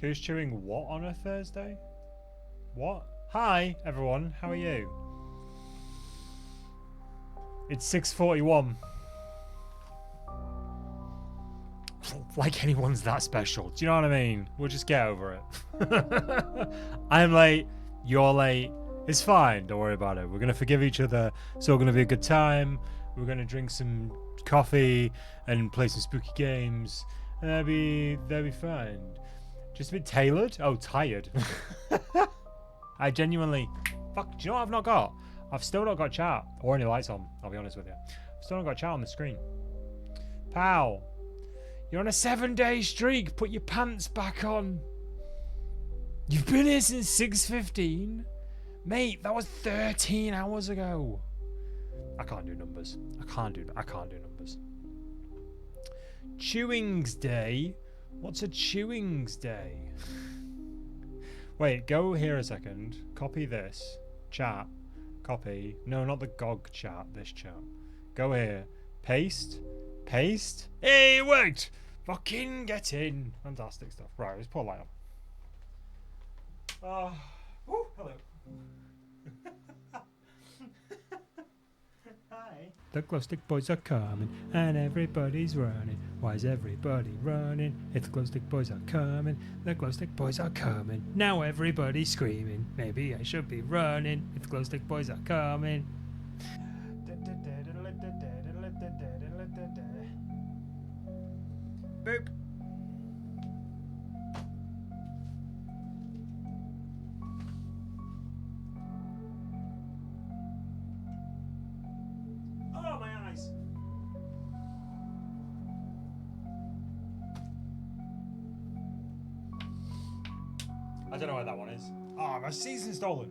Who's chewing what on a Thursday? What? Hi, everyone. How are you? It's 6:41. Like anyone's that special. Do you know what I mean? We'll just get over it. I'm late. You're late. It's fine. Don't worry about it. We're going to forgive each other. It's all going to be a good time. We're going to drink some coffee and play some spooky games. And that'll be fine. Just a bit tailored. Oh, tired. I genuinely... Fuck, do you know what I've not got? I've still not got chat. Or any lights on, I'll be honest with you. I've still not got chat on the screen. Pal. You're on a 7-day streak. Put your pants back on. You've been here since 6:15. Mate, that was 13 hours ago. I can't do numbers. I can't do numbers. Chewings Day? What's a Chewings Day? Wait, go here a second. Copy this. Chat. Copy. No, not the GOG chat. This chat. Go here. Paste. Paste. Hey, it worked! Fucking get in. Fantastic stuff. Right, let's put a light on. Woo, hello. Hi. The glow stick boys are coming and everybody's running. Why is everybody running? If the glow stick boys are coming, the glow stick boys are coming. Now everybody's screaming. Maybe I should be running if the glow stick boys are coming. Boop. Oh, my eyes. I don't know where that one is. Oh, my season's stolen.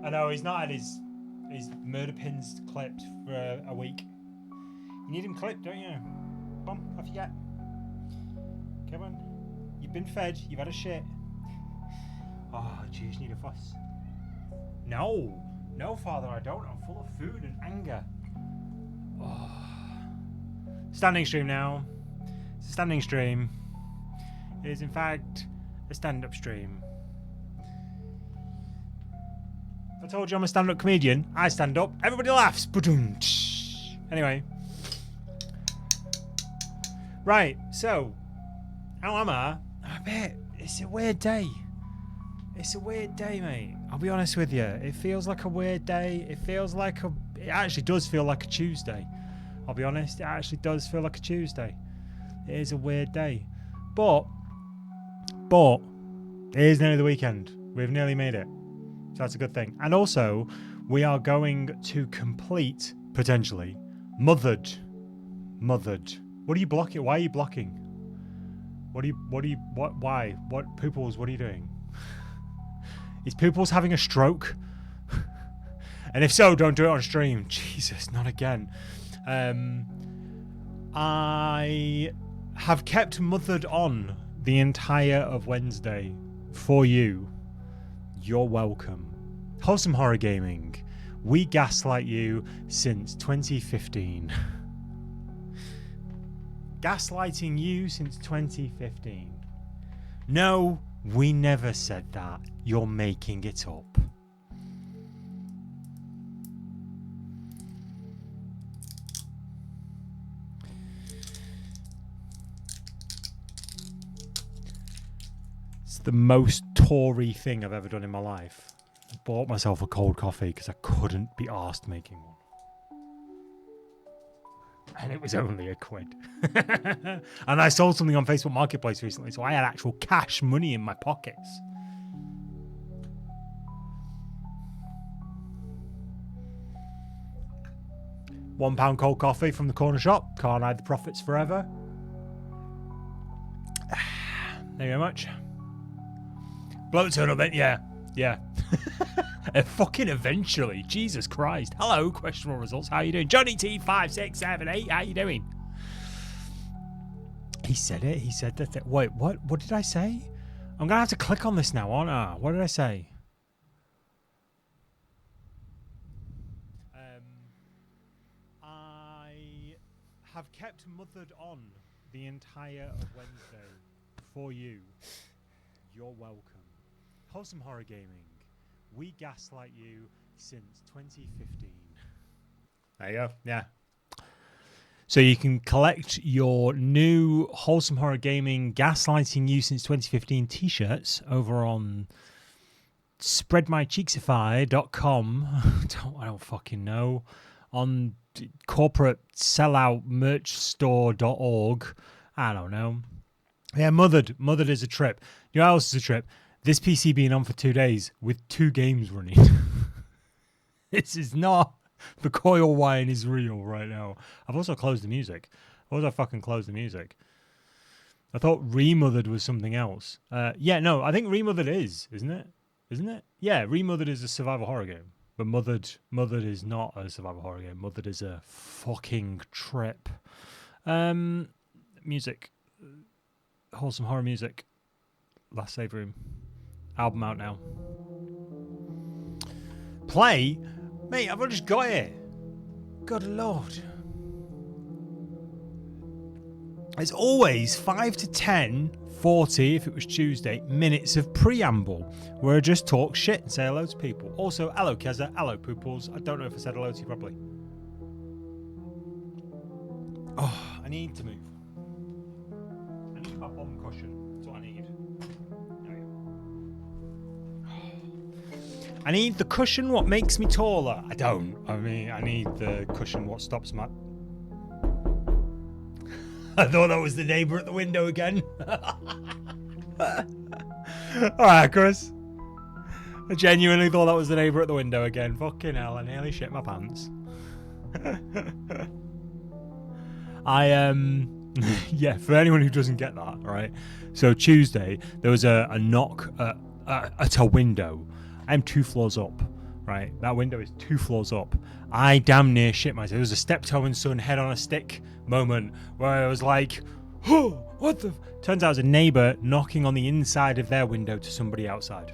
I know, he's not had his murder pins clipped for a week. You need him clipped, don't you? Come on, off you get. Come on. You've been fed, you've had a shit. Oh, do you just need a fuss? No. No, Father, I don't. I'm full of food and anger. Oh. Standing stream now. It's a standing stream. It is, in fact, a stand-up stream. I told you I'm a stand-up comedian. I stand up, everybody laughs. Anyway. Right, so, how am I? I bet it's a weird day. It's a weird day, mate. I'll be honest with you. It feels like a weird day. It actually does feel like a Tuesday. I'll be honest. It actually does feel like a Tuesday. It is a weird day. But, it is nearly the weekend. We've nearly made it. So that's a good thing. And also, we are going to complete, potentially, Mothered. What are you blocking? Why are you blocking? Why? What, Pooples, what are you doing? Is Pooples having a stroke? And if so, don't do it on stream. Jesus, not again. I have kept Mothered on the entire of Wednesday for you. You're welcome. Wholesome Horror Gaming. We gaslight you since 2015. Gaslighting you since 2015. No, we never said that. You're making it up. It's the most Tory thing I've ever done in my life. I bought myself a cold coffee because I couldn't be arsed making one. And it was only £1. And I sold something on Facebook Marketplace recently, so I had actual cash money in my pockets. £1 cold coffee from the corner shop. Can't hide the profits forever. Thank you very much. Blow the turn up then. Yeah. Fucking eventually. Jesus Christ. Hello, questionable results. How you doing? Johnny T5678. How you doing? He said it. He said that. Wait, what? What did I say? I'm going to have to click on this now, aren't I? What did I say? I have kept Mothered on the entire of Wednesday for you. You're welcome. Wholesome Horror Gaming. We gaslight you since 2015. There you go. Yeah. So you can collect your new Wholesome Horror Gaming Gaslighting You Since 2015 t-shirts over on spreadmycheeksify.com. I don't fucking know. On corporate sellout merch store.org. I don't know. Yeah, Mothered is a trip. You know what else is a trip? This PC being on for 2 days with 2 games running. This is not... The coil wine is real right now. I've also closed the music. I thought Remothered was something else. Yeah, no, I think Remothered is, isn't it? Yeah, Remothered is a survival horror game. But Mothered is not a survival horror game. Mothered is a fucking trip. Music. Wholesome horror music. Last Save Room. Album out now. Play? Mate, I've just got it. Good Lord. It's always 5 to 10, 40 if it was Tuesday, minutes of preamble where I just talk shit and say hello to people. Also, hello Keza, hello Pooples. I don't know if I said hello to you properly. Oh, I need to move. I need my bum cushion. That's what I need. I need the cushion what makes me taller. I don't. I mean, I need the cushion what stops my... I thought that was the neighbour at the window again. Alright, Chris. I genuinely thought that was the neighbour at the window again. Fucking hell, I nearly shit my pants. Yeah, for anyone who doesn't get that, right? So Tuesday, there was a knock at a window. I'm 2 floors up, right? That window is 2 floors up. I damn near shit myself. It was a Steptoe and Son head on a stick moment where I was like, oh, what the... Turns out it was a neighbour knocking on the inside of their window to somebody outside.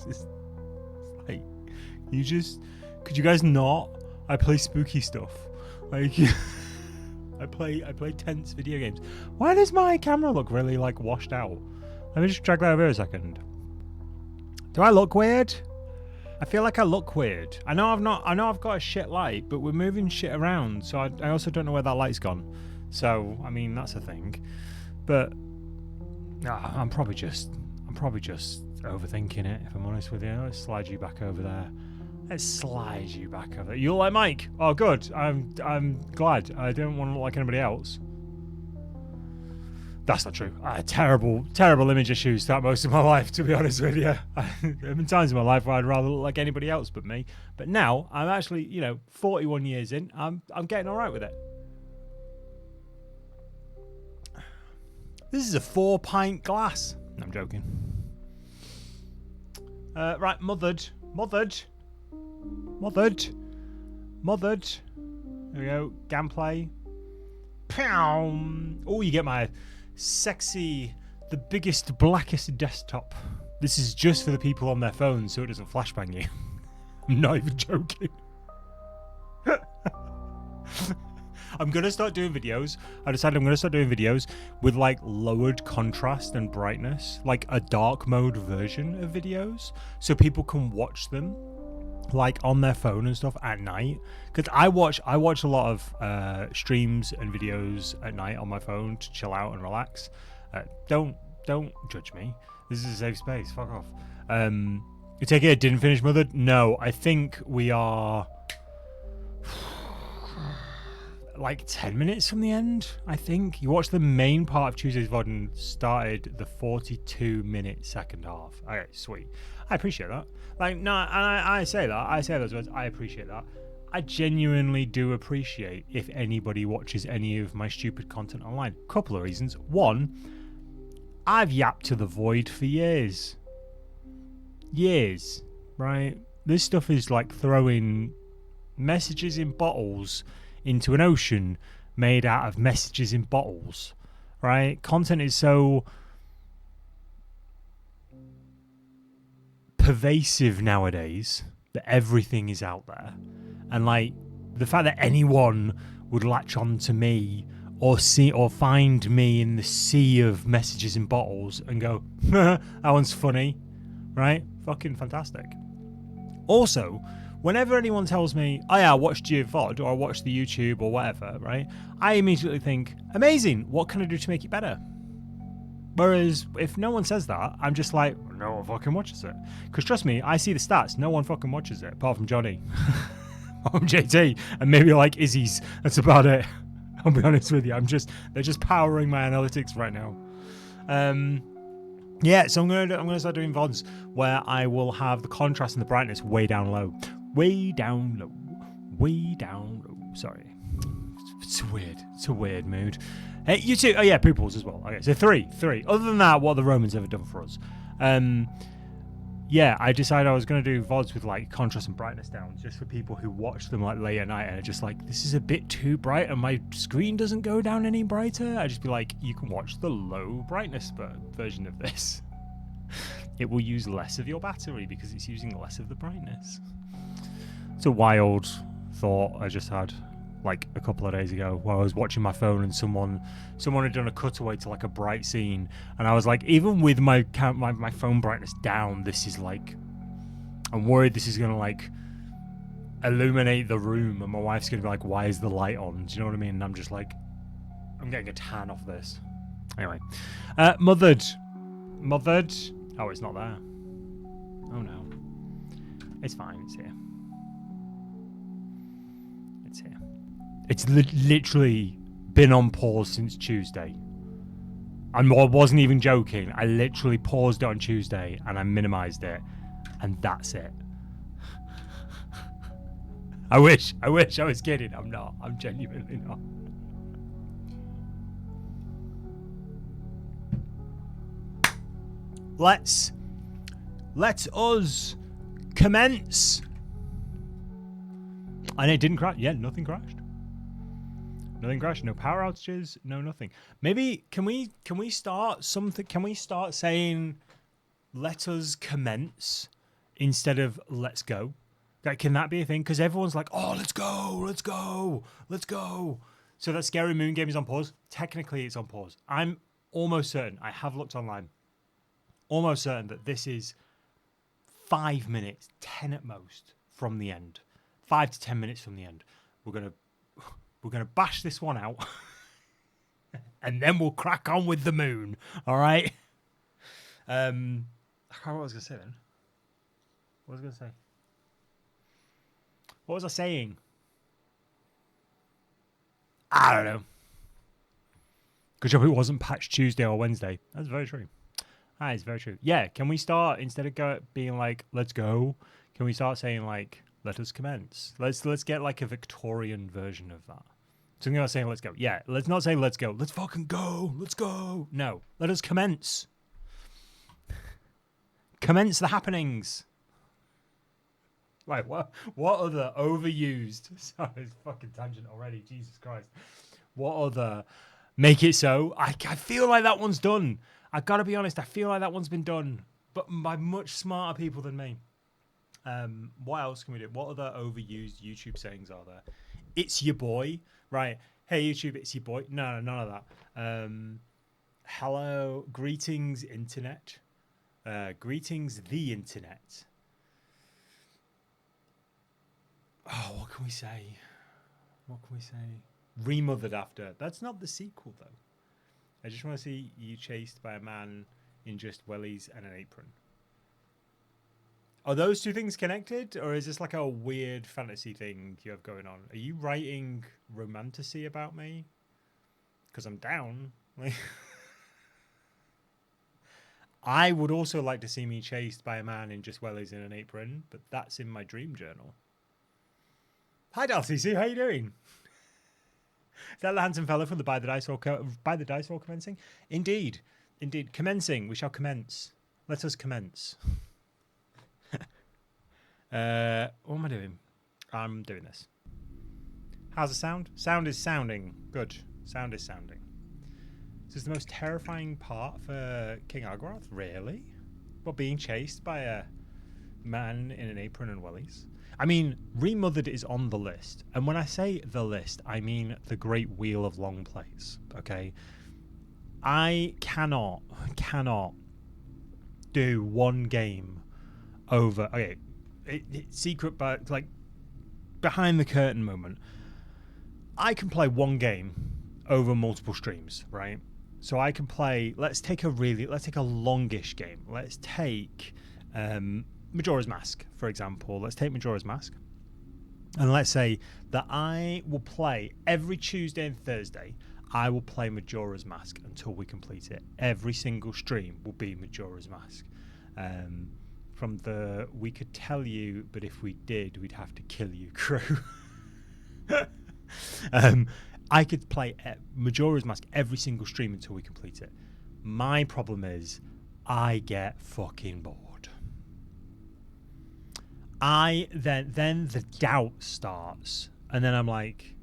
It's like, you just... Could you guys not? I play spooky stuff. Like, I play tense video games. Why does my camera look really, like, washed out? Let me just drag that over a second. Do I look weird? I feel like I look weird. I know I've got a shit light, but we're moving shit around, so I also don't know where that light's gone. So, I mean, that's a thing. But I'm probably just overthinking it, if I'm honest with you. Let's slide you back over there. You like Mike? Oh, good. I'm glad. I don't want to look like anybody else. That's not true. I had terrible image issues throughout most of my life, to be honest with you. There have been times in my life where I'd rather look like anybody else but me. But now, I'm actually, 41 years in, I'm getting all right with it. This is a 4-pint glass. No, I'm joking. Right, Mothered. There we go. Gameplay. Pow! Oh, you get my... sexy, the biggest, blackest desktop. This is just for the people on their phones so it doesn't flashbang you. I'm not even joking. I'm going to start doing videos. I decided I'm going to start doing videos with like lowered contrast and brightness, like a dark mode version of videos, so people can watch them like on their phone and stuff at night. Because I watch a lot of streams and videos at night on my phone to chill out and relax. Don't judge me. This is a safe space. Fuck off. You take it didn't finish Mothered? No, I think we are like 10 minutes from the end. I think you watched the main part of Tuesday's VOD and started the 42-minute second half. Okay, sweet. I appreciate that. Like, no, and I say that. I say those words. I appreciate that. I genuinely do appreciate if anybody watches any of my stupid content online. Couple of reasons. One, I've yapped to the void for years. Years, right? This stuff is like throwing messages in bottles into an ocean made out of messages in bottles, right? Content is so pervasive nowadays that everything is out there, and like the fact that anyone would latch on to me or find me in the sea of messages in bottles and go, that one's funny, right? Fucking fantastic. Also, whenever anyone tells me, oh yeah, I watched your VOD or I watched the YouTube or whatever, right? I immediately think, amazing, what can I do to make it better? Whereas if no one says that, I'm just like, no one fucking watches it. Because trust me, I see the stats, no one fucking watches it, apart from Johnny. I'm JT, and maybe like Izzy's. That's about it. I'll be honest with you. They're just powering my analytics right now. Yeah, so I'm gonna start doing VODs where I will have the contrast and the brightness way down low. Way down low. Way down low. Sorry. It's weird. It's a weird mood. Hey, you too. Oh yeah, pupils as well. Okay, so three. Other than that, what have the Romans ever done for us? Yeah, I decided I was going to do VODs with like contrast and brightness down, just for people who watch them like late at night and are just like, this is a bit too bright and my screen doesn't go down any brighter. I just be like, you can watch the low brightness version of this. It will use less of your battery because it's using less of the brightness. It's a wild thought I just had like a couple of days ago where I was watching my phone and someone had done a cutaway to like a bright scene, and I was like, even with my phone brightness down, this is like, I'm worried this is gonna like illuminate the room and my wife's gonna be like, why is the light on? Do you know what I mean? And I'm just like, I'm getting a tan off this. Anyway, mothered. Oh, it's not there. Oh no, it's fine, it's here. It's here. It's literally been on pause since Tuesday. I wasn't even joking. I literally paused it on Tuesday and I minimized it, and that's it. I wish I was kidding. I'm not. I'm genuinely not. Let us commence. And it didn't crash. Yeah, nothing crashed. Nothing crashed. No power outages. No nothing. Maybe can we start something? Can we start saying, "Let us commence" instead of "Let's go"? Like, can that be a thing? Because everyone's like, "Oh, let's go, let's go, let's go." So that Scary Moon game is on pause. Technically, it's on pause. I'm almost certain. I have looked online. Almost certain that this is 5 minutes, 10 at most from the end. 5 to 10 minutes from the end. We're gonna bash this one out, and then we'll crack on with the moon. All right. I can't remember what I was gonna say then. What was I gonna say? What was I saying? I don't know. Good job it wasn't patched Tuesday or Wednesday. That's very true. That is very true. Yeah. Can we start, instead of being like, "Let's go"? Can we start saying like, "Let us commence"? Let's get like a Victorian version of that. Something about saying "let's go." Yeah, let's not say "let's go." Let's fucking go. Let's go. No, let us commence. Commence the happenings. Right, what other overused? Sorry, it's fucking tangent already. Jesus Christ. What other make it so? I feel like that one's done. I gotta be honest. I feel like that one's been done, but by much smarter people than me. What else can we do? What other overused YouTube sayings are there? It's your boy, right? Hey YouTube, it's your boy. No, none of that. Hello, greetings internet. Greetings the internet. Oh, what can we say? What can we say? Remothered after. That's not the sequel though. I just want to see you chased by a man in just wellies and an apron. Are those two things connected, or is this like a weird fantasy thing you have going on? Are you writing romantasy about me? Because I'm down. Like, I would also like to see me chased by a man in just wellies and an apron, but that's in my dream journal. Hi, DalCC, how you doing? Is that the handsome fellow from the By the Dice Roll commencing? Indeed. Commencing. We shall commence. Let us commence. What am I doing? I'm doing this. How's the sound? Sound is sounding. Good. Sound is sounding. This is the most terrifying part for King Argorath? Really? What, being chased by a man in an apron and wellies? I mean, Remothered is on the list. And when I say the list, I mean the Great Wheel of Long Plays. Okay? I cannot do one game over. Okay, secret, but like behind the curtain moment. I can play one game over multiple streams, right? So I can play. Let's take a longish game. Let's take Majora's Mask, for example. Let's take Majora's Mask, and let's say that I will play every Tuesday and Thursday. I will play Majora's Mask until we complete it. Every single stream will be Majora's Mask. From the we could tell you, but if we did, we'd have to kill you crew. I could play Majora's Mask every single stream until we complete it. My problem is I get fucking bored. Then the doubt starts, and then I'm like,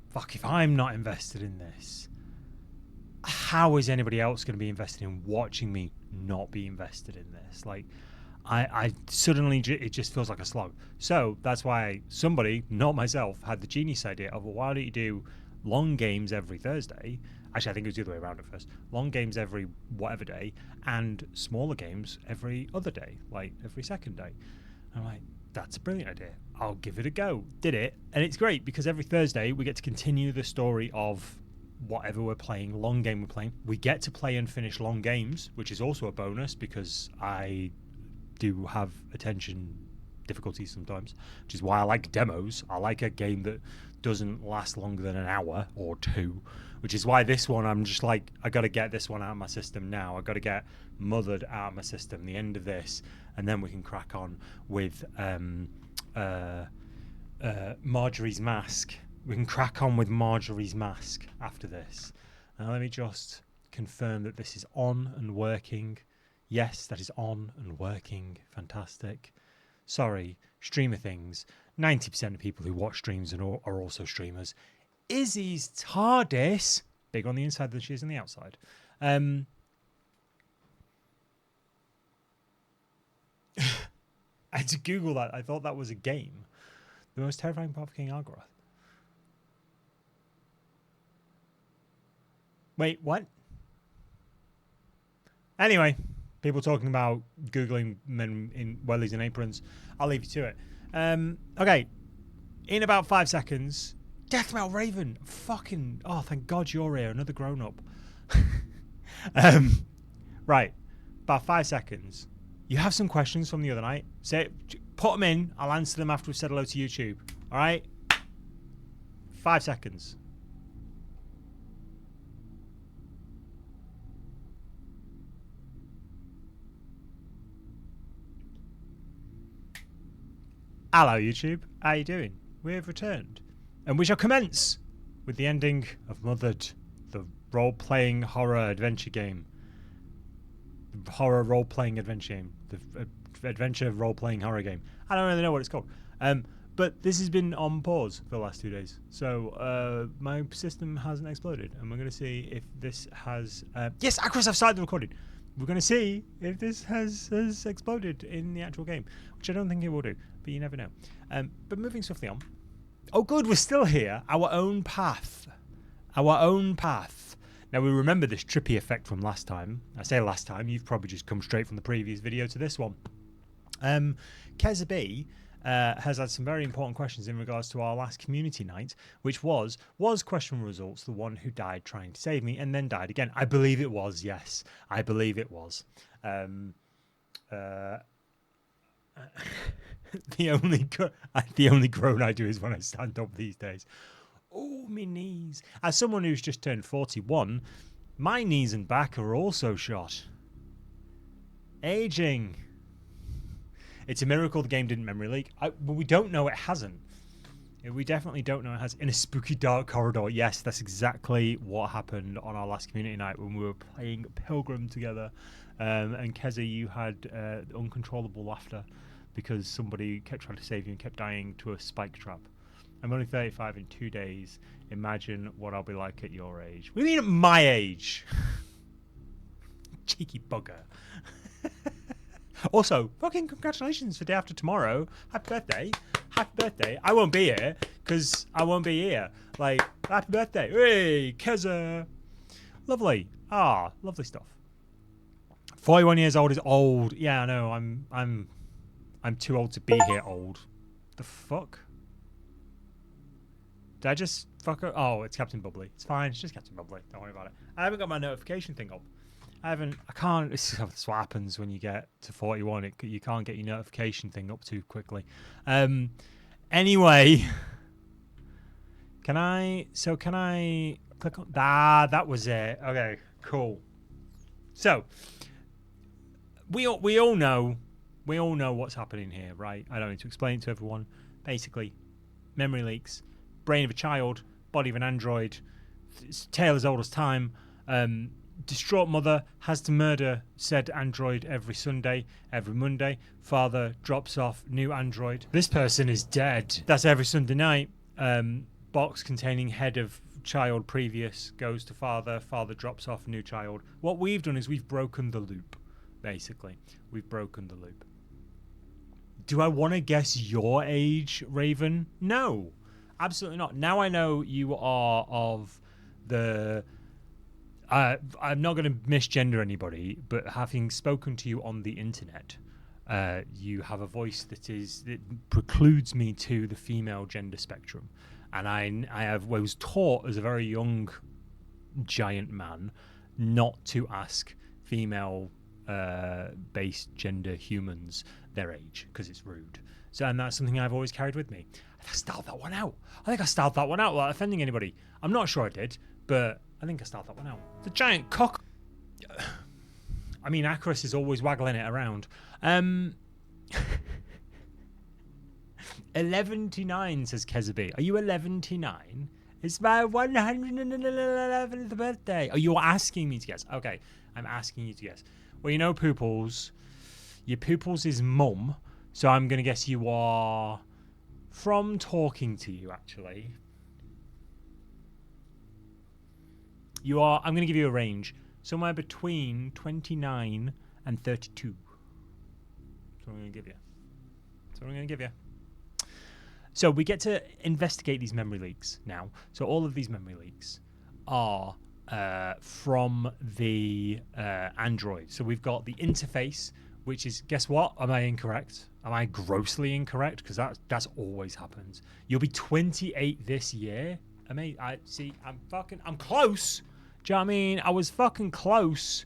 fuck, if I'm not invested in this, how is anybody else going to be invested in watching me not be invested in this? Like, I suddenly, it just feels like a slog. So that's why somebody, not myself, had the genius idea of, well, why don't you do long games every Thursday? Actually, I think it was the other way around at first. Long games every whatever day, and smaller games every other day, like every second day. And I'm like, that's a brilliant idea. I'll give it a go. Did it, and it's great because every Thursday we get to continue the story of whatever we're playing, long game we're playing. We get to play and finish long games, which is also a bonus because I do have attention difficulties sometimes, which is why I like demos. I like a game that doesn't last longer than an hour or two, which is why this one I'm just like, I got to get this one out of my system now. I got to get Mothered out of my system, the end of this, and then we can crack on with Marjorie's Mask. We can crack on with Marjorie's Mask after this. Now let me just confirm that this is on and working. Yes, that is on and working. Fantastic. Sorry, streamer things. 90% of people who watch streams are also streamers. Izzy's TARDIS. Big on the inside than she is on the outside. I had to Google that. I thought that was a game. The most terrifying part of King Argorath. Wait, what? Anyway, people talking about Googling men in wellies and aprons. I'll leave you to it. Okay. In about 5 seconds, Deathmetal Raven. Fucking, oh, thank God you're here. Another grown-up. Right. About 5 seconds. You have some questions from the other night. Put them in. I'll answer them after we've said hello to YouTube. All right? 5 seconds. Hello, YouTube. How you doing? We have returned. And we shall commence with the ending of Mothered, the role-playing horror adventure game. The horror role-playing adventure game. The adventure role-playing horror game. I don't really know what it's called. But this has been on pause for the last 2 days. So my system hasn't exploded. And we're going to see if this has... yes, Acros, I've started the recording. We're going to see if this has exploded in the actual game, which I don't think it will do, but you never know. But moving swiftly on. Oh, good, we're still here. Our own path. Our own path. Now, we remember this trippy effect from last time. I say last time, you've probably just come straight from the previous video to this one. Keza B has had some very important questions in regards to our last community night, which was question results the one who died trying to save me and then died again? I believe it was, yes. I believe it was. The only groan I do is when I stand up these days. Oh, my knees. As someone who's just turned 41, my knees and back are also shot. Aging. It's a miracle the game didn't memory leak. But we don't know it hasn't. We definitely don't know it has. In a spooky dark corridor. Yes, that's exactly what happened on our last community night when we were playing Pilgrim together. And Keza, you had uncontrollable laughter because somebody kept trying to save you and kept dying to a spike trap. I'm only 35 in 2 days. Imagine what I'll be like at your age. What do you mean at my age? Cheeky bugger. Also, fucking congratulations for day after tomorrow. Happy birthday. Happy birthday. I won't be here because I won't be here. Like, happy birthday. Hey, Keza. Lovely. Ah, lovely stuff. 41 years old is old. Yeah, I know. I'm too old to be here old. The fuck? Did I just fuck up? Oh, it's Captain Bubbly. It's fine. It's just Captain Bubbly. Don't worry about it. I haven't got my notification thing up. I can't. This is what happens when you get to 41. You can't get your notification thing up too quickly. Anyway, can I click on that was it. Okay, cool. So we all know what's happening here, right? I don't need to explain it to everyone. Basically, memory leaks, brain of a child, body of an android, tale as old as time. Distraught mother has to murder said android every Sunday, every Monday. Father drops off new android. This person is dead. That's every Sunday night. Box containing head of child previous goes to father. Father drops off new child. What we've done is we've broken the loop, basically. We've broken the loop. Do I want to guess your age, Raven? No, absolutely not. Now I know you are of the... I'm not going to misgender anybody, but having spoken to you on the internet, you have a voice that precludes me to the female gender spectrum, and I was taught as a very young giant man not to ask female based gender humans their age because it's rude. So, and that's something I've always carried with me. I styled that one out. I think I styled that one out without offending anybody. I'm not sure I did, but I think I styled that one out. The giant cock. I mean, Acris is always waggling it around. 11-9 says Kezabi. Are you 11-9? It's my 111th birthday. Oh, you're asking me to guess. Okay, I'm asking you to guess. Well, you know Pooples. Your Pooples is mum, so I'm going to guess you are from talking to you, actually. You are, I'm going to give you a range, somewhere between 29 and 32. That's what I'm going to give you. That's what I'm going to give you. So we get to investigate these memory leaks now. So all of these memory leaks are from the Android. So we've got the interface, which is, guess what? Am I incorrect? Am I grossly incorrect? Because that's always happens. You'll be 28 this year. I'm close. Do you know what I mean? I was fucking close.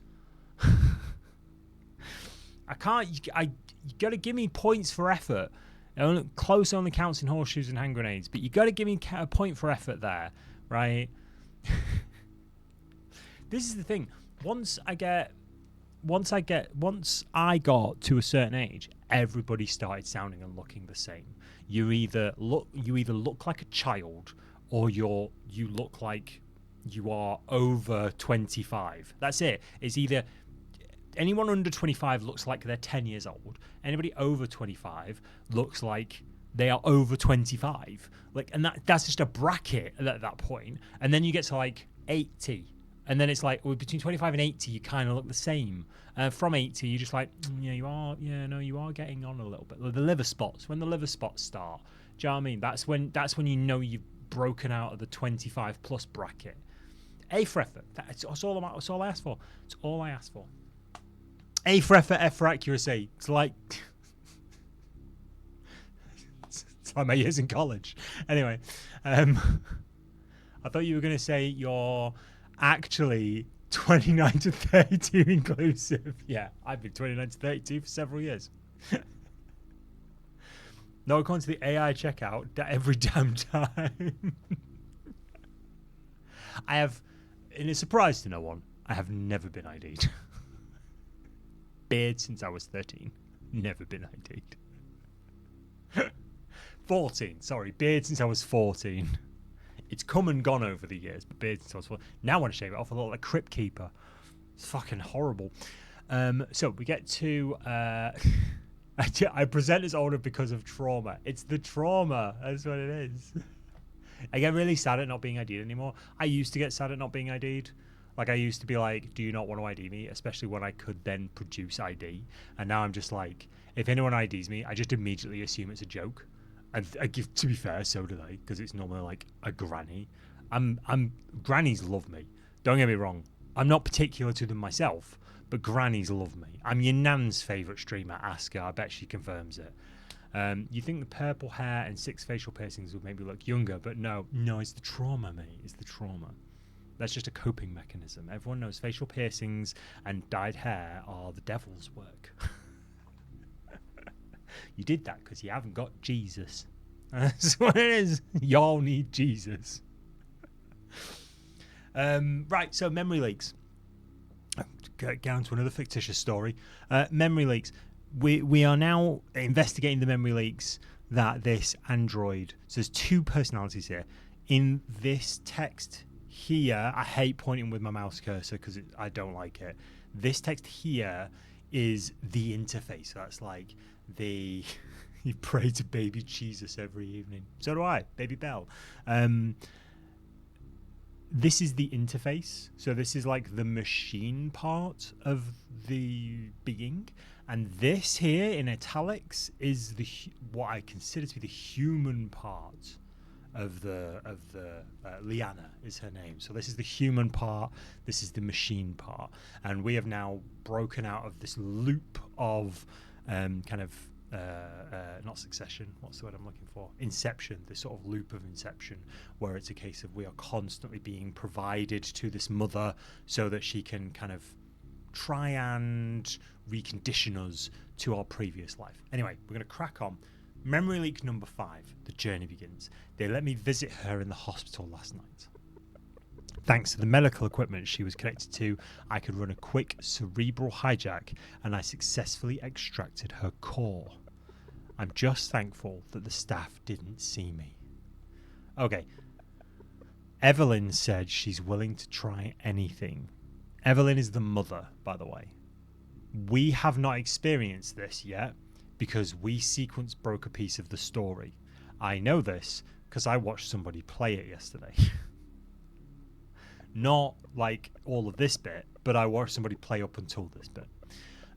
I can't. You got to give me points for effort. Close only counts in horseshoes and hand grenades, but you got to give me a point for effort there, right? This is the thing. Once I got to a certain age, everybody started sounding and looking the same. You either look like a child, or you look like you are over 25. That's it. It's either anyone under 25 looks like they're 10 years old. Anybody over 25 looks like they are over 25. Like, and that's just a bracket at that point. And then you get to like 80. And then it's like, well, between 25 and 80, you kind of look the same. From 80, you're just like, you are getting on a little bit. The liver spots, when the liver spots start, do you know what I mean? That's when you know you've broken out of the 25 plus bracket. A for effort. That's all I asked for. It's all I asked for. A for effort, F for accuracy. It's like it's like my years in college. Anyway, I thought you were going to say you're actually 29 to 32 inclusive. Yeah, I've been 29 to 32 for several years. No, according to the AI checkout, every damn time. I have, in a surprise to no one, I have never been ID'd. Beard since I was 13. Never been ID'd. 14, sorry. Beard since I was 14. It's come and gone over the years, but beard since I was 14. Now I want to shave it off. I look like a Crypt Keeper. It's fucking horrible. So we get to... I present as older because of trauma. It's the trauma. That's what it is. I get really sad at not being ID'd anymore. I used to get sad at not being ID'd. Like, I used to be like, do you not want to ID me? Especially when I could then produce ID. And now I'm just like, if anyone IDs me, I just immediately assume it's a joke. And to be fair, so do they, because it's normally like a granny. Grannies love me. Don't get me wrong. I'm not particular to them myself, but grannies love me. I'm your nan's favourite streamer, ask her. I bet she confirms it. You think the purple hair and 6 facial piercings would make me look younger, but no, it's the trauma, mate. It's the trauma. That's just a coping mechanism. Everyone knows facial piercings and dyed hair are the devil's work. You did that because you haven't got Jesus. That's what it is. Y'all need Jesus. Right, so memory leaks. Get on to another fictitious story. Memory leaks. We are now investigating the memory leaks that this android... So there's 2 personalities here. In this text here, I hate pointing with my mouse cursor because I don't like it. This text here is the interface. So that's like the... You pray to baby Jesus every evening. So do I, baby Bell. This is the interface. So this is like the machine part of the being. And this here in italics is what I consider to be the human part of the Liana is her name. So this is the human part. This is the machine part. And we have now broken out of this loop of not succession, what's the word I'm looking for? Inception, this sort of loop of inception, where it's a case of we are constantly being provided to this mother so that she can kind of try and recondition us to our previous life. Anyway, we're going to crack on. Memory leak number 5, the journey begins. They let me visit her in the hospital last night. Thanks to the medical equipment she was connected to, I could run a quick cerebral hijack and I successfully extracted her core. I'm just thankful that the staff didn't see me. Okay. Evelyn said she's willing to try anything. Evelyn is the mother, by the way. We have not experienced this yet because we sequence broke a piece of the story. I know this because I watched somebody play it yesterday. Not like all of this bit, but I watched somebody play up until this bit.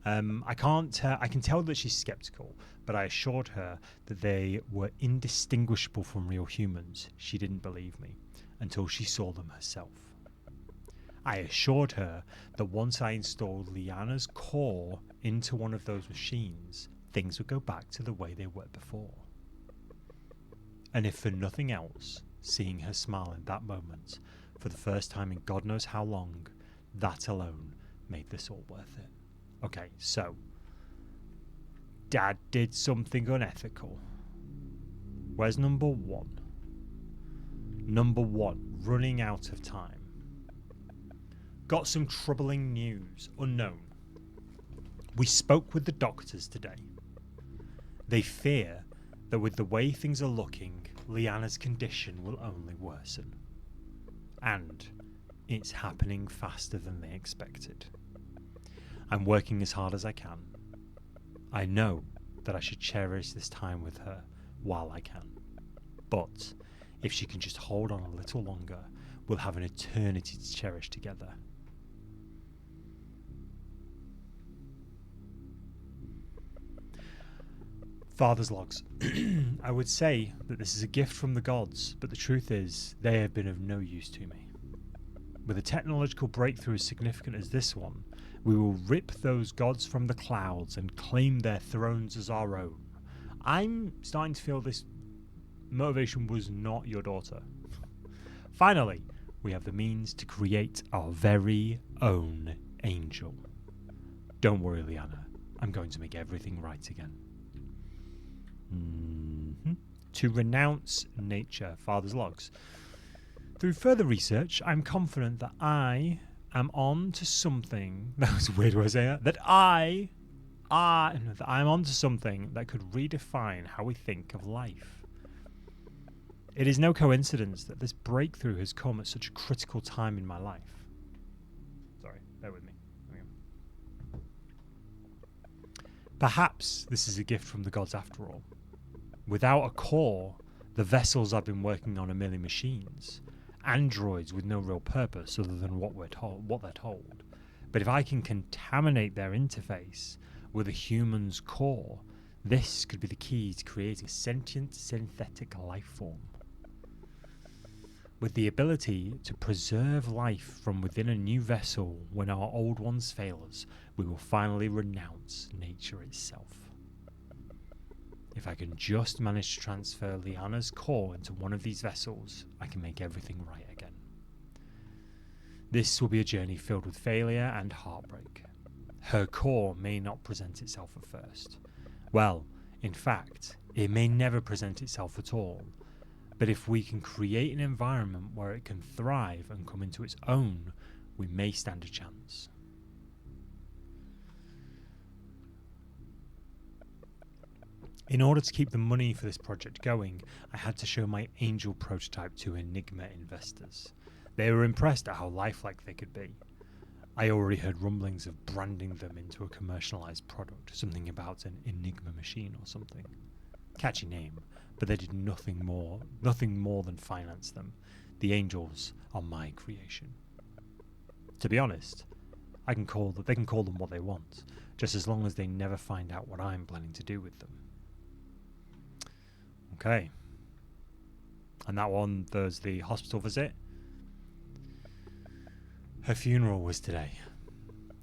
I can tell that she's skeptical, but I assured her that they were indistinguishable from real humans. She didn't believe me until she saw them herself. I assured her that once I installed Liana's core into one of those machines, things would go back to the way they were before. And if for nothing else, seeing her smile in that moment, for the first time in God knows how long, that alone made this all worth it. Okay, so Dad did something unethical. Where's number 1? Number 1, running out of time. Got some troubling news, unknown. We spoke with the doctors today. They fear that with the way things are looking, Liana's condition will only worsen. And it's happening faster than they expected. I'm working as hard as I can. I know that I should cherish this time with her while I can. But if she can just hold on a little longer, we'll have an eternity to cherish together. Father's logs. I would say that this is a gift from the gods, but the truth is they have been of no use to me. With a technological breakthrough as significant as this one, we will rip those gods from the clouds and claim their thrones as our own. I'm starting to feel this motivation was not your daughter. Finally, we have the means to create our very own angel. Don't worry, Liana. I'm going to make everything right again. To renounce nature. Father's logs. Through further research, I'm confident that I am on to something. That was a weird way of saying that. That I'm on to something that could redefine how we think of life. It is no coincidence that this breakthrough has come at such a critical time in my life. Sorry, bear with me. Perhaps this is a gift from the gods after all. Without a core, the vessels I've been working on are merely machines, androids with no real purpose other than what they're told. But if I can contaminate their interface with a human's core, this could be the key to creating a sentient synthetic life form. With the ability to preserve life from within a new vessel when our old ones fail us, we will finally renounce nature itself. If I can just manage to transfer Liana's core into one of these vessels, I can make everything right again. This will be a journey filled with failure and heartbreak. Her core may not present itself at first. Well, in fact, it may never present itself at all. But if we can create an environment where it can thrive and come into its own, we may stand a chance. In order to keep the money for this project going, I had to show my Angel prototype to Enigma investors. They were impressed at how lifelike they could be. I already heard rumblings of branding them into a commercialized product, something about an Enigma machine or something. Catchy name, but they did nothing more than finance them. The Angels are my creation. To be honest, they can call them what they want, just as long as they never find out what I'm planning to do with them. Okay. And that one, there's the hospital visit. Her funeral was today.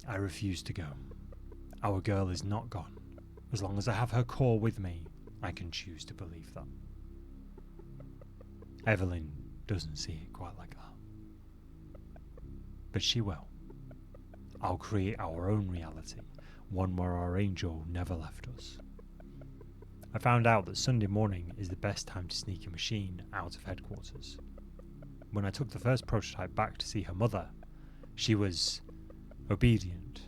I refuse to go. Our girl is not gone. As long as I have her core with me, I can choose to believe that. Evelyn doesn't see it quite like that. But she will. I'll create our own reality, one where our angel never left us. I found out that Sunday morning is the best time to sneak a machine out of headquarters. When I took the first prototype back to see her mother, she was obedient,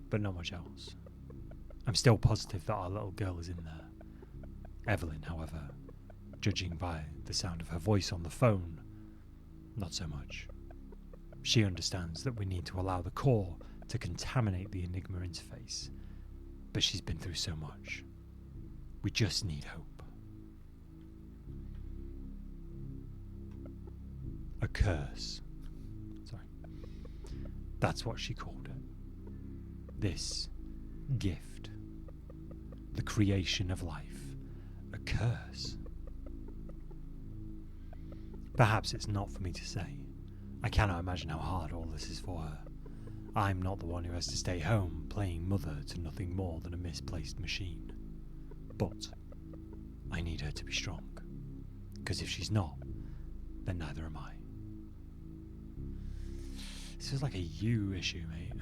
but not much else. I'm still positive that our little girl is in there. Evelyn, however, judging by the sound of her voice on the phone, not so much. She understands that we need to allow the core to contaminate the Enigma interface, but she's been through so much. We just need hope. A curse. Sorry. That's what she called it. This gift. The creation of life. A curse. Perhaps it's not for me to say. I cannot imagine how hard all this is for her. I'm not the one who has to stay home playing mother to nothing more than a misplaced machine. But I need her to be strong, because if she's not, then neither am I. This feels like a you issue, mate.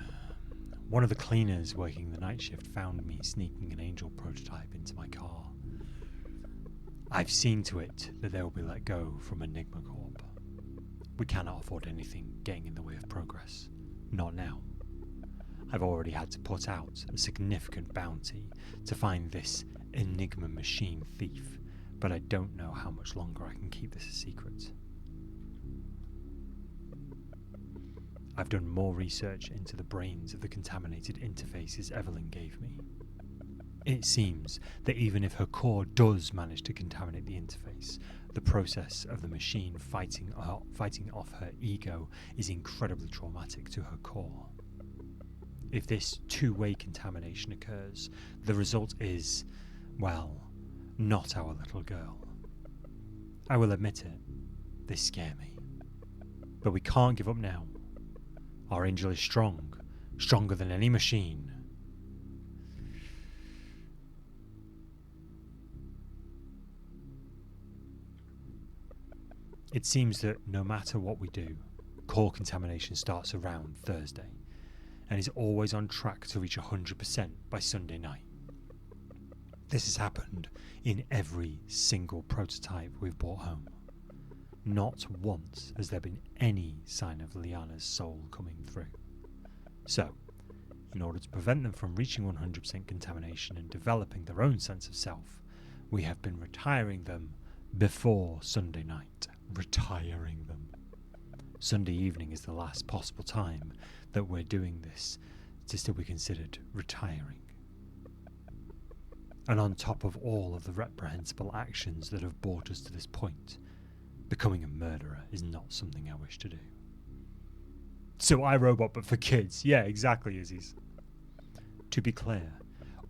One of the cleaners working the night shift found me sneaking an Angel prototype into my car. I've seen to it that they will be let go from Enigma Corp. We cannot afford anything getting in the way of progress. Not now. I've already had to put out a significant bounty to find this Enigma machine thief, but I don't know how much longer I can keep this a secret. I've done more research into the brains of the contaminated interfaces Evelyn gave me. It seems that even if her core does manage to contaminate the interface, the process of the machine fighting off her ego is incredibly traumatic to her core. If this two-way contamination occurs, the result is, well, not our little girl. I will admit it, they scare me. But we can't give up now. Our angel is strong, stronger than any machine. It seems that no matter what we do, core contamination starts around Thursday, and is always on track to reach 100% by Sunday night. This has happened in every single prototype we've brought home. Not once has there been any sign of Liana's soul coming through. So, in order to prevent them from reaching 100% contamination and developing their own sense of self, we have been retiring them before Sunday night. Retiring them. Sunday evening is the last possible time that we're doing this to still be considered retiring. And on top of all of the reprehensible actions that have brought us to this point, Becoming a murderer is not something I wish to do. So iRobot, but for kids. Yeah, exactly, Izzy's. To be clear,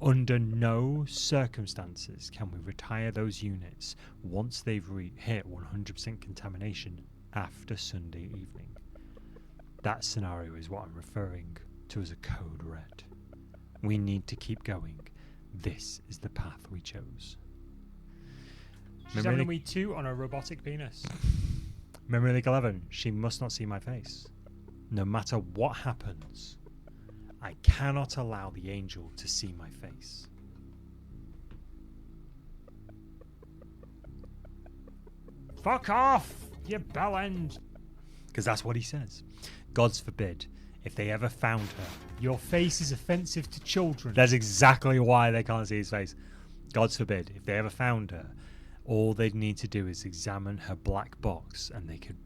under no circumstances can we retire those units once they've hit 100% contamination after Sunday evening. That scenario is what I'm referring to as a code red. We need to keep going. This is the path we chose. She's having a wee toot on a robotic penis. Memory League 11, she must not see my face. No matter what happens, I cannot allow the angel to see my face. Fuck off, you bellend! Because that's what he says. Gods forbid, if they ever found her, your face is offensive to children. That's exactly why they can't see his face. Gods forbid, if they ever found her, all they'd need to do is examine her black box and they could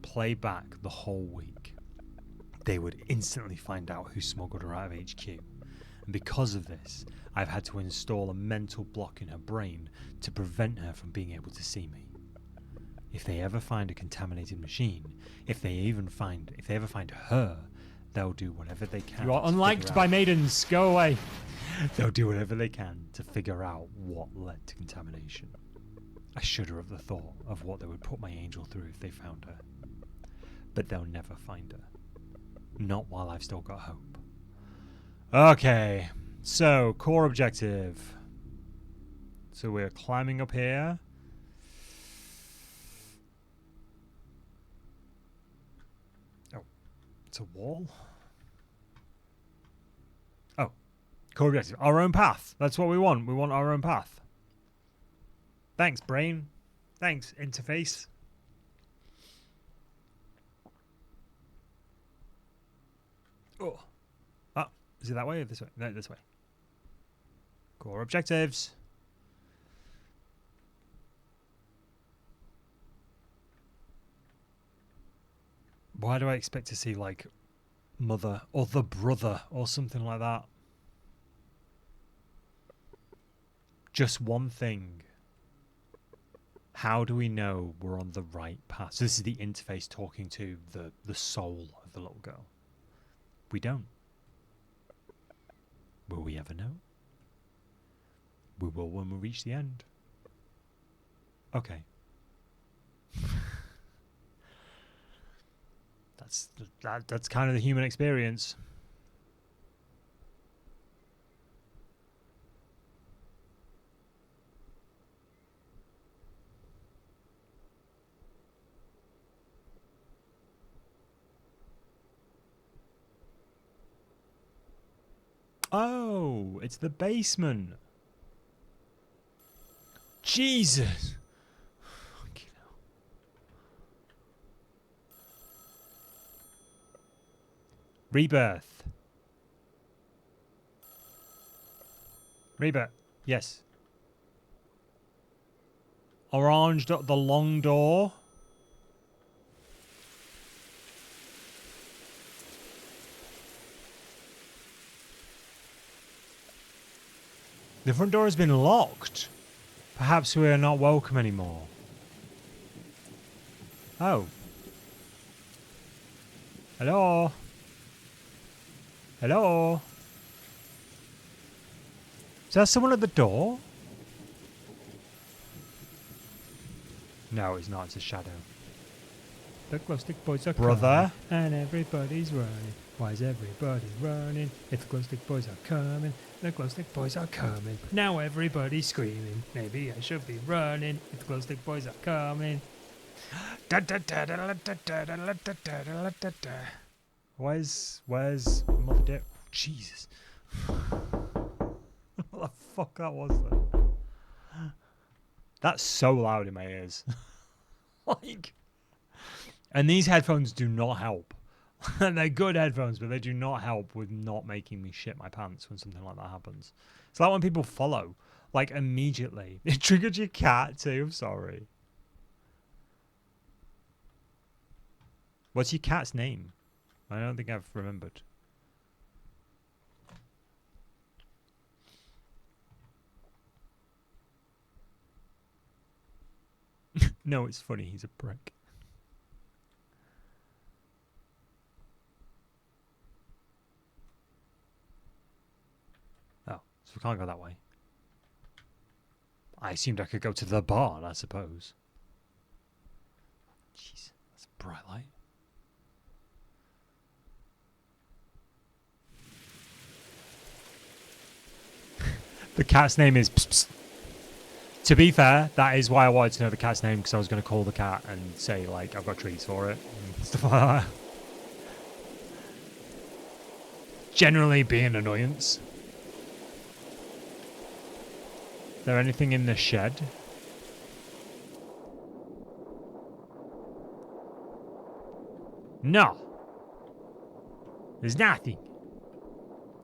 play back the whole week. They would instantly find out who smuggled her out of HQ. And because of this, I've had to install a mental block in her brain to prevent her from being able to see me. If they ever find a contaminated machine, if they ever find her, they'll do whatever they can. You are unliked by maidens. Go away. They'll do whatever they can to figure out what led to contamination. I shudder at the thought of what they would put my angel through if they found her. But they'll never find her. Not while I've still got hope. Okay, so core objective. So we're climbing up here. Oh, it's a wall. Oh, core objective. Our own path. That's what we want. We want our own path. Thanks, brain. Thanks, interface. Oh. Ah, is it that way or this way? No, this way. Core objectives. Why do I expect to see, like, mother or the brother or something like that? Just one thing. How do we know we're on the right path? So this is the interface talking to the soul of the little girl. We don't. Will we ever know? We will when we reach the end. Okay. That's kind of the human experience. Oh, it's the basement. Jesus. Fucking hell. Rebirth. Rebirth. Yes. Orange, the long door. The front door has been locked. Perhaps we are not welcome anymore. Oh. Hello? Hello? Is there someone at the door? No, it's not. It's a shadow. The glow stick boys are coming, and everybody's running. Why is everybody running? If the glow stick boys are coming, the glow stick boys are coming. Now everybody's screaming. Maybe I should be running. If the glow stick boys are coming. Where's Mother Dear? Jesus. What the fuck that was then? That's so loud in my ears. Like. And these headphones do not help. They're good headphones, but they do not help with not making me shit my pants when something like that happens. It's like when people follow, like immediately. It triggered your cat too, I'm sorry. What's your cat's name? I don't think I've remembered. No, it's funny. He's a prick. Oh, so we can't go that way. I assumed I could go to the barn, I suppose. Jeez, that's a bright light. The cat's name is Psst, Psst. To be fair, that is why I wanted to know the cat's name, because I was going to call the cat and say, like, I've got treats for it and stuff like that. Generally be an annoyance. Is there anything in the shed? No. There's nothing.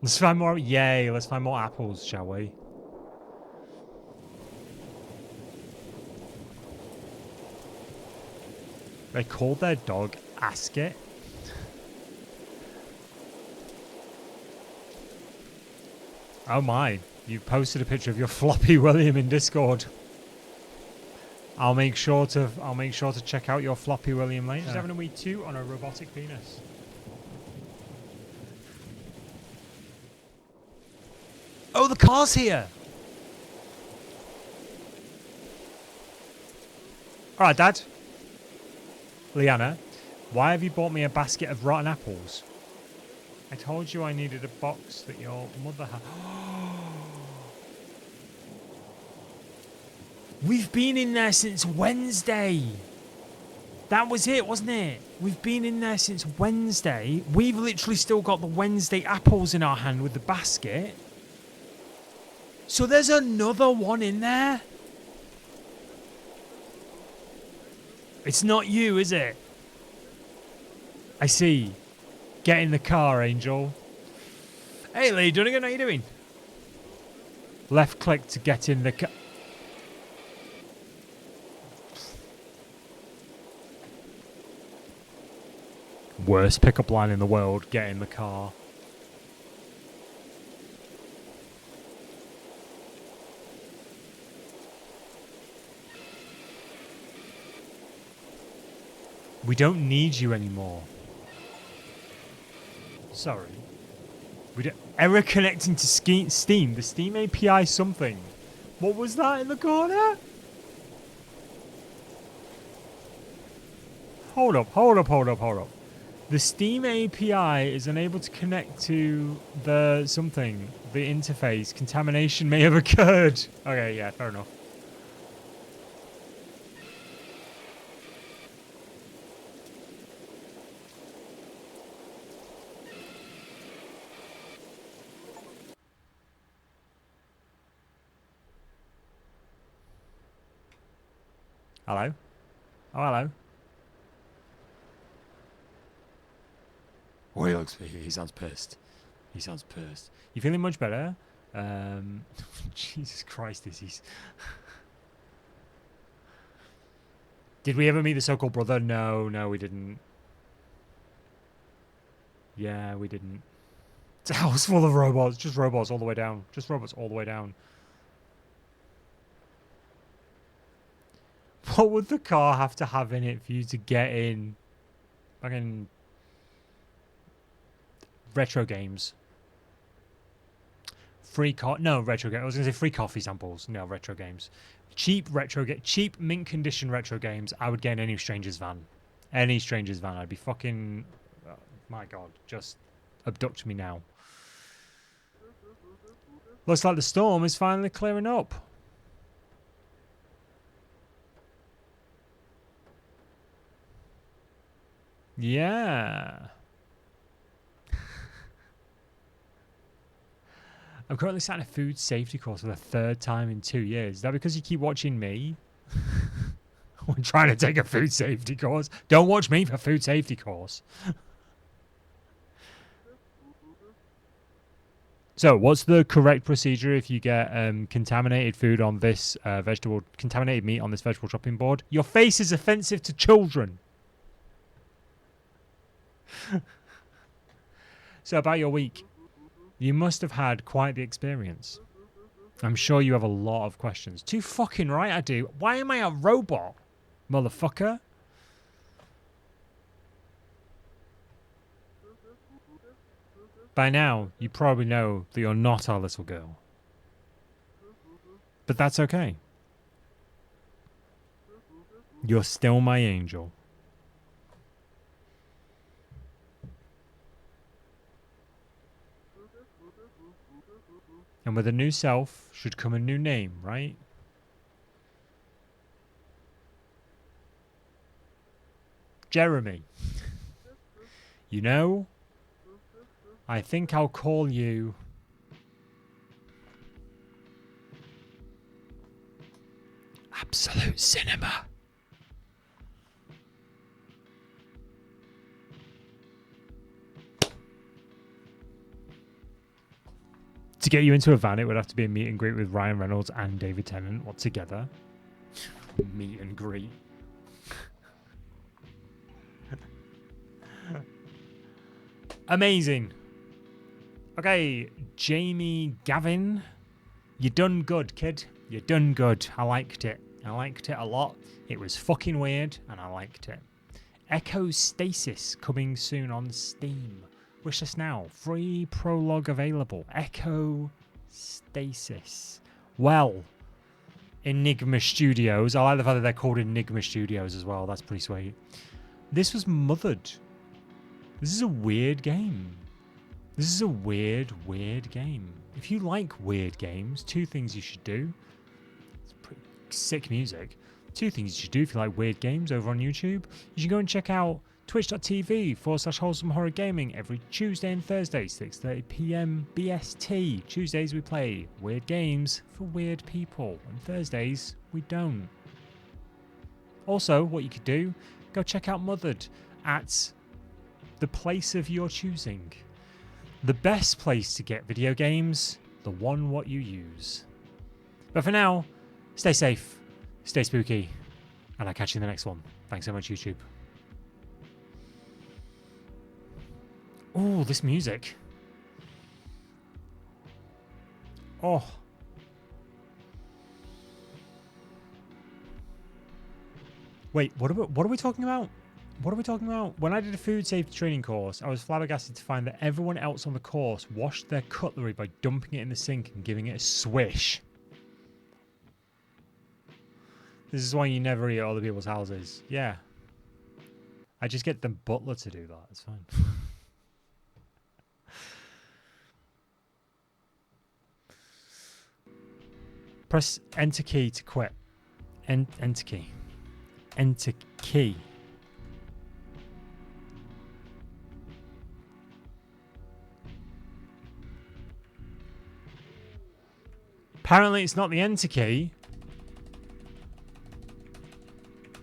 Let's find more. Yay, let's find more apples, shall we? They called their dog Ask It. Oh my, you posted a picture of your floppy William in Discord. I'll make sure to check out your floppy William later. She's having a wee toot on a robotic penis. Oh, the car's here! Alright, Dad. Leanna, why have you bought me a basket of rotten apples? I told you I needed a box that your mother had. We've been in there since Wednesday. That was it, wasn't it? We've been in there since Wednesday. We've literally still got the Wednesday apples in our hand with the basket. So there's another one in there. It's not you, is it? I see. Get in the car, Angel. Hey, Lee Dunnigan, how you doing? Left click to get in the car. Worst pickup line in the world, get in the car. We don't need you anymore. Sorry. We don't. Error connecting to Steam. The Steam API something. What was that in the corner? Hold up. The Steam API is unable to connect to the something. The interface. Contamination may have occurred. Okay, yeah, fair enough. Hello? Oh, hello. Oh, he sounds pissed. He sounds pissed. You feeling much better? Jesus Christ, this is... Did we ever meet the so-called brother? No, we didn't. Yeah, we didn't. It's a house full of robots. Just robots all the way down. Just robots all the way down. What would the car have to have in it for you to get in? Fucking retro games. Retro games. I was gonna say free coffee samples. No, retro games. Cheap mint condition retro games. I would get in any stranger's van. Any stranger's van. I'd be fucking. Oh, my God, just abduct me now. Looks like the storm is finally clearing up. Yeah. I'm currently sat in a food safety course for the 3rd time in 2 years. Is that because you keep watching me? I'm trying to take a food safety course. Don't watch me for food safety course. So, what's the correct procedure if you get contaminated food on this contaminated meat on this vegetable chopping board? Your face is offensive to children. So, about your week. You must have had quite the experience. I'm sure you have a lot of questions. Too fucking right I do. Why am I a robot? motherfucker. By now, you probably know that you're not our little girl. But that's okay. You're still my angel. And with a new self should come a new name, right? Jeremy. You know, I think I'll call you... Absolute Cinema. To get you into a van, it would have to be a meet and greet with Ryan Reynolds and David Tennant, what, together? Meet and greet. Amazing. Okay, Jamie Gavin. You done good, kid. You done good. I liked it. I liked it a lot. It was fucking weird, and I liked it. Echo Stasis coming soon on Steam. Wish us now. Free prologue available. Echo Stasis. Well, Enigma Studios. I like the fact that they're called Enigma Studios as well. That's pretty sweet. This was mothered. This is a weird game. This is a weird, weird game. If you like weird games, two things you should do. It's pretty sick music. Two things you should do if you like weird games over on YouTube. You should go and check out twitch.tv/wholesome horror gaming every Tuesday and Thursday, 6:30 p.m. BST. Tuesdays we play weird games for weird people, and Thursdays we don't. Also, what you could do, go check out Mothered at the place of your choosing. The best place to get video games, the one what you use. But for now, stay safe, stay spooky, and I'll catch you in the next one. Thanks so much, YouTube. Oh, this music. Oh. Wait, what are we talking about? What are we talking about? When I did a food safety training course, I was flabbergasted to find that everyone else on the course washed their cutlery by dumping it in the sink and giving it a swish. This is why you never eat at other people's houses. Yeah. I just get the butler to do that. It's fine. Press enter key to quit. Enter key. Enter key. Apparently it's not the enter key.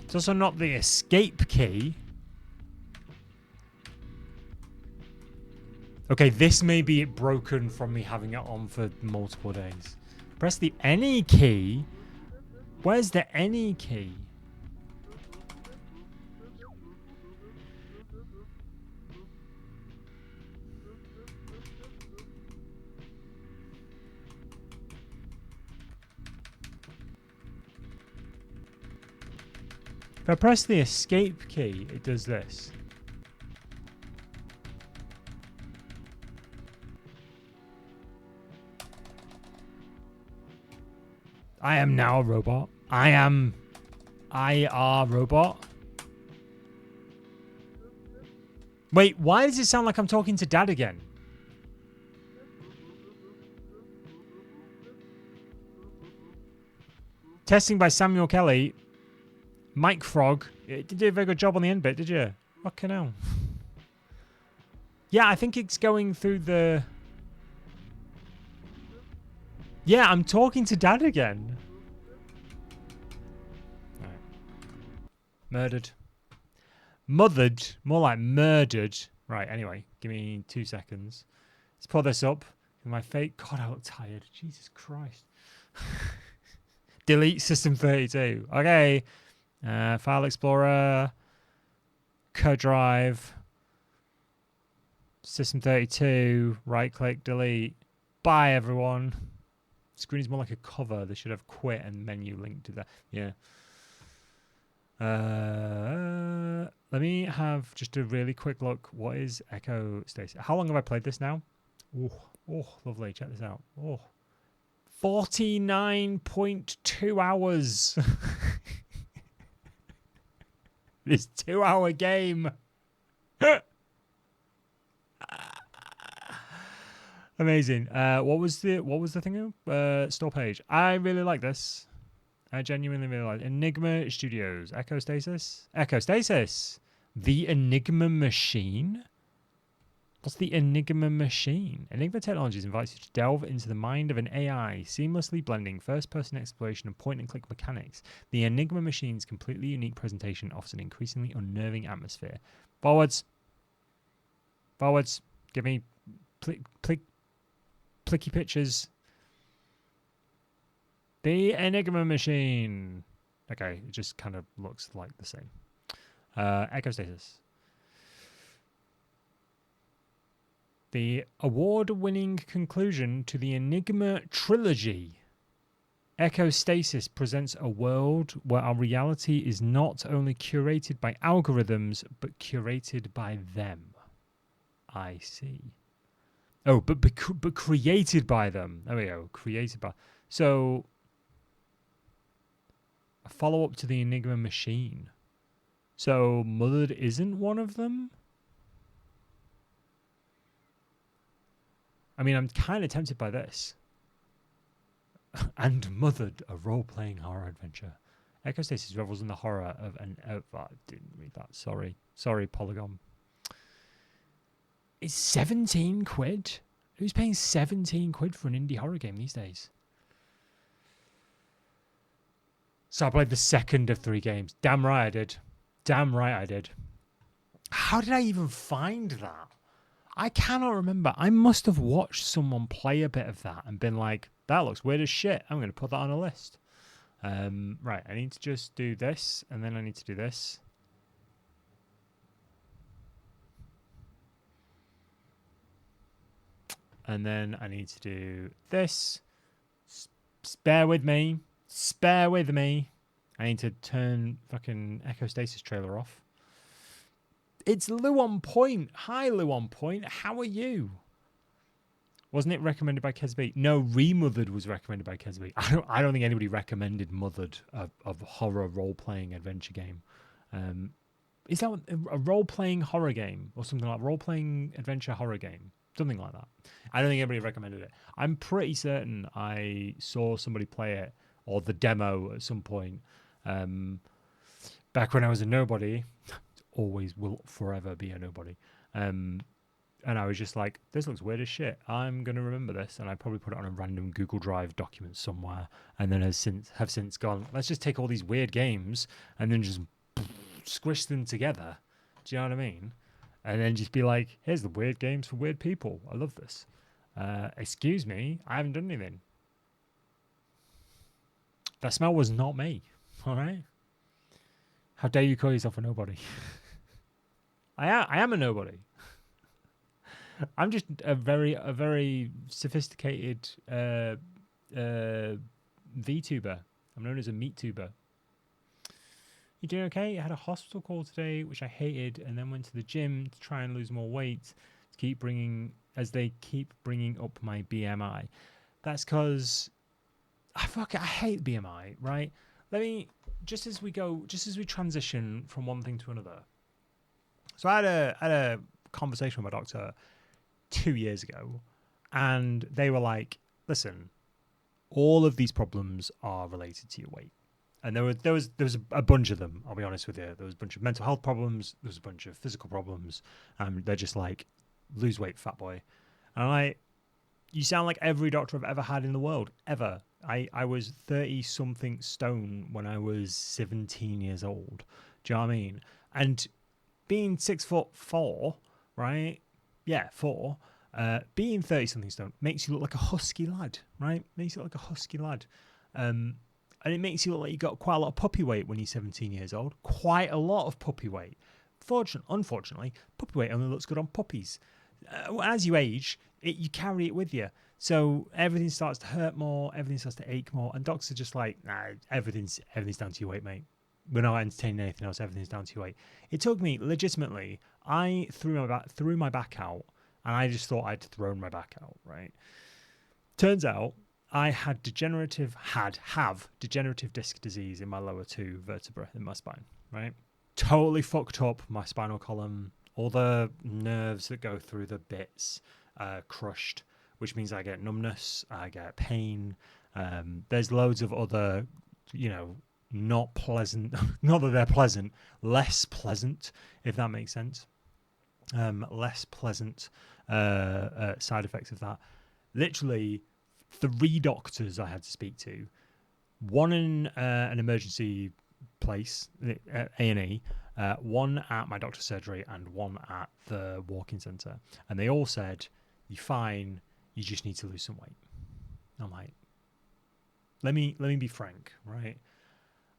It's also not the escape key. Okay, this may be it broken from me having it on for multiple days. Press the any key. Where's the any key? If I press the escape key, it does this. I am now a robot. I are robot. Wait, why does it sound like I'm talking to Dad again? Testing by Samuel Kelly. Mike Frog. It did a very good job on the end bit, did you? Fucking hell. Yeah, I think it's going through the... Yeah, I'm talking to Dad again. Right. Murdered. Mothered. More like murdered. Right, anyway. Give me 2 seconds. Let's pull this up. My fate. God, I look tired. Jesus Christ. Delete System 32. Okay. File Explorer. Co-drive. System 32. Right click. Delete. Bye, everyone. Screen is more like a cover. They should have quit and menu linked to that. Yeah. Let me have just a really quick look. What is Echo Stasis? How long have I played this now? Oh, lovely. Check this out. Oh, 49.2 hours. This 2-hour game. Amazing. What was the thing? Store page. I really like this. I genuinely really like Enigma Studios. Echo Stasis. Echo Stasis. The Enigma Machine. What's the Enigma Machine? Enigma Technologies invites you to delve into the mind of an AI, seamlessly blending first-person exploration and point-and-click mechanics. The Enigma Machine's completely unique presentation offers an increasingly unnerving atmosphere. Forwards. Forwards. Give me plicky pictures. The Enigma Machine. Okay, it just kind of looks like the same. Echo Stasis. The award-winning conclusion to the Enigma trilogy. Echo Stasis presents a world where our reality is not only curated by algorithms, but curated by them. I see. Oh, but created by them. There we go. Created by. So, a follow-up to the Enigma Machine. So, Mothered isn't one of them? I mean, I'm kind of tempted by this. And Mothered, a role-playing horror adventure. Echo Stasis revels in the horror of an... I didn't read that. Sorry, Polygon. It's 17 quid? Who's paying 17 quid for an indie horror game these days? So I played the second of 3 games. Damn right I did. Damn right I did. How did I even find that? I cannot remember. I must have watched someone play a bit of that and been like, that looks weird as shit. I'm going to put that on a list. Right, I need to just do this, and then I need to do this. And then I need to do this. Bear with me. Spare with me. I need to turn fucking Echo Stasis trailer off. It's Lou on Point. Hi, Lou on Point. How are you? Wasn't it recommended by Kesby? No, Remothered was recommended by Kesby. I don't think anybody recommended Mothered, a horror role-playing adventure game. Is that a role-playing horror game or something like role-playing adventure horror game? Something like that. I don't think anybody recommended it. I'm pretty certain I saw somebody play it or the demo at some point. Back when I was a nobody. Always will forever be a nobody. And I was just like, this looks weird as shit. I'm going to remember this. And I probably put it on a random Google Drive document somewhere. And then have since gone, let's just take all these weird games and then just squish them together. Do you know what I mean? And then just be like, here's the weird games for weird people. I love this. Excuse me, I haven't done anything. That smell was not me. All right? How dare you call yourself a nobody? I am a nobody. I'm just a very sophisticated VTuber. I'm known as a meat tuber. You doing okay? I had a hospital call today, which I hated, and then went to the gym to try and lose more weight. As they keep bringing up my BMI. That's because I hate BMI. Right? Let me just as we transition from one thing to another. So I had a conversation with my doctor 2 years ago, and they were like, "Listen, all of these problems are related to your weight." And there was a bunch of them. I'll be honest with you. There was a bunch of mental health problems. There was a bunch of physical problems. They're just like, lose weight, fat boy. And I'm like, you sound like every doctor I've ever had in the world, ever. I was 30 something stone when I was 17 years old. Do you know what I mean? And being 6'4", right? Yeah, 4. Being 30 something stone makes you look like a husky lad, right? Makes you look like a husky lad. And it makes you look like you got quite a lot of puppy weight when you're 17 years old. Quite a lot of puppy weight. Unfortunately, puppy weight only looks good on puppies. As you age, you carry it with you. So everything starts to hurt more, everything starts to ache more, and doctors are just like, nah, everything's down to your weight, mate. we're not entertaining anything else. Everything's down to your weight. It took me legitimately. I threw my back out, and I just thought I'd thrown my back out. Right. Turns out I have degenerative disc disease in my lower 2 vertebrae in my spine. Right. Totally fucked up my spinal column. All the nerves that go through the bits crushed, which means I get numbness, I get pain. There's loads of other, not pleasant, not that they're pleasant, less pleasant, if that makes sense. Less pleasant side effects of that. Literally 3 doctors I had to speak to. One in an emergency place, A&E, one at my doctor's surgery, and one at the walk-in centre. And they all said, "You're fine, you just need to lose some weight." I'm like, let me be frank, right?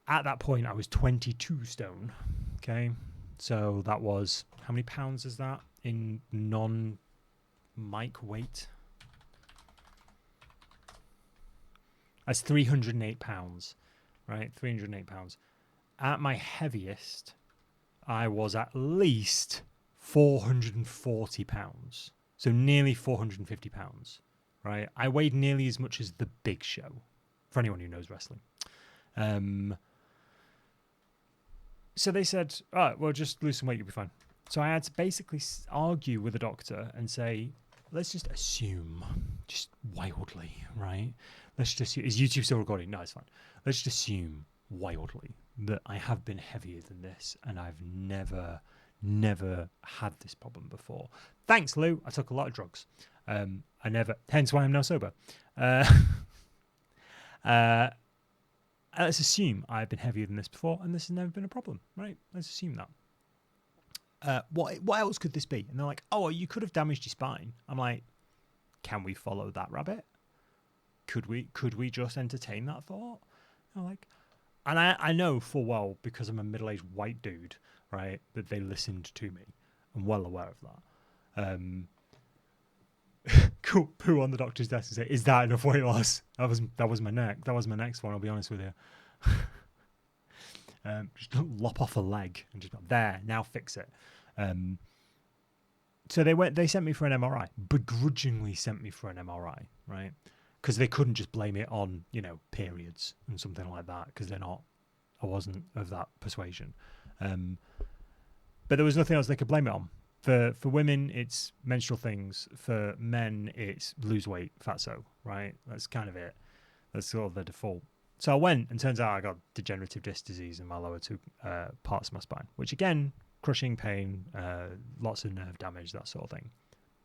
At that point, I was 22 stone, okay? So that was, how many pounds is that in non-mic weight? That's 308 pounds, right? 308 pounds. At my heaviest, I was at least 440 pounds. So nearly 450 pounds, right? I weighed nearly as much as the Big Show, for anyone who knows wrestling. So they said, all right, well, just lose some weight, you'll be fine. So I had to basically argue with the doctor and say, let's just assume, just wildly, right? Let's just assume, is YouTube still recording? No, it's fine. Let's just assume wildly that I have been heavier than this and I've never had this problem before. Thanks, Lou. I took a lot of drugs. Hence why I'm now sober. Let's assume I've been heavier than this before and this has never been a problem, right? Let's assume that. What else could this be? And they're like, oh, you could have damaged your spine. I'm like, can we follow that rabbit? Could we just entertain that thought? I'm like, and I know full well, because I'm a middle-aged white dude, right, that they listened to me. I'm well aware of that. Cool. Poo on the doctor's desk and say, "Is that enough weight loss?" That was my next one. I'll be honest with you. Just lop off a leg and just there. Now fix it. So they sent me for an MRI. Begrudgingly sent me for an MRI, right? Because they couldn't just blame it on periods and something like that. Because I wasn't of that persuasion. But there was nothing else they could blame it on. For women, it's menstrual things. For men, it's lose weight, fatso, right? That's kind of it. That's sort of the default. So I went, and turns out I got degenerative disc disease in my lower 2 parts of my spine, which again, crushing pain, lots of nerve damage, that sort of thing.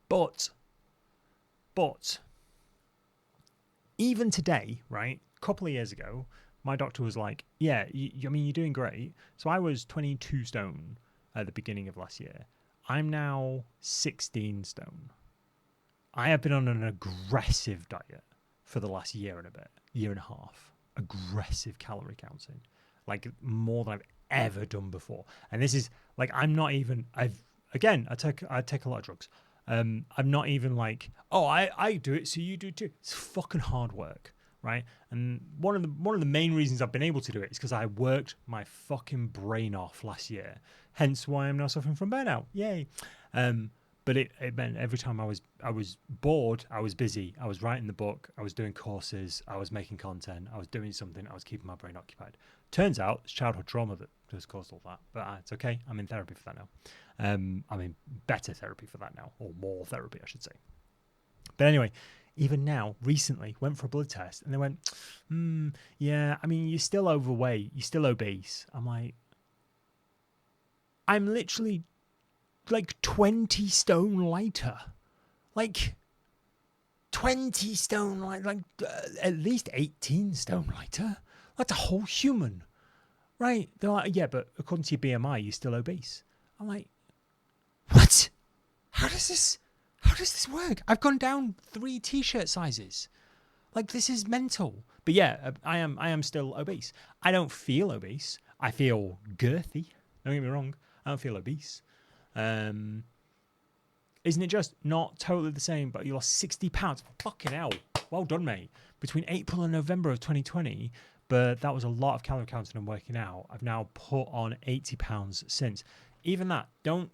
But even today, right, a couple of years ago, my doctor was like, yeah, you're doing great. So I was 22 stone at the beginning of last year. I'm now 16 stone. I have been on an aggressive diet for the last year and a half. Aggressive calorie counting, like more than I've ever done before. And this is like, I'm not even, I take a lot of drugs. I'm not even like, oh, I do it, so you do too. It's fucking hard work, right? And one of the main reasons I've been able to do it is because I worked my fucking brain off last year. Hence why I'm now suffering from burnout. Yay. But it meant every time I was bored, I was busy. I was writing the book. I was doing courses. I was making content. I was doing something. I was keeping my brain occupied. Turns out it's childhood trauma that has caused all that. But it's okay. I'm in therapy for that now. I'm in better therapy for that now, or more therapy, I should say. But anyway, even now, recently, went for a blood test, and they went, yeah, you're still overweight. You're still obese. I'm like, I'm literally like 20 stone lighter. Like 20 stone lighter, like at least 18 stone lighter. That's a whole human, right? They're like, yeah, but according to your BMI, you're still obese. I'm like, what? How does this work? I've gone down 3 t-shirt sizes. Like, this is mental. But yeah, I am still obese. I don't feel obese. I feel girthy. Don't get me wrong. I don't feel obese. Isn't it just not totally the same, but you lost 60 pounds? Fucking hell. Well done, mate. Between April and November of 2020, but that was a lot of calorie counting and working out. I've now put on 80 pounds since. Even that, don't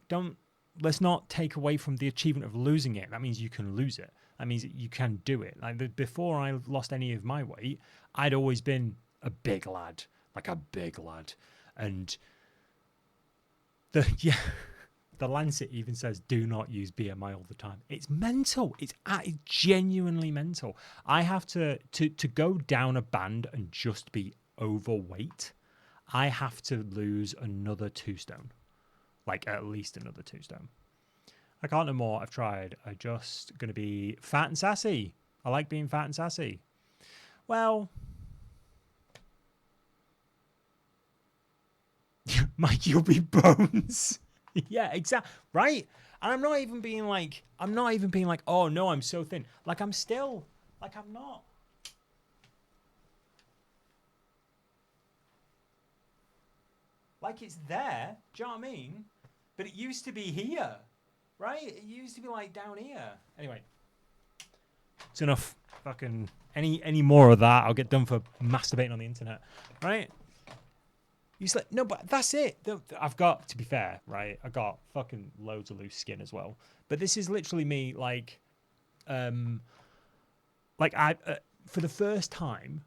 let's not take away from the achievement of losing it. That means you can lose it. That means you can do it. Like before I lost any of my weight, I'd always been a big lad, like a big lad. And the Lancet even says do not use BMI all the time. It's mental. It's genuinely mental. I have to go down a band and just be overweight. I have to lose another 2 stone, like at least another 2 stone. I can't no more. I've tried. I'm just gonna be fat and sassy. I like being fat and sassy. Well, Mike, you'll be bones. Yeah, exactly. Right. And I'm not even being like, oh no, I'm so thin. Like I'm still, like I'm not. Like it's there. Do you know what I mean? But it used to be here, right? It used to be like down here. Anyway, it's enough. Fucking any more of that, I'll get done for masturbating on the internet, right? You like, no, but that's it. I've got, to be fair, right? I got fucking loads of loose skin as well. But this is literally me, like I for the first time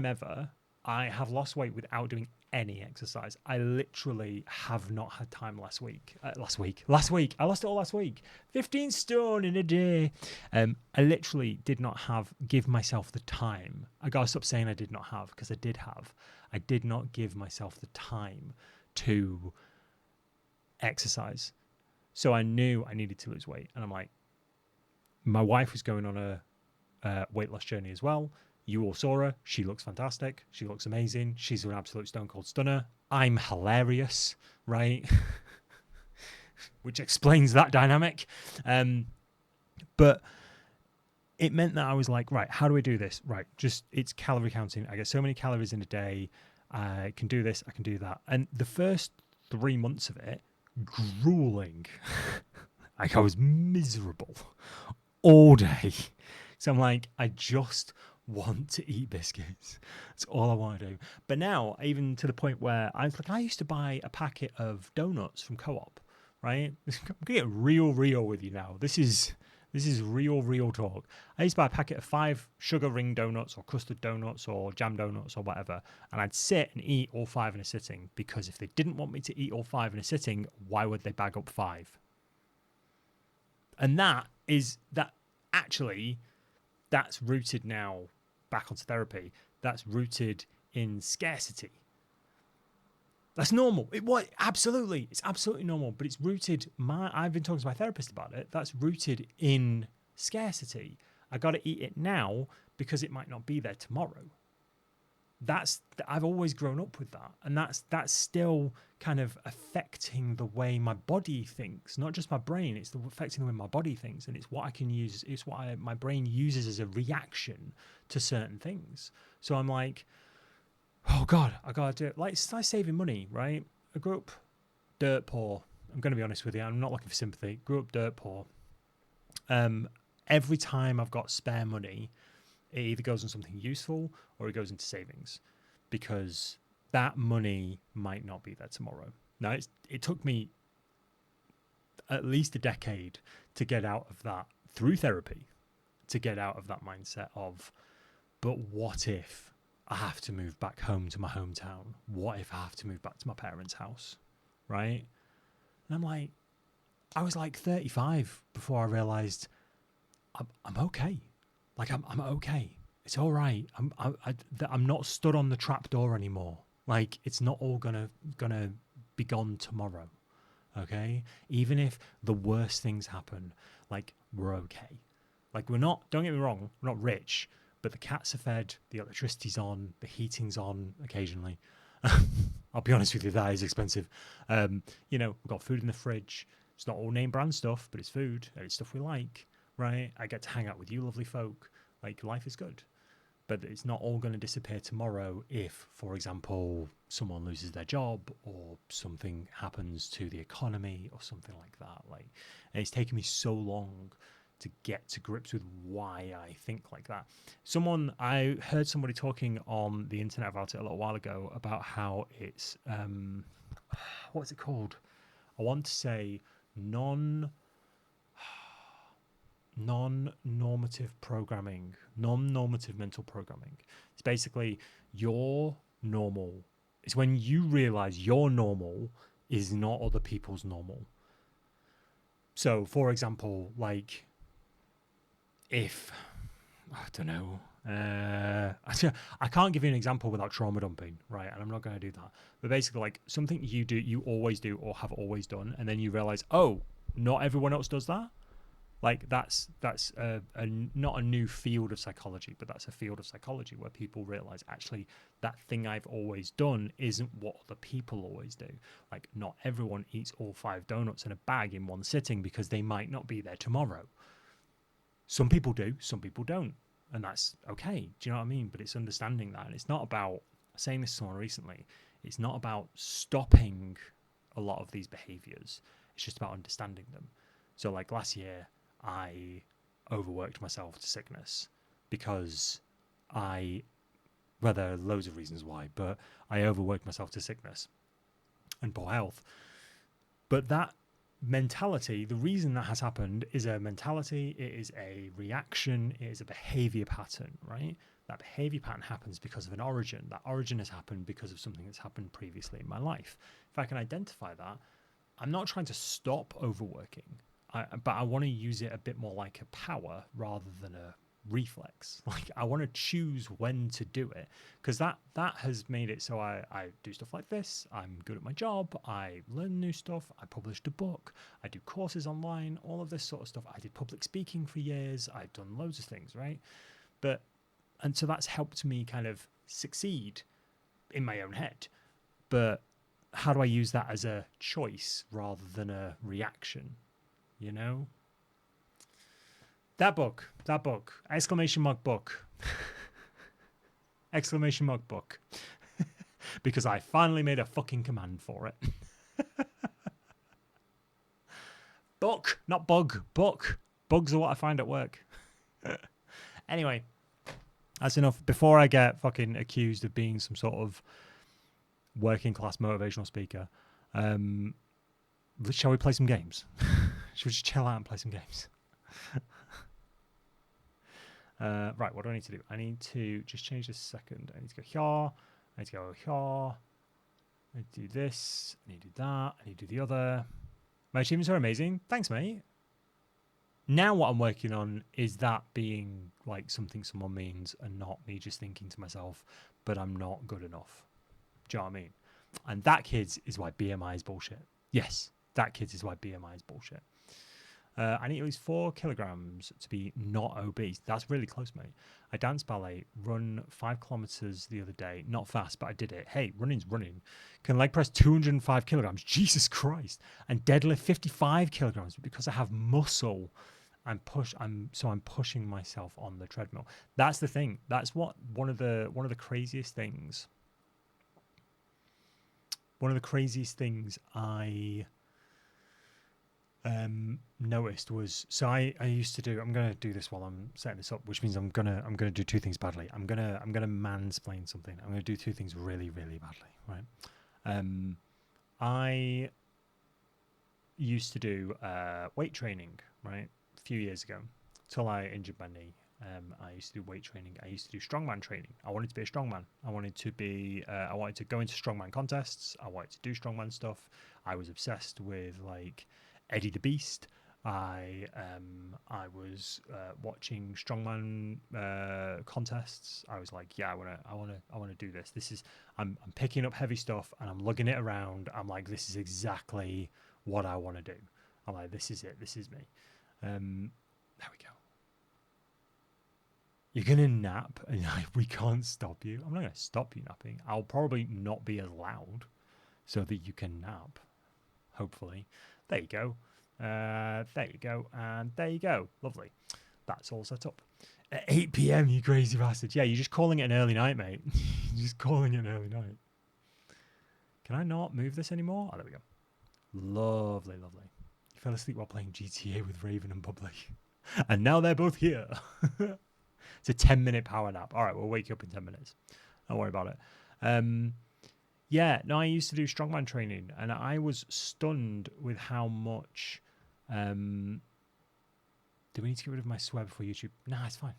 ever, I have lost weight without doing any exercise. I literally have not had time last week. I lost it all last week. 15 stone in a day. I literally did not give myself the time. I gotta stop saying I did not have, because I did have. I did not give myself the time to exercise. So I knew I needed to lose weight. And I'm like, my wife was going on a weight loss journey as well. You all saw her. She looks fantastic. She looks amazing. She's an absolute stone cold stunner. I'm hilarious, right? Which explains that dynamic. But it meant that I was like, right, how do we do this? Right, it's calorie counting. I get so many calories in a day. I can do this. I can do that. And the first 3 months of it, grueling. Like I was miserable all day. So I'm like, I just want to eat biscuits. That's all I want to do. But now, even to the point where I used to buy a packet of donuts from Co-op, right? I'm gonna get real with you now. This is real talk. I used to buy a packet of 5 sugar ring donuts or custard donuts or jam donuts or whatever, and I'd sit and eat all 5 in a sitting, because if they didn't want me to eat all 5 in a sitting, why would they bag up 5? And that's rooted now back onto therapy. That's rooted in scarcity. That's normal. Absolutely. It's absolutely normal, but it's rooted. I've been talking to my therapist about it. That's rooted in scarcity. I got to eat it now because it might not be there tomorrow. I've always grown up with that, and that's still kind of affecting the way my body thinks, not just my brain. It's affecting the way my body thinks, and it's what I can use. It's what my brain uses as a reaction to certain things. So I'm like, oh God, I gotta do it. Like it's like saving money, right? I grew up dirt poor. I'm going to be honest with you. I'm not looking for sympathy. Grew up dirt poor. Every time I've got spare money, it either goes on something useful or it goes into savings, because that money might not be there tomorrow. Now, it took me at least a decade to get out of that, through therapy, to get out of that mindset of, but what if I have to move back home to my hometown? What if I have to move back to my parents' house? Right? And I'm like, I was like 35 before I realized I'm okay. Like I'm okay. It's all right. I'm not stood on the trap door anymore. Like it's not all gonna be gone tomorrow. Okay? Even if the worst things happen, like we're okay. Like we're not, don't get me wrong, we're not rich, but the cats are fed, the electricity's on, the heating's on occasionally. I'll be honest with you, that is expensive. We've got food in the fridge. It's not all name brand stuff, but it's food and it's stuff we like, right? I get to hang out with you lovely folk. Like life is good. But it's not all going to disappear tomorrow if, for example, someone loses their job or something happens to the economy or something like that. Like, and it's taken me so long to get to grips with why I think like that. I heard somebody talking on the internet about it a little while ago about how it's what's it called? I want to say non non-normative programming, non-normative mental programming. It's basically your normal. It's when you realize your normal is not other people's normal. So, for example, like if I don't know, I can't give you an example without trauma dumping, right? And I'm not going to do that. But basically, like something you always do or have always done, and then you realize, oh, not everyone else does that. Like that's not a new field of psychology, but that's a field of psychology where people realize actually that thing I've always done isn't what other people always do. Like not everyone eats all 5 donuts in a bag in one sitting because they might not be there tomorrow. Some people do, some people don't, and that's okay. Do you know what I mean? But it's understanding that, and it's not about saying this to someone recently. It's not about stopping a lot of these behaviors. It's just about understanding them. So like last year, I overworked myself to sickness because well, there are loads of reasons why, but I overworked myself to sickness and poor health. But that mentality, the reason that has happened is a mentality, it is a reaction, it is a behavior pattern, right? That behavior pattern happens because of an origin. That origin has happened because of something that's happened previously in my life. If I can identify that, I'm not trying to stop overworking. But I want to use it a bit more like a power rather than a reflex. Like I want to choose when to do it, because that has made it so I do stuff like this. I'm good at my job. I learn new stuff. I published a book. I do courses online. All of this sort of stuff. I did public speaking for years. I've done loads of things, right? And so that's helped me kind of succeed in my own head. But how do I use that as a choice rather than a reaction? You know, that book, exclamation mark book, exclamation mark book, because I finally made a fucking command for it. Book, not bug, book. Bugs are what I find at work. Anyway, that's enough. Before I get fucking accused of being some sort of working class motivational speaker, shall we play some games? Should we just chill out and play some games? Right, what do I need to do? I need to just change this a second. I need to go here. I need to go here. I need to do this. I need to do that. I need to do the other. My achievements are amazing. Thanks, mate. Now what I'm working on is that being like something someone means and not me just thinking to myself, but I'm not good enough. Do you know what I mean? And that, kids, is why BMI is bullshit. Yes, that, kids, is why BMI is bullshit. I need at least 4 kilograms to be not obese. That's really close, mate. I dance ballet, run 5 kilometers the other day. Not fast, but I did it. Hey, running's running. Can leg press 205 kilograms. Jesus Christ. And deadlift 55 kilograms because I have muscle. I'm pushing myself on the treadmill. That's the thing. That's what one of the craziest things. One of the craziest things I noticed was, so I used to do, I'm gonna do this while I'm setting this up, which means I'm gonna do 2 things badly. I'm gonna mansplain something. I'm gonna do 2 things really, really badly, right? I used to do weight training, right, a few years ago, till I injured my knee. I used to do weight training. I used to do strongman training. I wanted to be a strongman. I wanted to go into strongman contests. I wanted to do strongman stuff. I was obsessed with like Eddie the Beast. I was watching strongman contests. I was like, yeah, I want to do this. This is I'm picking up heavy stuff and I'm lugging it around. I'm like, this is exactly what I want to do. I'm like, this is it. This is me. There we go. You're gonna nap, and we can't stop you. I'm not gonna stop you napping. I'll probably not be as loud, so that you can nap. Hopefully, there you go. There you go, and there you go. Lovely. That's all set up. At 8 p.m., you crazy bastard. Yeah, you're just calling it an early night, mate. You're just calling it an early night. Can I not move this anymore? Oh, there we go. Lovely, lovely. You fell asleep while playing GTA with Raven and Bubbly. And now they're both here. It's a 10-minute power nap. All right, we'll wake you up in 10 minutes. Don't worry about it. Yeah, no, I used to do strongman training, and I was stunned with how much. Do we need to get rid of my swear before YouTube? Nah, it's fine.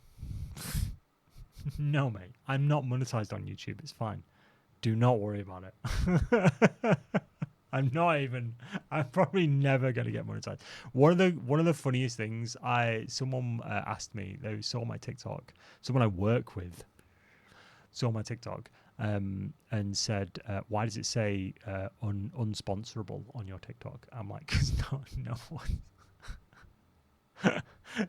No, mate, I'm not monetized on YouTube. It's fine. Do not worry about it. I'm probably never gonna get monetized. One of the funniest things someone asked me, they saw my TikTok, someone I work with saw my TikTok, and said, why does it say unsponsorable on your TikTok? I'm like, 'cause no one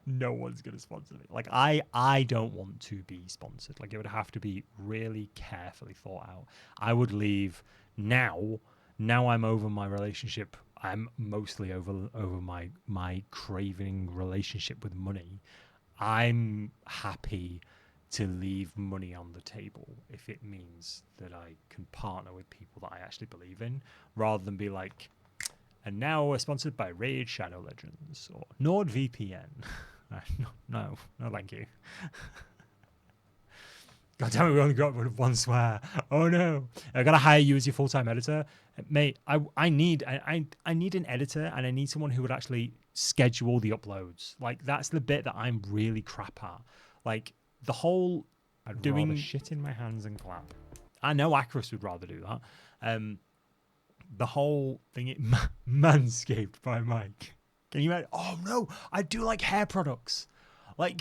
no one's gonna sponsor me. Like I don't want to be sponsored. Like it would have to be really carefully thought out. I would leave now. Now I'm over my relationship. I'm mostly over my craving relationship with money. I'm happy to leave money on the table if it means that I can partner with people that I actually believe in, rather than be like, and now we're sponsored by Raid Shadow Legends or NordVPN. No, thank you. God damn it, we only got rid of one swear. Oh no. I gotta hire you as your full-time editor. Mate, I need an editor, and I need someone who would actually schedule the uploads. Like that's the bit that I'm really crap at. Like the whole I'd rather shit in my hands and clap. I know Acris would rather do that. The whole thing, Manscaped by Mike. Can you imagine? Oh no, I do like hair products. Like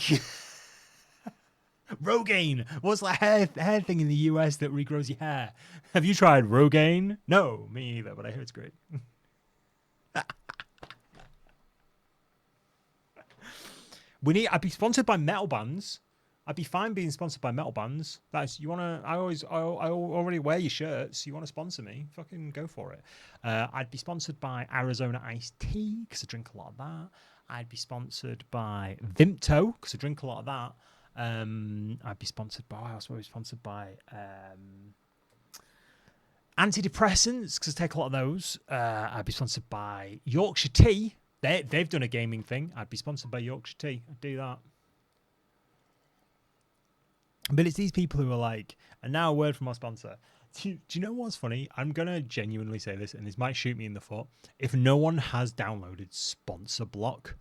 Rogaine. What's that hair thing in the US that regrows your hair? Have you tried Rogaine? No, me either, but I hear it's great. I'd be sponsored by metal bands. I'd be fine being sponsored by metal bands. I already wear your shirts. You want to sponsor me? Fucking go for it. I'd be sponsored by Arizona Iced Tea because I drink a lot of that. I'd be sponsored by Vimto because I drink a lot of that. I'd be sponsored by, I was sponsored by antidepressants because I take a lot of those. I'd be sponsored by Yorkshire Tea. They've done a gaming thing. I'd be sponsored by Yorkshire Tea. I'd do that. But it's these people who are like, and now a word from our sponsor. Do you know what's funny? I'm going to genuinely say this, and this might shoot me in the foot. If no one has downloaded Sponsor Block,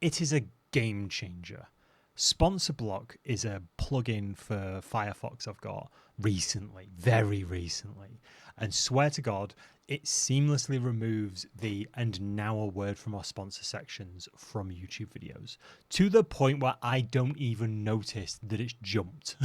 it is a game changer. Sponsor Block is a plugin for Firefox I've got recently, very recently. And swear to God, it seamlessly removes the and now a word from our sponsor sections from YouTube videos to the point where I don't even notice that it's jumped.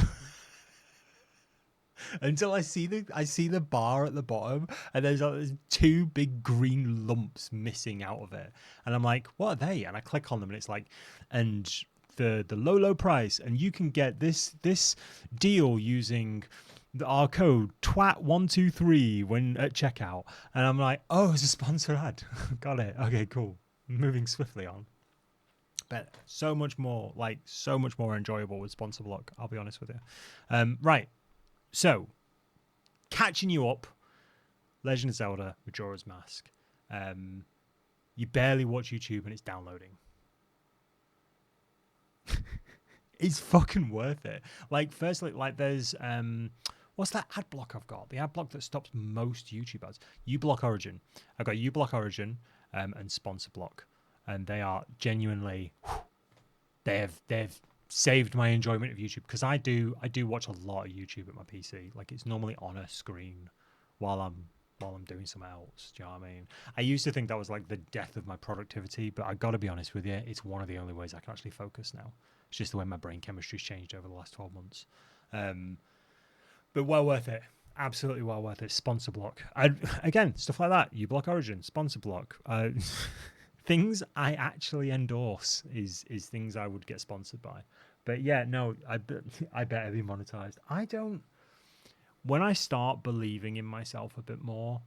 Until I see the bar at the bottom, and there's two big green lumps missing out of it. And I'm like, what are they? And I click on them, and it's like, and the low price, and you can get this deal using our code TWAT123 when at checkout. And I'm like, oh, it's a sponsor ad. Got it. Okay, cool. Moving swiftly on. But so much more enjoyable with Sponsor Block, I'll be honest with you. Right. So, catching you up, Legend of Zelda Majora's Mask. You barely watch YouTube and it's downloading. It's fucking worth it. Like, firstly, like there's what's that ad block I've got? The ad block that stops most YouTube ads. uBlock Origin. I've got uBlock Origin and Sponsor Block, and they are genuinely they've saved my enjoyment of YouTube, because I do watch a lot of YouTube at my PC. Like it's normally on a screen while I'm doing something else. Do you know what I mean? I used to think that was like the death of my productivity, but I got to be honest with you, it's one of the only ways I can actually focus now. It's just the way my brain chemistry's changed over the last 12 months. But well worth it. Absolutely well worth it. Sponsor Block. Again, stuff like that. uBlock Origin, Sponsor Block. Things I actually endorse is things I would get sponsored by. But yeah, no, I better be monetized. When I start believing in myself a bit more,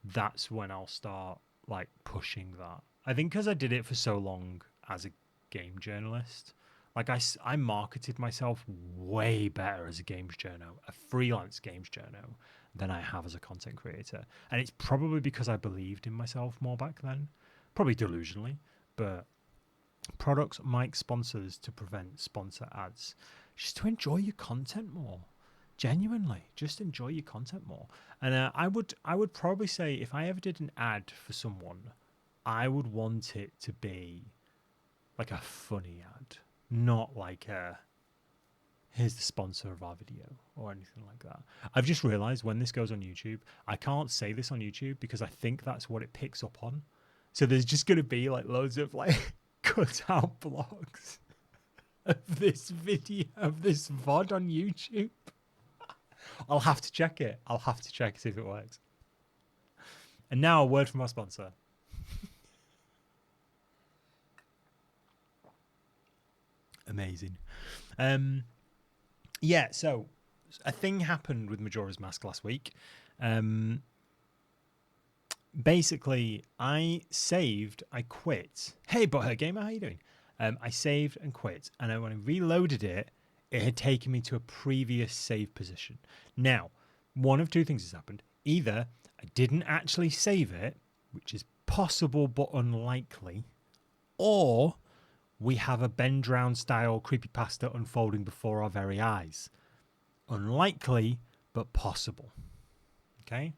that's when I'll start like pushing that. I think because I did it for so long as a game journalist, like I marketed myself way better as a games journo, a freelance games journo, than I have as a content creator. And it's probably because I believed in myself more back then. Probably delusionally, but Products, mic, sponsors to prevent sponsor ads. Just to enjoy your content more. Genuinely, just enjoy your content more. And I would probably say if I ever did an ad for someone, I would want it to be like a funny ad, not like a here's the sponsor of our video or anything like that. I've just realized when this goes on YouTube, I can't say this on YouTube because I think that's what it picks up on. So there's just going to be like loads of like cut out blocks of this video, of this VOD on YouTube. I'll have to check it. I'll have to check, see if it works. And now a word from our sponsor. Amazing. Yeah, so a thing happened with Majora's Mask last week. Basically, I saved, I quit. Hey, Butthurt Gamer, how you doing? I saved and quit, and when I reloaded it, it had taken me to a previous save position. Now, one of two things has happened. Either I didn't actually save it, which is possible but unlikely, or we have a Ben Drown style creepypasta unfolding before our very eyes. Unlikely, but possible. Okay?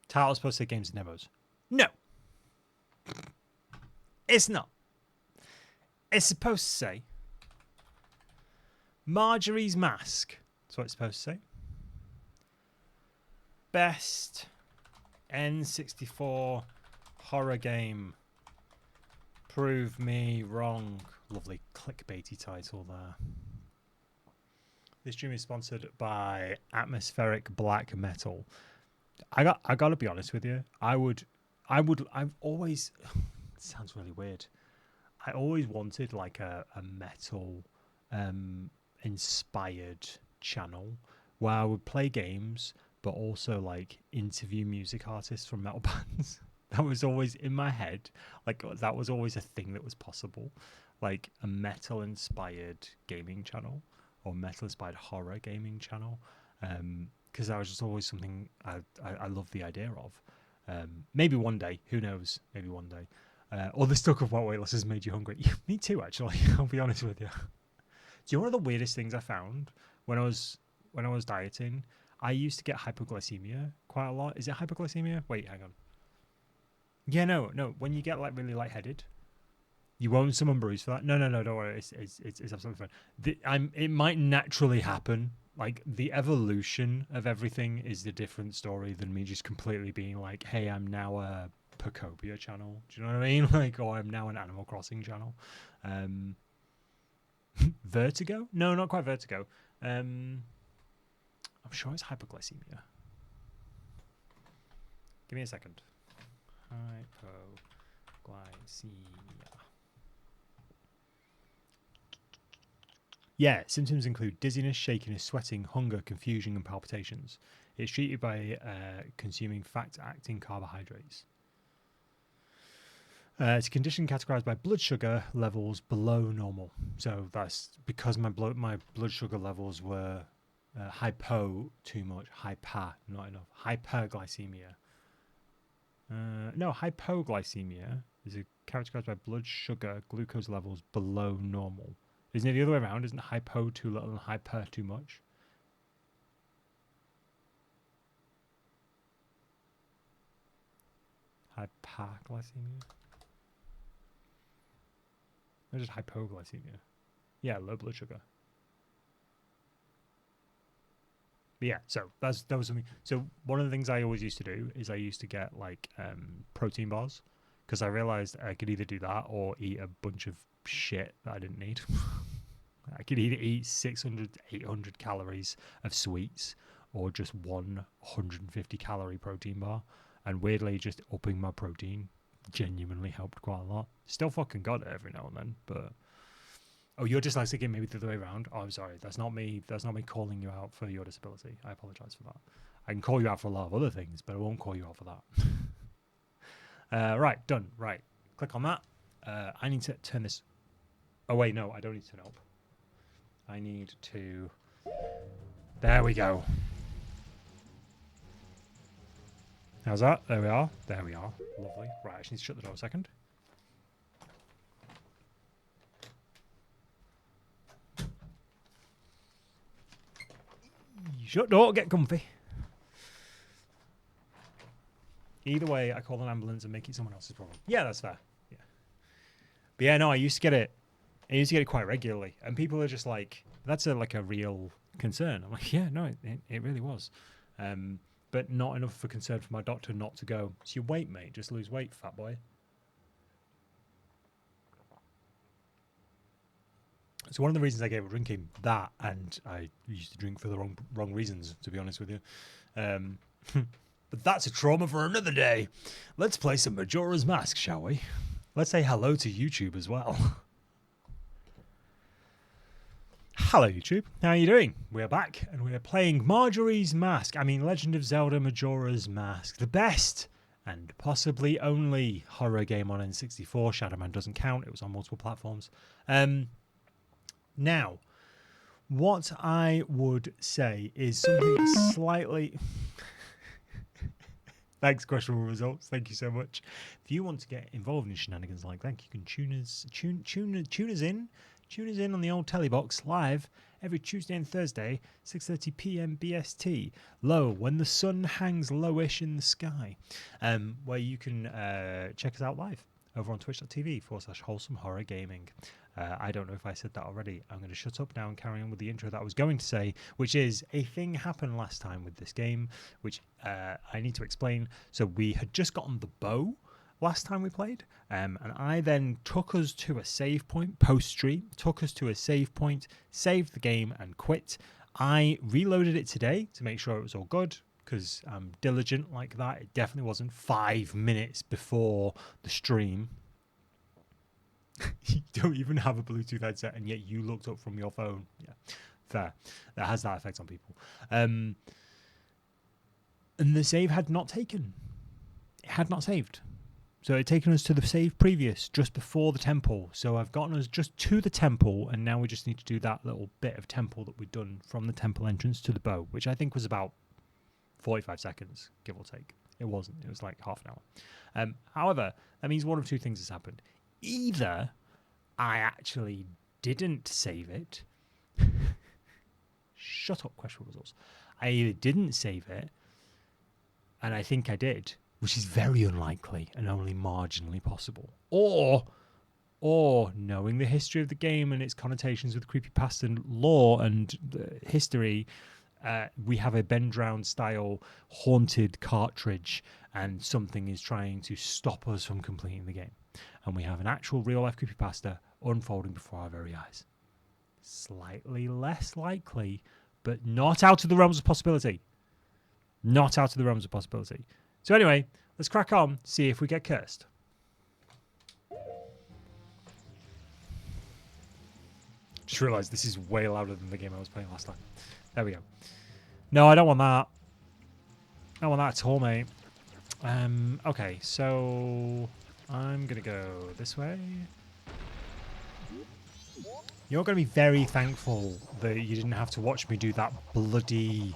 Title's supposed to say games and demos. No. It's not. It's supposed to say Marjorie's Mask. That's what it's supposed to say. Best N64 horror game. Prove me wrong. Lovely clickbaity title there. This stream is sponsored by Atmospheric Black Metal. I gotta be honest with you. I've always it sounds really weird. I always wanted like a metal inspired channel where I would play games but also like interview music artists from metal bands. That was always in my head. Like that was always a thing that was possible. Like a metal inspired gaming channel or metal inspired horror gaming channel. Because that was just always something I love the idea of. Maybe one day, who knows? Maybe one day. Or the stuck of what weight loss has made you hungry. Me too, actually. I'll be honest with you. Do you know one of the weirdest things I found when I was dieting? I used to get hypoglycemia quite a lot. Is it hypoglycemia? Wait, hang on. Yeah, no. When you get like really lightheaded, you won't summon Bruce for that. No, don't worry. It's absolutely fine. It might naturally happen. Like the evolution of everything is a different story than me just completely being like, hey, I'm now a Pocobia channel. Do you know what I mean? Like, or I'm now an Animal Crossing channel. Vertigo? No, not quite Vertigo. I'm sure it's hypoglycemia. Give me a second. Hypoglycemia. Yeah, symptoms include dizziness, shakiness, sweating, hunger, confusion, and palpitations. It's treated by consuming fat-acting carbohydrates. It's a condition categorized by blood sugar levels below normal. So that's because my blood sugar levels were hypo too much, hyper not enough, hyperglycemia. No, hypoglycemia is characterized by blood sugar glucose levels below normal. Isn't it the other way around? Isn't hypo too little and hyper too much? Hyperglycemia? Or just hypoglycemia? Yeah, low blood sugar. But yeah, so that was something. So one of the things I always used to do is I used to get like protein bars because I realized I could either do that or eat a bunch of shit that I didn't need. I could either eat 600 to 800 calories of sweets or just 150 calorie protein bar. And weirdly, just upping my protein genuinely helped quite a lot. Still fucking got it every now and then, but... Oh, you're dyslexic and maybe the other way around? Oh, I'm sorry. That's not me calling you out for your disability. I apologize for that. I can call you out for a lot of other things, but I won't call you out for that. Right, done. Right. Click on that. I need to turn this... Oh, wait, no. I don't need to turn it up. I need to... There we go. How's that? There we are. There we are. Lovely. Right, I just need to shut the door a second. Shut door, get comfy. Either way, I call an ambulance and make it someone else's problem. Yeah, that's fair. Yeah. But yeah, no, I used to get it quite regularly. And people are just like, that's like a real concern. I'm like, yeah, no, it really was. But not enough for concern for my doctor not to go, it's your weight, mate. Just lose weight, fat boy. So one of the reasons I gave up drinking, that, and I used to drink for the wrong reasons, to be honest with you. But that's a trauma for another day. Let's play some Majora's Mask, shall we? Let's say hello to YouTube as well. Hello, YouTube. How are you doing? We're back, and we're playing Majora's Mask. I mean, Legend of Zelda Majora's Mask. The best and possibly only horror game on N64. Shadow Man doesn't count. It was on multiple platforms. Now, what I would say is something slightly... Thanks, questionable results. Thank you so much. If you want to get involved in shenanigans like that, you can tune us in on the old telebox live every Tuesday and Thursday, 6:30 p.m. BST, low, when the sun hangs lowish in the sky, where you can check us out live over on twitch.tv/wholesome horror gaming. I don't know if I said that already. I'm going to shut up now and carry on with the intro that I was going to say, which is a thing happened last time with this game, which I need to explain. So we had just gotten the bow last time we played, and I then took us to a save point post-stream, saved the game and quit. I reloaded it today to make sure it was all good, because I'm diligent like that. It definitely wasn't 5 minutes before the stream. You don't even have a Bluetooth headset, and yet you looked up from your phone. Yeah, fair. That has that effect on people. And the save had not taken. It had not saved. So it had taken us to the save previous, just before the temple. So I've gotten us just to the temple, and now we just need to do that little bit of temple that we'd done from the temple entrance to the bow, which I think was about 45 seconds, give or take. It wasn't. It was like half an hour. However, that means one of two things has happened. Either I actually didn't save it. Shut up, questionable results. I either didn't save it, and I think I did, which is very unlikely and only marginally possible. Or knowing the history of the game and its connotations with creepypasta lore and history, we have a Ben Drown style haunted cartridge, and something is trying to stop us from completing the game. And we have an actual real-life creepypasta unfolding before our very eyes. Slightly less likely, but not out of the realms of possibility. Not out of the realms of possibility. So anyway, let's crack on, see if we get cursed. Just realised this is way louder than the game I was playing last time. There we go. No, I don't want that. I don't want that at all, mate. Okay, so... I'm going to go this way. You're going to be very thankful that you didn't have to watch me do that bloody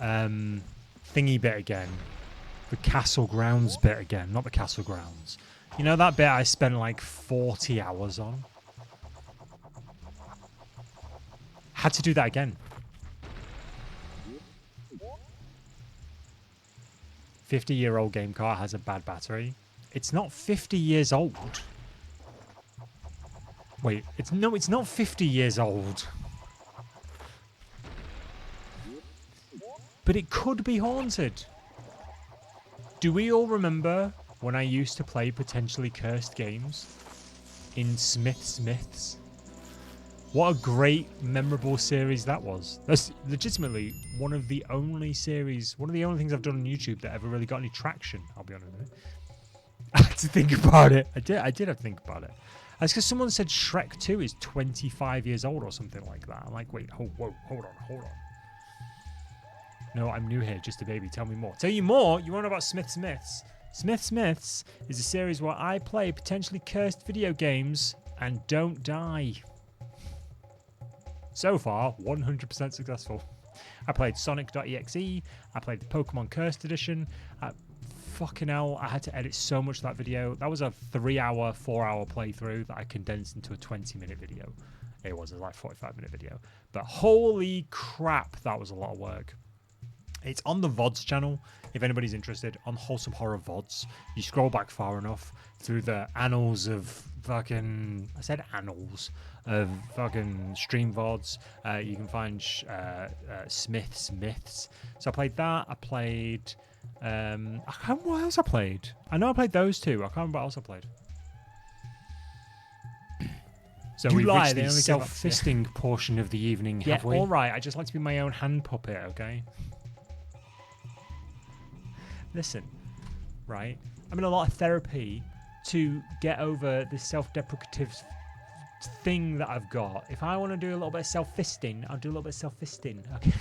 thingy bit again. The castle grounds bit again. Not the castle grounds. You know that bit I spent like 40 hours on? Had to do that again. 50-year-old game car has a bad battery. It's not 50 years old. Wait, it's not 50 years old. But it could be haunted. Do we all remember when I used to play potentially cursed games in Smiths? What a great, memorable series that was. That's legitimately one of the only things I've done on YouTube that ever really got any traction, I'll be honest with you. I had to think about it. I did have to think about it. That's because someone said Shrek 2 is 25 years old or something like that. I'm like, wait, hold on. No, I'm new here, just a baby. Tell me more. Tell you more? You want to know about Smiths? Smiths is a series where I play potentially cursed video games and don't die. So far, 100% successful. I played Sonic.exe. I played the Pokemon Cursed Edition. Fucking hell, I had to edit so much of that video. That was a 3-hour, 4-hour playthrough that I condensed into a 20-minute video. It was like a 45-minute video. But holy crap, that was a lot of work. It's on the VODs channel, if anybody's interested, on Wholesome Horror VODs. You scroll back far enough through the annals of fucking... I said annals of fucking stream VODs. You can find Smith's Myths. So I played that. I played... I can't remember what else I played. I know I played those two. I can't remember what else I played. So we reached the self-fisting portion of the evening, have we? All right. I just like to be my own hand puppet, okay? Listen, right? I'm in a lot of therapy to get over this self-deprecative thing that I've got. If I want to do a little bit of self-fisting, I'll do a little bit of self-fisting, okay?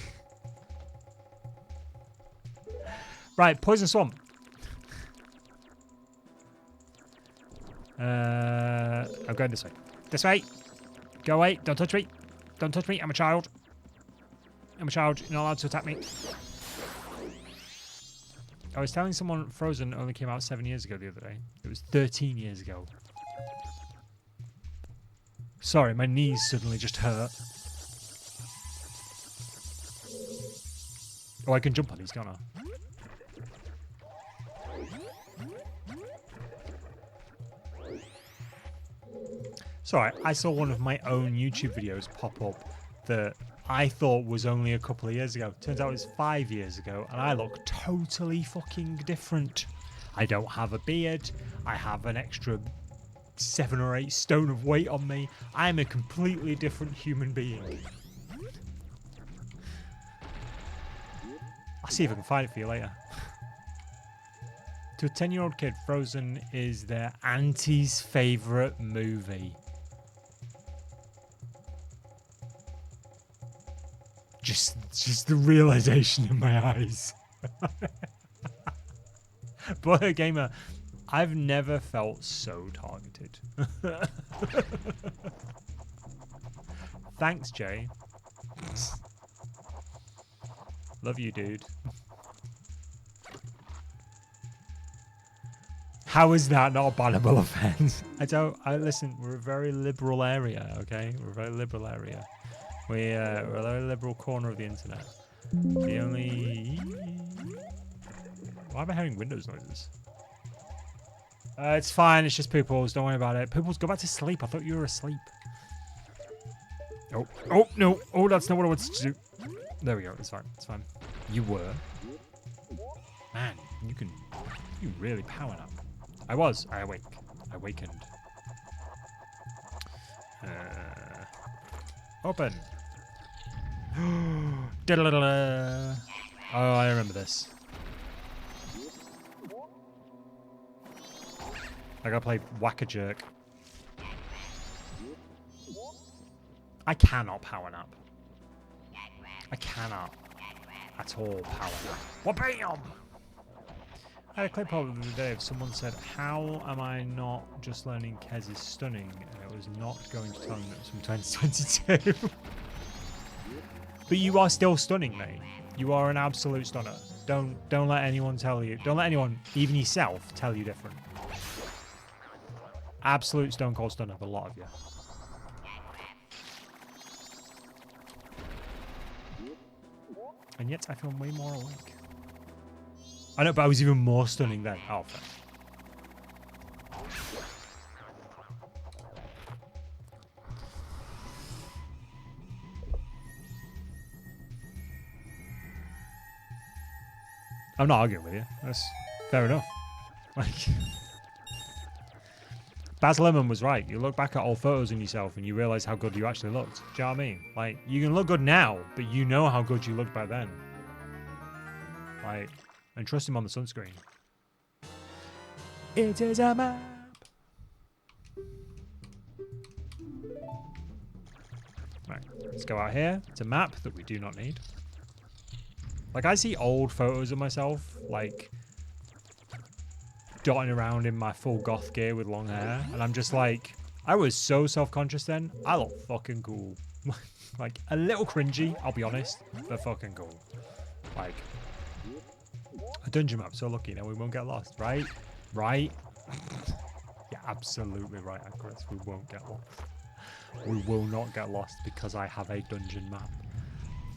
Right, Poison Swamp. I'm going this way. This way. Go away. Don't touch me. Don't touch me. I'm a child. I'm a child. You're not allowed to attack me. I was telling someone Frozen only came out 7 years ago the other day. It was 13 years ago. Sorry, my knees suddenly just hurt. Oh, I can jump on these, can't I? Sorry, I saw one of my own YouTube videos pop up that I thought was only a couple of years ago. Turns out it was 5 years ago, and I look totally fucking different. I don't have a beard. I have an extra 7 or 8 stone of weight on me. I'm a completely different human being. I'll see if I can find it for you later. To a 10-year-old kid, Frozen is their auntie's favourite movie. Just the realization in my eyes. Boy, gamer, I've never felt so targeted. Thanks, Jay. Love you, dude. How is that not a bannable offense? Listen, we're a very liberal area, okay? We're a very liberal area. We're a very liberal corner of the internet. The only... Why am I hearing Windows noises? It's fine, it's just Pooples, don't worry about it. Pooples, go back to sleep. I thought you were asleep. Oh, no. Oh, that's not what I wanted to do. There we go, it's fine, it's fine. You were. Man, you really power nap. I awakened. Open. Oh, I remember this. I gotta play Whack-A-Jerk. I cannot power nap. I cannot at all power nap. Wha-bam! I had a clip of the other day of someone said, how am I not just learning Kez is stunning? And it was not going to tell me that it was from 2022. But you are still stunning, mate. You are an absolute stunner. Don't let anyone tell you. Don't let anyone, even yourself, tell you different. Absolute stone cold stunner, the lot of you. And yet I feel way more awake. I know, but I was even more stunning then. Oh, fair. I'm not arguing with you. That's fair enough. Like, Baz Luhrmann was right. You look back at old photos of yourself and you realise how good you actually looked. Do you know what I mean? Like, you can look good now, but you know how good you looked back then. Like, and trust him on the sunscreen. It is a map. Right, let's go out here. It's a map that we do not need. Like, I see old photos of myself, like, dotting around in my full goth gear with long hair, and I'm just like, I was so self-conscious then. I look fucking cool. Like, a little cringy, I'll be honest, but fucking cool. Like, a dungeon map, so lucky, now we won't get lost, right? Right? Yeah, absolutely right, Chris, we won't get lost. We will not get lost because I have a dungeon map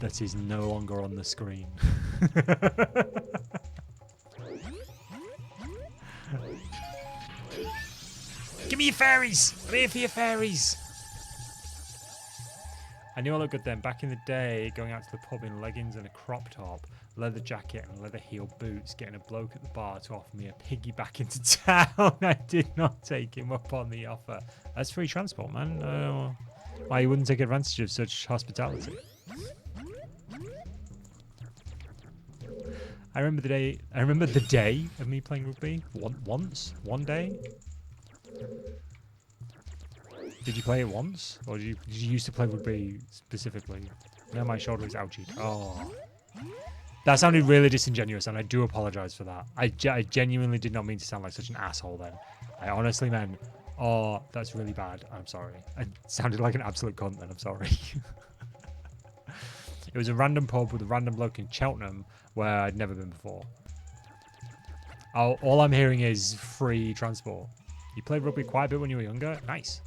that is no longer on the screen. Give me your fairies! I'm here for your fairies! I knew I looked good then. Back in the day, going out to the pub in leggings and a crop top, leather jacket and leather heel boots, getting a bloke at the bar to offer me a piggyback into town. I did not take him up on the offer. That's free transport, man. Why you wouldn't take advantage of such hospitality? I remember the day of me playing rugby one day. Did you play it once, or did you used to play rugby specifically? No, my shoulder is ouchied. Oh, that sounded really disingenuous, and I do apologise for that. I genuinely did not mean to sound like such an asshole then. I honestly meant, oh, that's really bad. I'm sorry. I sounded like an absolute cunt then. I'm sorry. It was a random pub with a random bloke in Cheltenham where I'd never been before. All I'm hearing is free transport. You played rugby quite a bit when you were younger? Nice.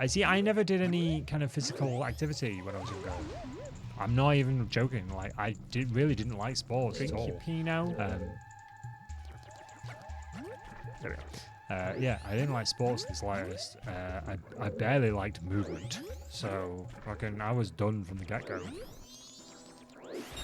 I see, I never did any kind of physical activity when I was younger. I'm not even joking. Like, I really didn't like sports at all. There we go. Yeah, I didn't like sports in the slightest. I barely liked movement. So, fucking, I was done from the get-go.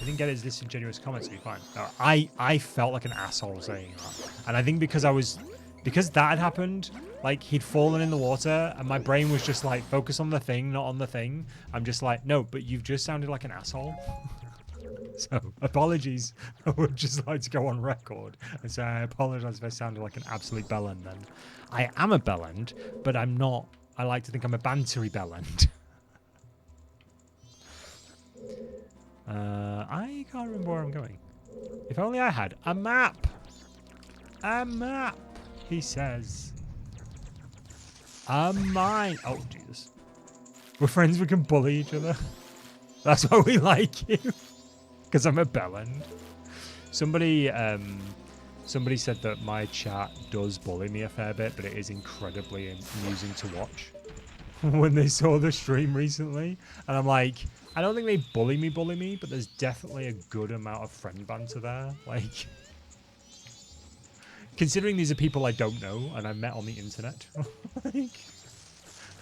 I didn't get his disingenuous comments to be fine. No, I felt like an asshole saying that. And I think because that had happened, like he'd fallen in the water and my brain was just like, focus on the thing, not on the thing. I'm just like, no, but you've just sounded like an asshole. So apologies. I would just like to go on record and say I apologize if I sounded like an absolute bellend then. I am a bellend, but I'm not. I like to think I'm a bantery bellend. I can't remember where I'm going. If only I had a map. A map, he says. A mine. Oh, Jesus. We're friends, we can bully each other. That's why we like you. Because I'm a bellend. Somebody said that my chat does bully me a fair bit, but it is incredibly amusing to watch. When they saw the stream recently. And I'm like, I don't think they bully me, but there's definitely a good amount of friend banter there. Like, considering these are people I don't know and I met on the internet, like,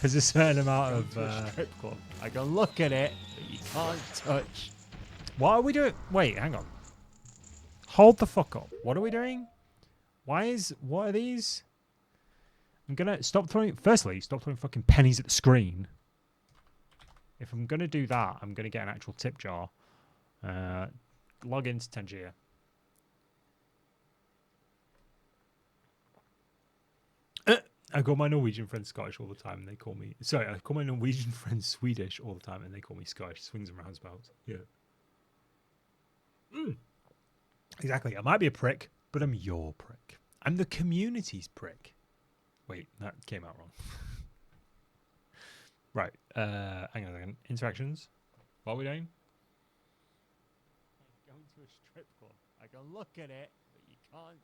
there's a certain amount of strip club. I can look at it, but you can't touch. What are we doing? Wait, hang on. Hold the fuck up. What are we doing? What are these? I'm gonna stop throwing fucking pennies at the screen. If I'm gonna do that, I'm gonna get an actual tip jar. Log into Tangier. I call my Norwegian friends Scottish all the time, and they call me. Sorry, I call my Norwegian friends Swedish all the time, and they call me Scottish. Swings and roundabouts. Yeah. Exactly. I might be a prick, but I'm your prick. I'm the community's prick. Wait, that came out wrong. Right. Hang on a second. Interactions. What are we doing? Going to a strip club. I can look at it, but you can't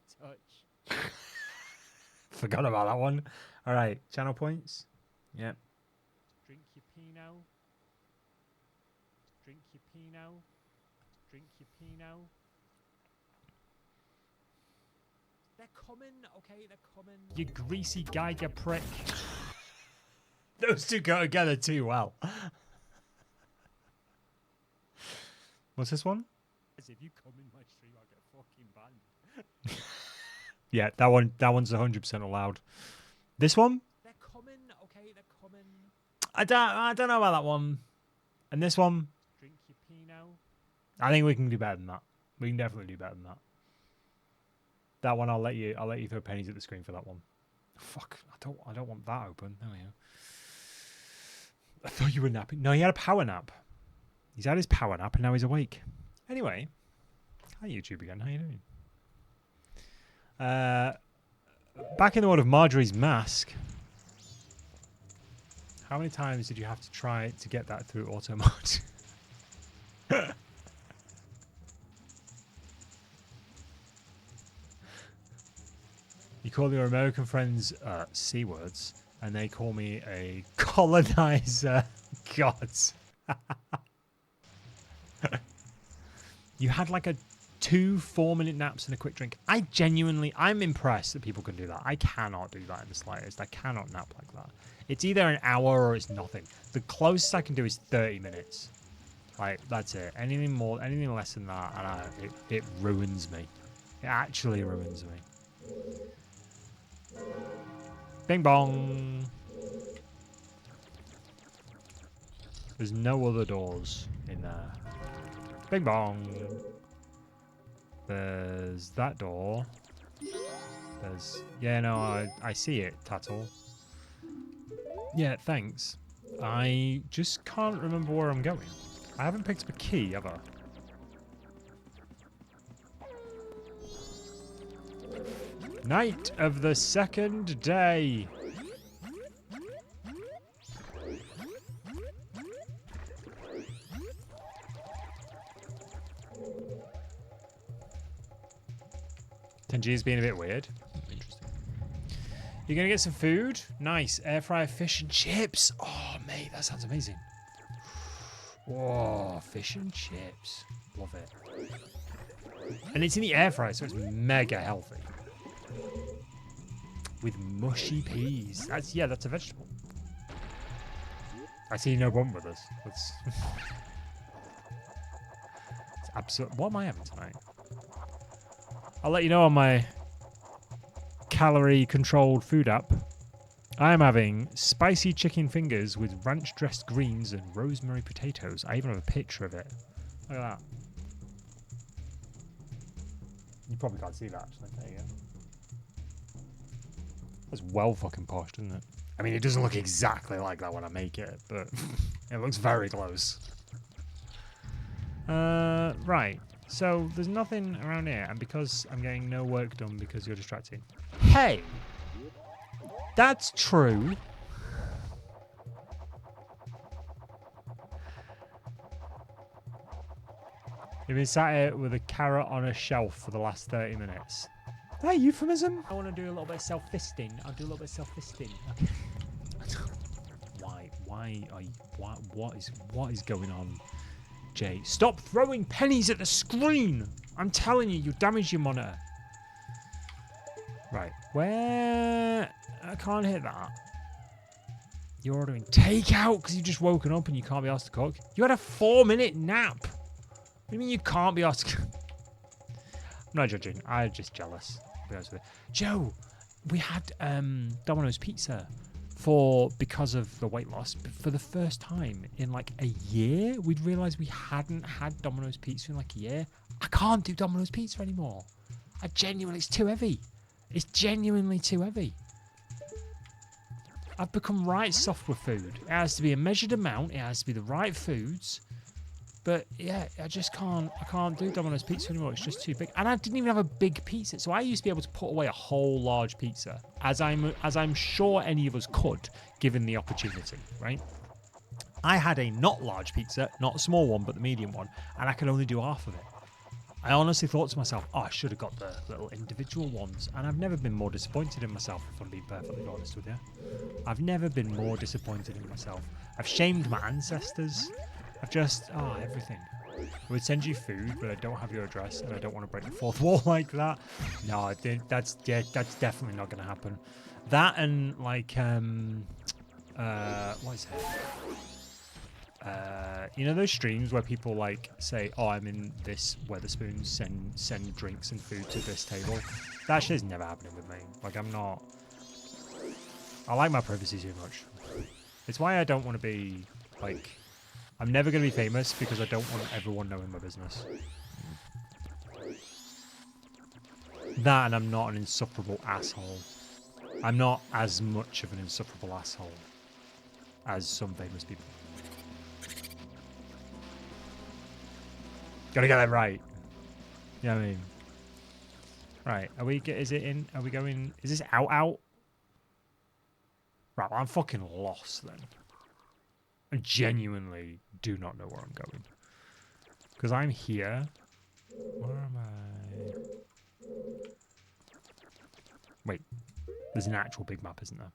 touch. Forgot about that one. All right. Channel points. Yeah. Drink your Pinot. Drink your Pinot. Drink your Pinot. They're coming. Okay, they're coming. You greasy Geiger prick. Those two go together too well. What's this one? If you come in my stream, I'll get fucking banned. Yeah, that one's 100% allowed. This one? They're coming. Okay, they're coming. I don't know about that one. And this one? Drink your Pinot. I think we can do better than that. We can definitely do better than that. That one I'll let you throw pennies at the screen for that one. Fuck, I don't want that open. There we go. I thought you were napping. No, he had a power nap. He's had his power nap and now he's awake. Anyway, hi YouTube again. How you doing? Back in the world of Marjorie's Mask. How many times did you have to try to get that through auto mode? You call your American friends C words. And they call me a colonizer. God. You had like a 2 4-minute naps and a quick drink. I'm impressed that people can do that. I cannot do that in the slightest. I cannot nap like that. It's either an hour or it's nothing. The closest I can do is 30 minutes. Like, that's it. Anything more, anything less than that, and it ruins me. It actually ruins me. Bing bong. There's no other doors in there. Bing bong. There's that door. There's... Yeah, no, I see it, Tattle. Yeah, thanks. I just can't remember where I'm going. I haven't picked up a key, have I? Night of the second day. Tangi's being a bit weird. Interesting. You're gonna get some food? Nice. Air fryer fish and chips. Oh, mate, that sounds amazing. Whoa, fish and chips. Love it. And it's in the air fryer, so it's mega healthy. With mushy peas. That's a vegetable. I see no problem with this. It's absolute. What am I having tonight? I'll let you know on my calorie-controlled food app. I am having spicy chicken fingers with ranch-dressed greens and rosemary potatoes. I even have a picture of it. Look at that. You probably can't see that, actually. There you go. That's well fucking posh, doesn't it? I mean, it doesn't look exactly like that when I make it, but it looks very close. Right. So, there's nothing around here, and because I'm getting no work done because you're distracting. Hey! That's true. You've been sat here with a carrot on a shelf for the last 30 minutes. Is that a euphemism? I want to do a little bit of self-fisting. I'll do a little bit of self-fisting. Okay. What is going on? Jay, stop throwing pennies at the screen! I'm telling you, you damage your monitor. Right, where... I can't hit that. You're ordering takeout because you've just woken up and you can't be asked to cook. You had a 4-minute nap. What do you mean you can't be asked to cook? I'm not judging. I'm just jealous. To be honest with you. Joe, we had Domino's Pizza because of the weight loss, but for the first time in like a year, we'd realised we hadn't had Domino's Pizza in like a year. I can't do Domino's Pizza anymore. It's too heavy. It's genuinely too heavy. I've become right soft with food. It has to be a measured amount. It has to be the right foods. But yeah, I can't do Domino's Pizza anymore. It's just too big. And I didn't even have a big pizza. So I used to be able to put away a whole large pizza, as I'm sure any of us could, given the opportunity, right? I had a not large pizza, not a small one, but the medium one, and I could only do half of it. I honestly thought to myself, oh, I should have got the little individual ones. And I've never been more disappointed in myself, if I'm being perfectly honest with you. I've never been more disappointed in myself. I've shamed my ancestors. I've just... Oh, everything. I would send you food, but I don't have your address, and I don't want to break the fourth wall like that. No, that's definitely not going to happen. That and, like, what is it? You know those streams where people like say, "Oh, I'm in this Weatherspoons, send drinks and food to this table." That shit's never happening with me. Like I'm not. I like my privacy too much. It's why I don't want to be like. I'm never going to be famous because I don't want everyone knowing my business. That and I'm not an insufferable asshole. I'm not as much of an insufferable asshole as some famous people. Gotta get that right. You know what I mean? Right, are we going, is this out? Right, well, I'm fucking lost then. I genuinely do not know where I'm going. Because I'm here. Where am I? Wait, there's an actual big map, isn't there?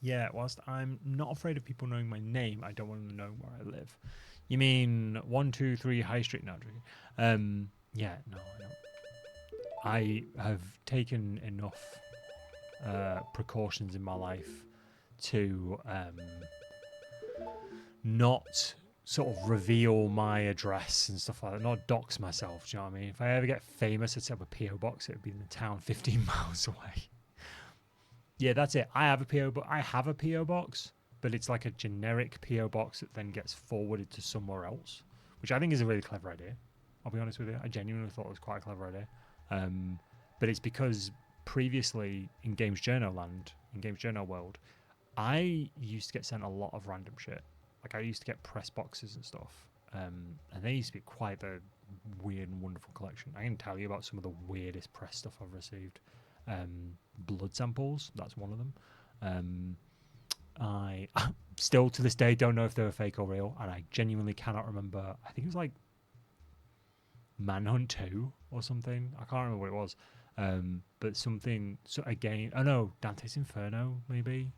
Yeah, whilst I'm not afraid of people knowing my name, I don't want them to know where I live. You mean 123 High Street? No, I'm joking. Yeah, no, I don't. I have taken enough precautions in my life to not sort of reveal my address and stuff like that, not dox myself. Do you know what I mean? If I ever get famous, I'd set up a PO box. It would be in the town 15 miles away. Yeah, that's it. I have a PO box, but it's like a generic PO box that then gets forwarded to somewhere else, which I think is a really clever idea. I'll be honest with you. I genuinely thought it was quite a clever idea. But it's because previously in Games Journal land, in Games Journal world, I used to get sent a lot of random shit. Like I used to get press boxes and stuff, and they used to be quite a weird and wonderful collection. I can tell you about some of the weirdest press stuff I've received. Blood samples, that's one of them. I still to this day don't know if they were fake or real, and I genuinely cannot remember. I think it was like Manhunt 2 or something. I can't remember what it was. But something, so again, oh no, Dante's Inferno, maybe?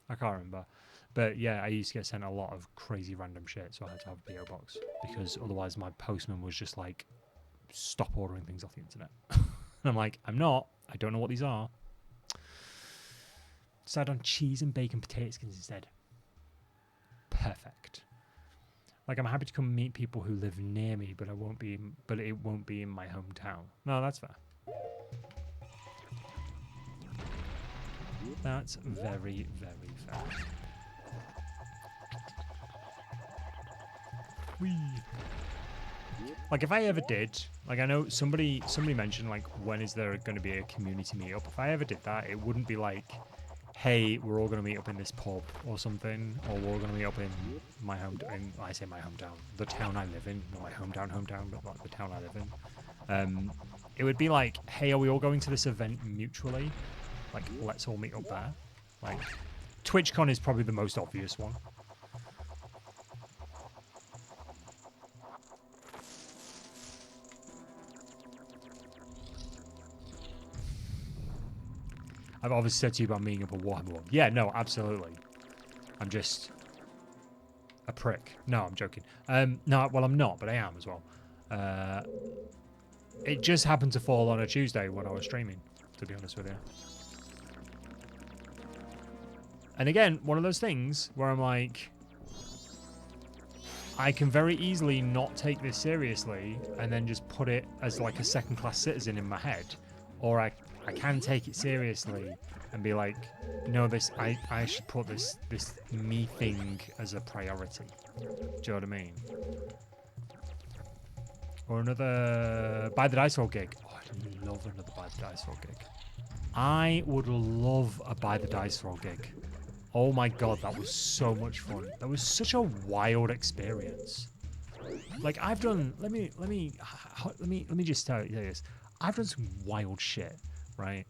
I can't remember. But yeah, I used to get sent a lot of crazy random shit, so I had to have a PO box because otherwise my postman was just like, stop ordering things off the internet. And I'm like, I don't know what these are. Decide on cheese and bacon potato skins instead. Perfect. Like I'm happy to come meet people who live near me, but it won't be in my hometown. No, that's fair. That's very, very fair. Whee. Like if I ever did, like I know somebody mentioned like when is there going to be a community meetup? If I ever did that, it wouldn't be like, hey, we're all going to meet up in this pub or something, or we're all going to meet up in my hometown. I say my hometown, the town I live in, not my hometown, but like the town I live in. It would be like, hey, are we all going to this event mutually? Like, let's all meet up there. Like, TwitchCon is probably the most obvious one. I've obviously said to you about meeting up at Warhammer World. Yeah, no, absolutely. I'm just a prick. No, I'm joking. No, well, I'm not, but I am as well. It just happened to fall on a Tuesday when I was streaming, to be honest with you. And again, one of those things where I'm like, I can very easily not take this seriously and then just put it as like a second-class citizen in my head. Or I can take it seriously and be like, no, I should put this me thing as a priority. Do you know what I mean? Or another Buy the Dice Roll gig. Oh, I'd love another Buy the Dice Roll gig. I would love a Buy the Dice Roll gig. Oh my god, that was so much fun. That was such a wild experience. Like I've done. Let me just tell you this. I've done some wild shit, right?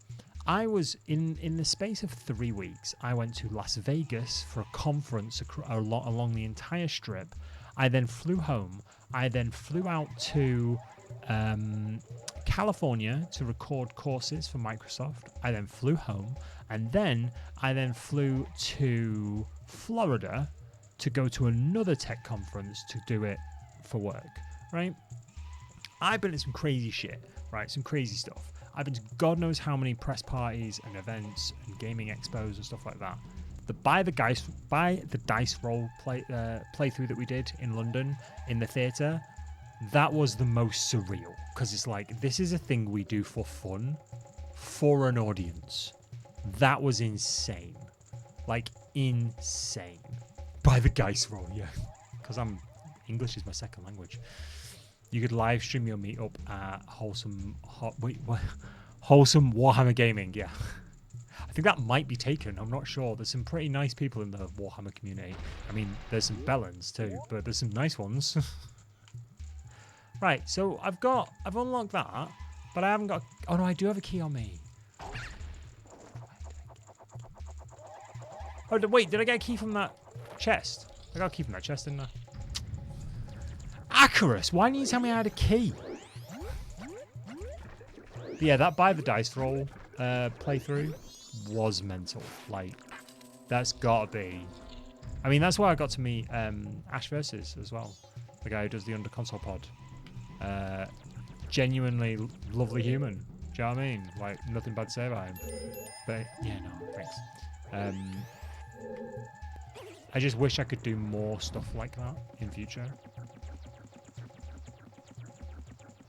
I was in the space of 3 weeks. I went to Las Vegas for a conference along the entire strip. I then flew home. I then flew out to California to record courses for Microsoft. I then flew home, and then I flew to Florida to go to another tech conference to do it for work, right? I've been at some crazy shit, right? Some crazy stuff. I've been to God knows how many press parties and events and gaming expos and stuff like that. The Buy the Dice Roll playthrough that we did in London in the theatre, that was the most surreal, because it's like, this is a thing we do for fun, for an audience. That was insane. Like, insane. Buy the Dice Roll, yeah. Because English is my second language. You could live stream your meetup at Wholesome Warhammer Gaming, yeah. I think that might be taken. I'm not sure. There's some pretty nice people in the Warhammer community. I mean, there's some bellends too, but there's some nice ones. Right, so I've unlocked that, but I haven't got. Oh no, I do have a key on me. Oh wait, did I get a key from that chest? I got a key from that chest, didn't I? Acarus, why didn't you tell me I had a key? But yeah, that Buy the Dice Roll playthrough was mental. Like, That's gotta be. I mean, that's why I got to meet Ash Versus as well, the guy who does the Under Console pod. Genuinely lovely human. Do you know what I mean? Like, nothing bad to say about him. But yeah, no, thanks. I just wish I could do more stuff like that in future.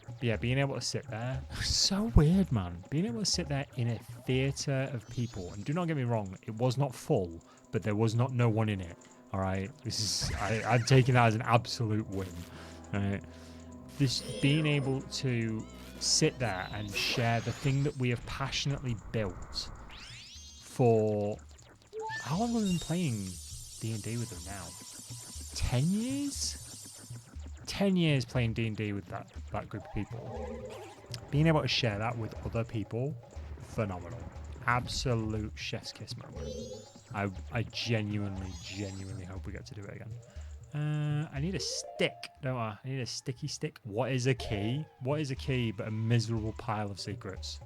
But yeah, being able to sit there, so weird, man. Being able to sit there in a theatre of people, and do not get me wrong, it was not full, but there was not no one in it. All right, this is I'm taking that as an absolute win. All right, this being able to sit there and share the thing that we have passionately built for how long have we been playing D&D with them now? 10 years? 10 years playing D&D with that group of people. Being able to share that with other people, phenomenal. Absolute chef's kiss moment. I genuinely hope we get to do it again. I need a stick, don't I? I need a sticky stick. What is a key? What is a key but a miserable pile of secrets?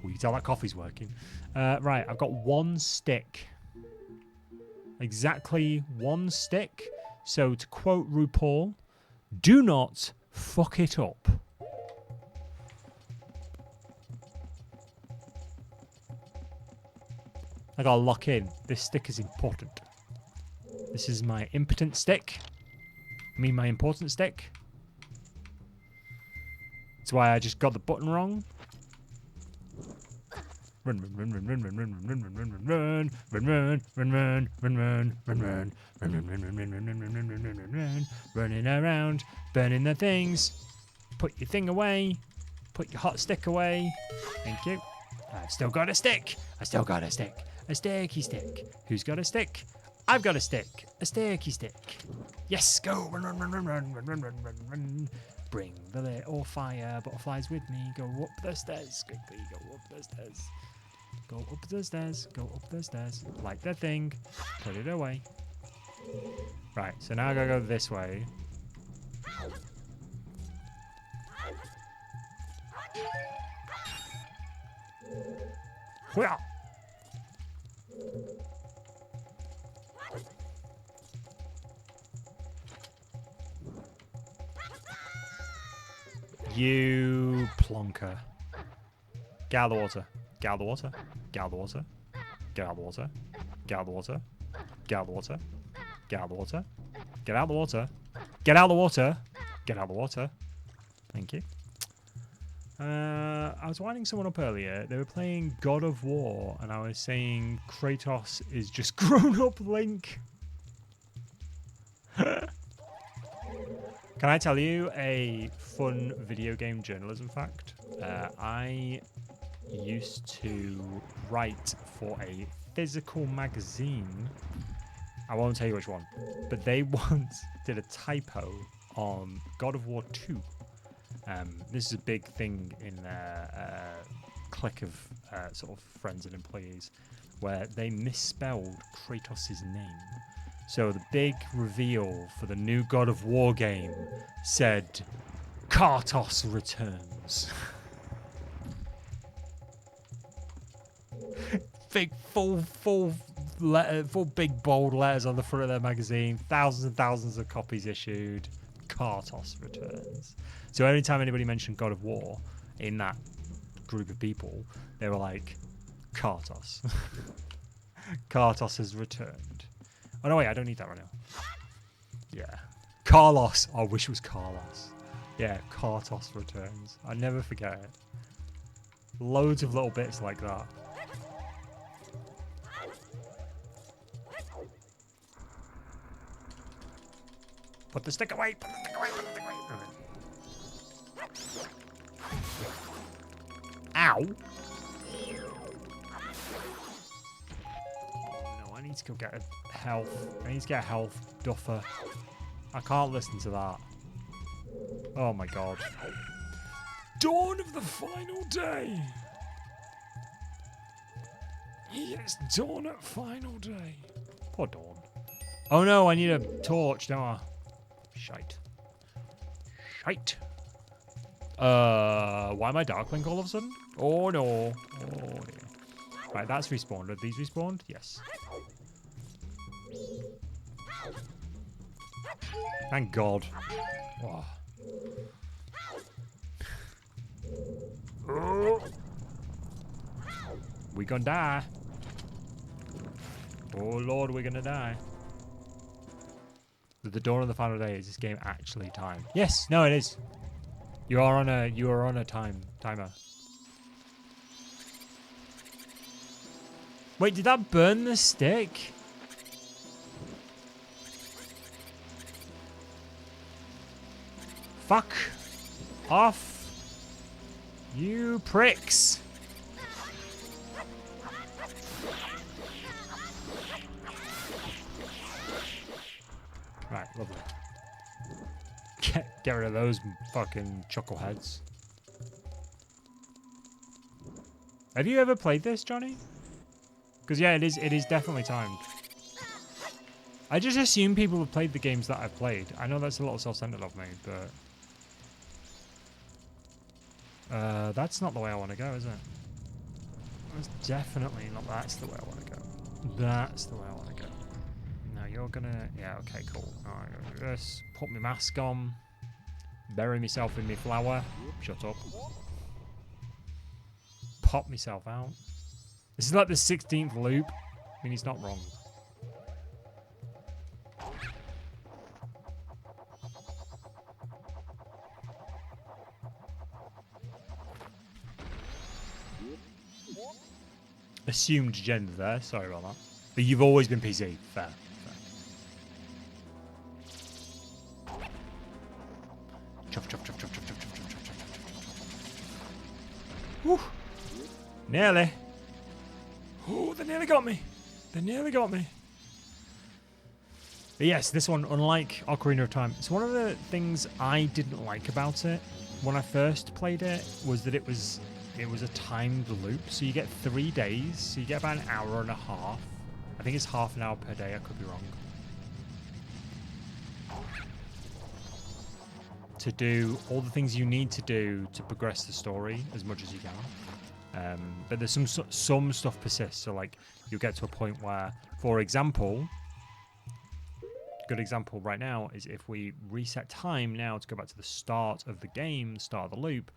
You can tell that coffee's working. Right, I've got one stick. Exactly one stick. So to quote RuPaul, do not fuck it up. I gotta lock in. This stick is important. This is my impotent stick. I mean my important stick. That's why I just got the button wrong. Run, run, run, run, run, run, run, run, run, run, run, run, run, run, run, run, run, run, running around, burning the things. Put your thing away. Put your hot stick away. Thank you. I've still got a stick. I still got a stick. A sticky stick. Who's got a stick? I've got a stick. A sticky stick. Yes, go. Run, run, run, run, run, run, run, run, run. Bring the little fire butterflies with me. Go up the stairs. Quickly go up the stairs. Go up the stairs. Go up the stairs. Like that thing. Put it away. Right, so now I gotta go this way. Hurrah! You plonker. Get out of the water. Get out of the water. Get out of the water. Get out of the water. Get out of the water. Get out of the water. Get out of the water. Get out of the water. Get out of the water. Get out of the water. Thank you. I was winding someone up earlier. They were playing God of War, and I was saying Kratos is just grown-up Link. Can I tell you a fun video game journalism fact? I used to write for a physical magazine. I won't tell you which one, but they once did a typo on God of War 2. This is a big thing in their clique of sort of friends and employees, where they misspelled Kratos' name. So the big reveal for the new God of War game said, Kartos returns. Big full big bold letters on the front of their magazine. Thousands and thousands of copies issued. Kartos returns. So anytime anybody mentioned God of War in that group of people, they were like, Kartos. Kartos has returned. Oh no, wait, I don't need that right now. Yeah. Carlos. I wish it was Carlos. Yeah, Kartos returns. I never forget it. Loads of little bits like that. Put the stick away. Put the stick away. Put the stick away. Ow. No, I need to go get a health. I need to get a health duffer. I can't listen to that. Oh my god. Dawn of the final day. Yes, dawn at final day. Poor Dawn. Oh no, I need a torch, don't I? Shite. Shite. Why am I Dark Link all of a sudden? Oh no. Oh dear. Right, that's respawned. Are these respawned? Yes. Thank God. Oh. Oh. We gonna die. Oh Lord, we're gonna die. The dawn of the final day, is this game actually timed? Yes, no it is. You are on a timer. Wait, did that burn the stick? Fuck off, you pricks. Right, lovely. Get rid of those fucking chuckleheads. Have you ever played this, Johnny? Because yeah, it is definitely timed. I just assume people have played the games that I've played. I know that's a little self-centered of me, but that's not the way I want to go, is it? That's definitely not. That's the way I want to go. That's the way I want to go. No, you're gonna. Yeah, okay, cool. Alright, I'm gonna do this. Put my mask on. Bury myself in my flower. Shut up. Pop myself out. This is like the 16th loop. I mean, he's not wrong. Assumed gender there. Sorry about that. But you've always been PC. Fair. Chuff, chuff, chuff, chuff, chuff, chuff, chuff, chuff, chuff, chuff, chuff. Whew. Nearly. Oh, they nearly got me. They nearly got me. But yes, this one, unlike Ocarina of Time, it's one of the things I didn't like about it when I first played it was that it was a timed loop. So you get 3 days. So you get about an hour and a half. I think it's half an hour per day. I could be wrong. To do all the things you need to do to progress the story as much as you can. But there's some stuff persists. So like you'll get to a point where, for example, good example right now is if we reset time now to go back to the start of the game, the start of the loop,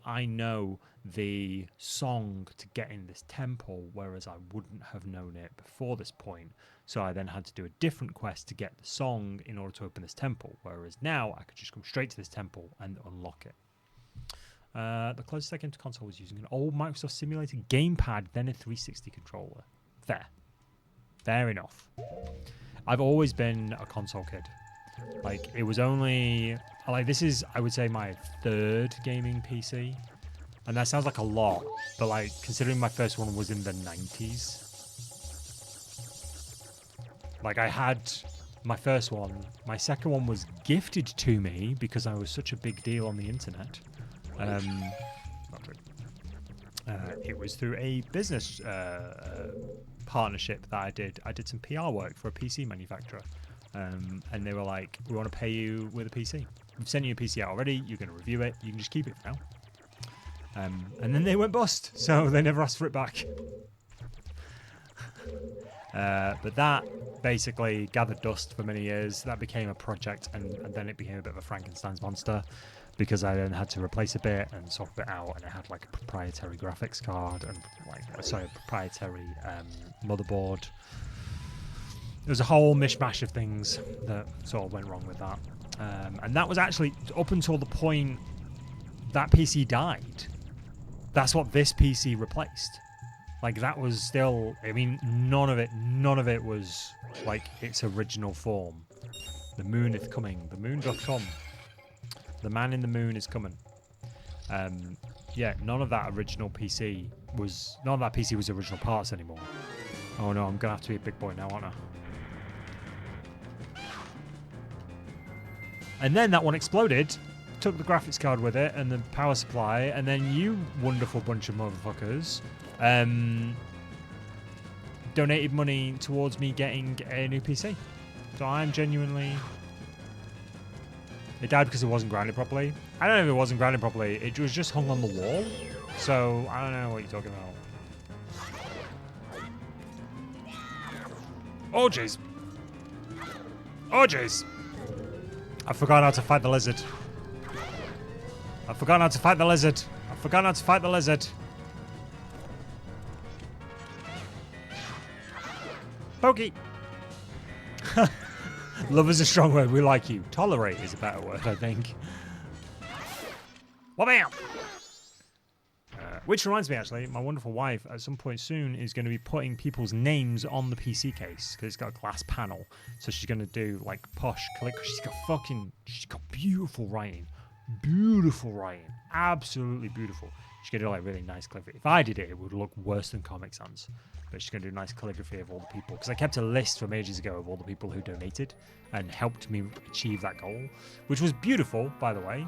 I know the song to get in this temple, whereas I wouldn't have known it before this point. So I then had to do a different quest to get the song in order to open this temple, whereas now I could just come straight to this temple and unlock it. The closest I came to console was using an old Microsoft simulated gamepad, then a 360 controller. Fair enough. I've always been a console kid. Like, it was only... Like, this is, I would say, my 3rd gaming PC. And that sounds like a lot, but, like, considering my first one was in the 90s. Like, I had my first one. My second one was gifted to me because I was such a big deal on the internet. Not true. It was through a business partnership that I did. I did some PR work for a PC manufacturer. And they were like, we want to pay you with a PC. We've sent you a PC out already. You're going to review it. You can just keep it for now. And then they went bust. So they never asked for it back. But that basically gathered dust for many years. That became a project. And then it became a bit of a Frankenstein's monster. Because I then had to replace a bit and swap it out. And it had like a proprietary graphics card. And a proprietary motherboard. There was a whole mishmash of things that sort of went wrong with that. And that was actually up until the point that PC died. That's what this PC replaced. Like, that was still, I mean, none of it was like its original form. The moon is coming. The moon doth come. The man in the moon is coming. Yeah, none of that PC was original parts anymore. Oh no, I'm gonna have to be a big boy now, aren't I? And then that one exploded, took the graphics card with it and the power supply, and then you wonderful bunch of motherfuckers donated money towards me getting a new PC. So I'm genuinely... It died because it wasn't grounded properly. I don't know if it wasn't grounded properly. It was just hung on the wall So, I don't know what you're talking about. Oh, jeez. Oh, jeez. I forgot how to fight the lizard. I forgot how to fight the lizard. I forgot how to fight the lizard. Pokey. Love is a strong word. We like you. Tolerate is a better word, I think. Wha-bam! Which reminds me, actually, my wonderful wife, at some point soon, is going to be putting people's names on the PC case, because it's got a glass panel. So she's going to do, like, posh calligraphy. She's got beautiful writing. Beautiful writing. Absolutely beautiful. She's going to do, like, really nice calligraphy. If I did it, it would look worse than Comic Sans. But she's going to do nice calligraphy of all the people. Because I kept a list from ages ago of all the people who donated and helped me achieve that goal, which was beautiful, by the way.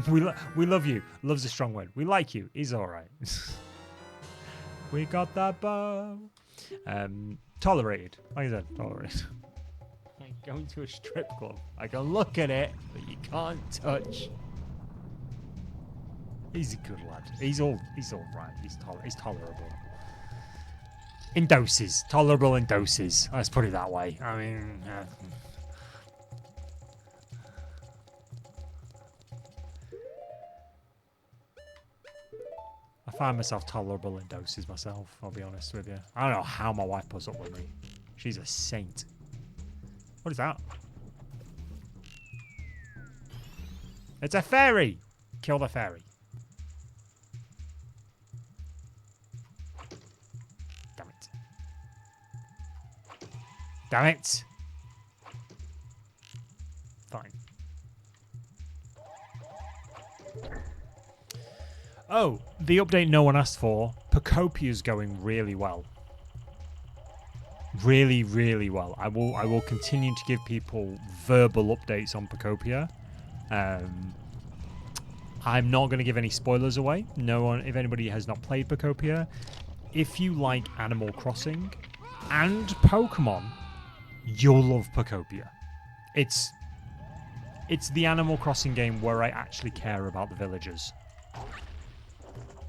We love you. Love's a strong word. We like you. He's all right. We got that bow. Tolerated. Like I said, tolerated. Like going to a strip club. I can look at it, but you can't touch. He's a good lad. He's all right. He's tolerable. In doses. Tolerable in doses. Let's put it that way. I mean... I find myself tolerable in doses myself, I'll be honest with you. I don't know how my wife puts up with me. She's a saint. What is that? It's a fairy! Kill the fairy. Damn it. Damn it! Fine. Oh, the update no one asked for. Pocopia's going really well. Really, really well. I will continue to give people verbal updates on Pocopia. I'm not going to give any spoilers away. No one, if anybody has not played Pocopia, if you like Animal Crossing and Pokemon, you'll love Pocopia. It's the Animal Crossing game where I actually care about the villagers.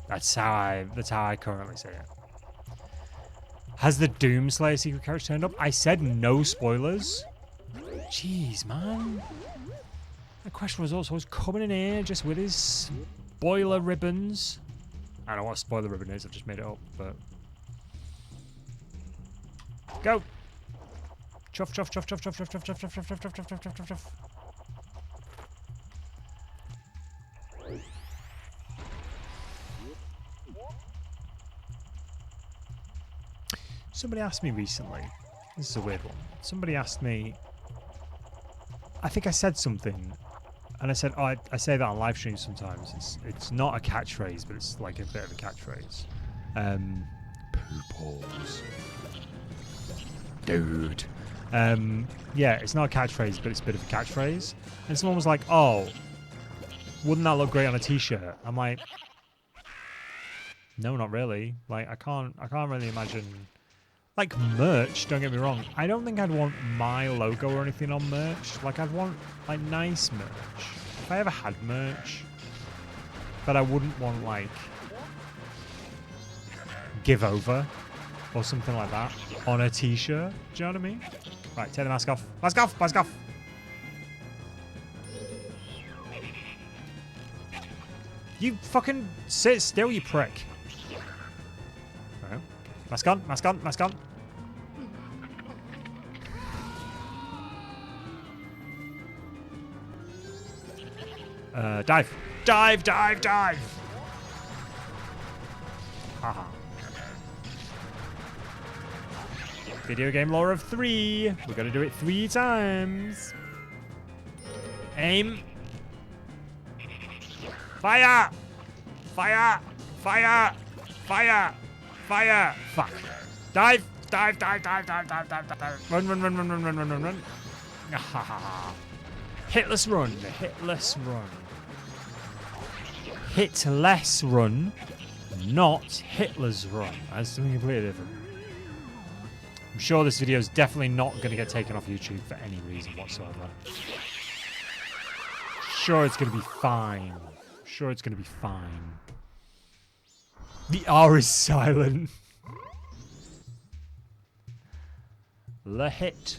That's how I currently say it. Has the Doomslayer secret character turned up? I said no spoilers. Jeez, man. The question was also coming in here just with his spoiler ribbons. I don't know what a spoiler ribbon is. I've just made it up, but go. Chuff, chuff, chuff, chuff, chuff, chuff, chuff, chuff, chuff, chuff, chuff, chuff, chuff, chuff, chuff, chuff. Somebody asked me recently, this is a weird one. Somebody asked me, I think I said something, and I said, oh, I say that on live streams sometimes. It's not a catchphrase, but it's like a bit of a catchphrase. Pooples. Dude. Yeah, it's not a catchphrase, but it's a bit of a catchphrase. And someone was like, oh, wouldn't that look great on a t-shirt? I'm like, no, not really. Like, I can't really imagine. Like merch, don't get me wrong. I don't think I'd want my logo or anything on merch. Like I'd want like nice merch. If I ever had merch, but I wouldn't want like Give Over or something like that on a t-shirt. Do you know what I mean? Right, take the mask off. Mask off, mask off. You fucking sit still, you prick. Right. Mask on, mask on, mask on. Dive. Dive, dive, dive! Haha. Video game lore of 3. We're gonna do it 3 times. Aim. Fire! Fire! Fire! Fire! Fire! Fuck. Dive! Dive, dive, dive, dive, dive, dive, dive. Run, run, run, run, run, run, run, run, run. Hitless run. Hitless run. Hitless run. Not Hitler's run. That's something completely different. I'm sure this video is definitely not going to get taken off YouTube for any reason whatsoever. Sure, it's going to be fine. sure it's going to be fine. The R is silent. The hit.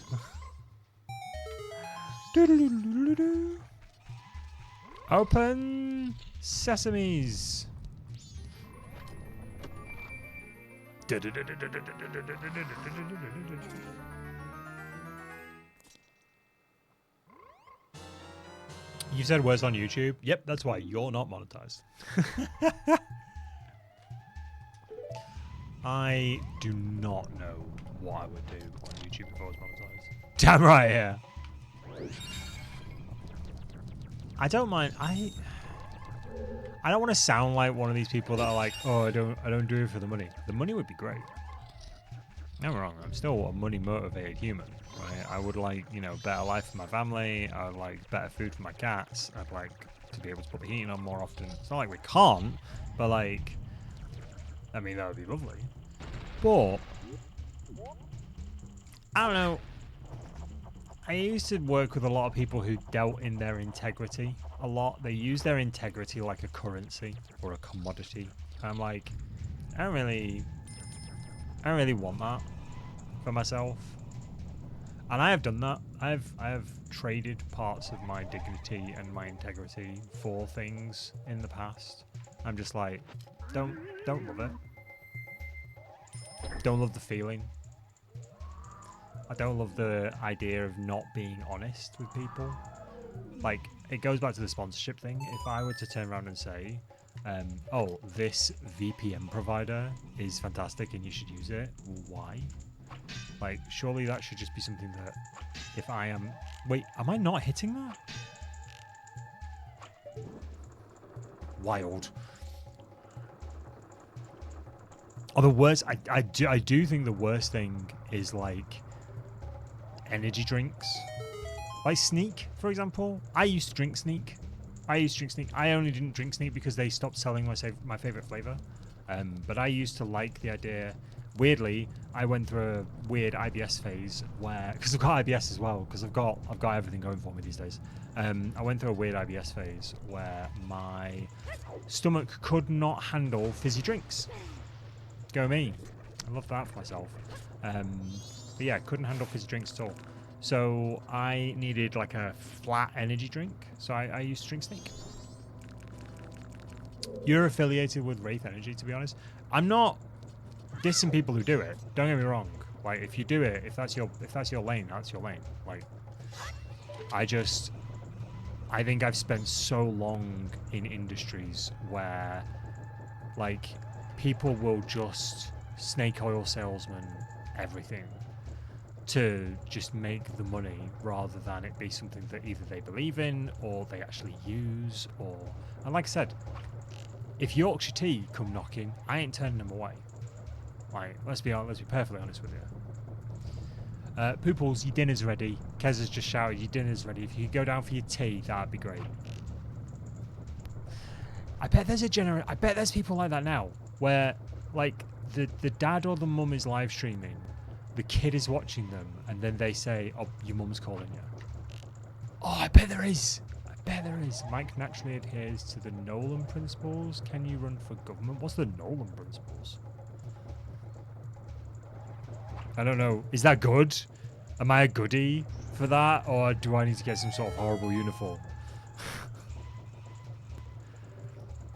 Open sesames. You said words on YouTube? Yep, that's why you're not monetized. I do not know what I would do on YouTube if I was monetized. Damn right, yeah. I don't mind. I don't want to sound like one of these people that are like, oh, I don't do it for the money. The money would be great. No, wrong. I'm still a money motivated human. Right? I would like, you know, better life for my family. I would like better food for my cats. I'd like to be able to put the heating on more often. It's not like we can't, but like, I mean, that would be lovely. But I don't know. I used to work with a lot of people who dealt in their integrity a lot. They use their integrity like a currency or a commodity. I'm like, I don't really want that for myself. And I have done that. I have traded parts of my dignity and my integrity for things in the past. I'm just like, don't love it. Don't love the feeling. I don't love the idea of not being honest with people. Like, it goes back to the sponsorship thing. If I were to turn around and say, oh, this VPN provider is fantastic and you should use it, why? Like, surely that should just be something that if I am... Wait, am I not hitting that? Wild. Oh, the worst... I do think the worst thing is, like, energy drinks. Like Sneak, for example. I used to drink Sneak. I only didn't drink Sneak because they stopped selling my favorite flavor. But I used to like the idea. Weirdly, I went through a weird IBS phase where, because I've got IBS as well, because I've got everything going for me these days. I went through a weird IBS phase where my stomach could not handle fizzy drinks. Go me. I love that for myself. But yeah, couldn't handle fizzy drinks at all. So I needed like a flat energy drink. So I used to drink Sneak. You're affiliated with Wraith Energy, to be honest. I'm not dissing people who do it. Don't get me wrong. Like, if you do it, if that's your lane, that's your lane. Like, I think I've spent so long in industries where, like, people will just snake oil salesman everything to just make the money rather than it be something that either they believe in or they actually use. And like I said, if Yorkshire Tea come knocking, I ain't turning them away. Like, let's be perfectly honest with you. Pooples, your dinner's ready. Kez has just shouted, your dinner's ready. If you could go down for your tea, that'd be great. I bet there's people like that now, where like the dad or the mum is live streaming, the kid is watching them, and then they say, "Oh, your mum's calling you." Oh, I bet there is. Mike naturally adheres to the Nolan principles. Can you run for government? What's the Nolan principles? I don't know. Is that good? Am I a goodie for that? Or do I need to get some sort of horrible uniform?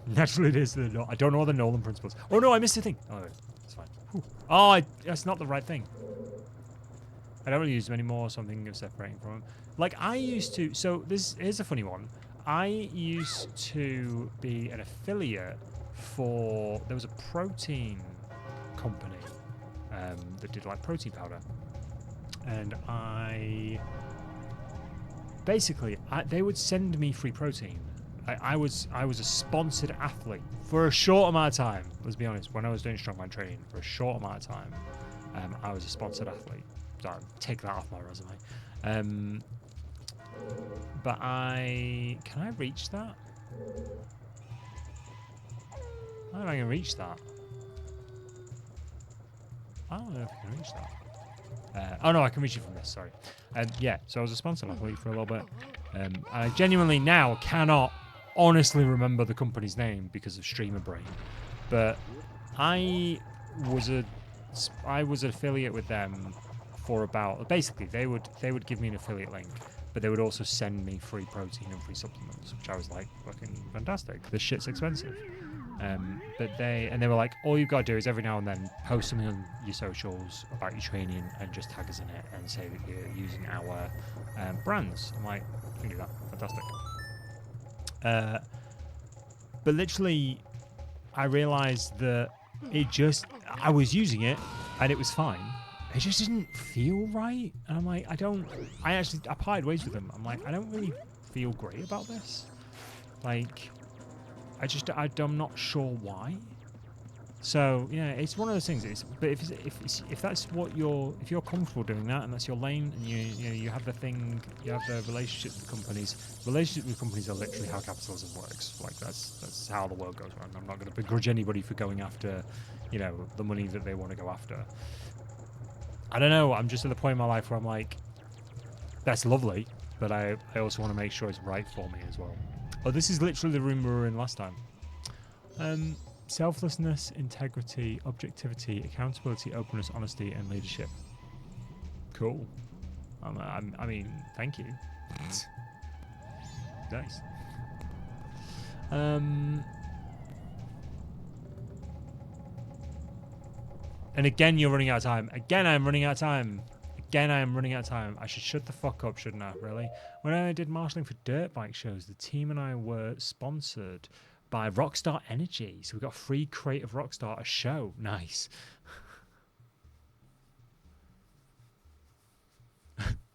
Naturally it is. I don't know what the Nolan principles. Oh no, I missed a thing. Oh, it's fine. Whew. Oh, that's not the right thing. I don't really use them anymore, so I'm thinking of separating from them. Like, I used to... So, here's a funny one. I used to be an affiliate for... There was a protein company that did, like, protein powder. And basically, they would send me free protein. I was a sponsored athlete for a short amount of time. Let's be honest, when I was doing strongman training, for a short amount of time, I was a sponsored athlete. So take that off my resume. But can I reach that? How am I going to reach that? I don't know if I can reach that. Oh no, I can reach it from this, sorry. Yeah, so I was a sponsored athlete for a little bit. I genuinely now cannot honestly remember the company's name because of Streamer Brain, but I was an affiliate with them for about, basically they would give me an affiliate link, but they would also send me free protein and free supplements, which I was like, fucking fantastic. This shit's expensive. But they were like, all you've got to do is every now and then post something on your socials about your training and just tag us in it and say that you're using our brands. I'm like, you can do that. Fantastic. But literally, I realized that I was using it and it was fine. It just didn't feel right. And I'm like, I parted ways with them. I'm like, I don't really feel great about this. Like, I'm not sure why. So yeah, it's one of those things. But if that's what if you're comfortable doing that and that's your lane, and you have the thing, you have the relationship with companies. Relationships with companies are literally how capitalism works. Like that's how the world goes around. I'm not going to begrudge anybody for going after, the money that they want to go after. I don't know. I'm just at the point in my life where I'm like, that's lovely, but I also want to make sure it's right for me as well. Oh, this is literally the room we were in last time. Selflessness, integrity, objectivity, accountability, openness, honesty, and leadership. Cool. I mean, thank you. Nice. And again, you're running out of time. Again, I'm running out of time. Again, I am running out of time. I should shut the fuck up, shouldn't I? Really? When I did marshalling for dirt bike shows, the team and I were sponsored by Rockstar Energy. So we got a free crate of Rockstar, a show. Nice.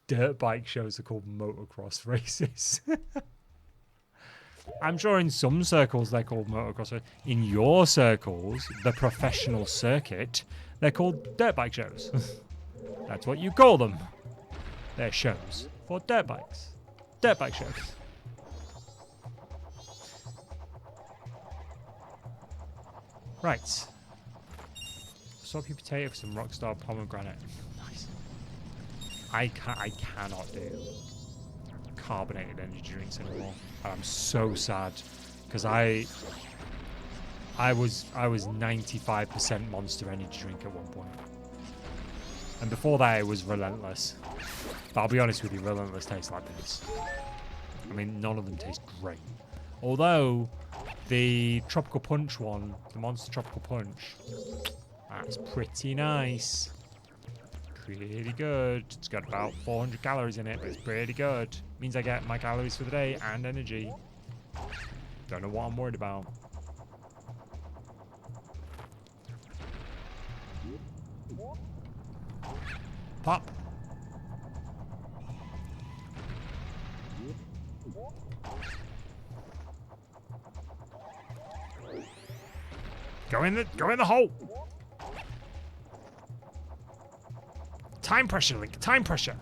Dirt bike shows are called motocross races. I'm sure in some circles they're called motocross races. In your circles, the professional circuit, they're called dirt bike shows. That's what you call them. They're shows for dirt bikes. Dirt bike shows. Right. Swap your potato for some Rockstar pomegranate. Nice. I cannot do carbonated energy drinks anymore. I'm so sad because I was 95% Monster Energy drink at one point. And before that, it was Relentless. But I'll be honest with you, Relentless tastes like this. I mean, none of them taste great. Although, the Tropical Punch one, the Monster Tropical Punch, that's pretty nice. Pretty good. It's got about 400 calories in it, but it's pretty good. Means I get my calories for the day and energy. Don't know what I'm worried about. Pop. Go in the hole. Time pressure, Link. Time pressure.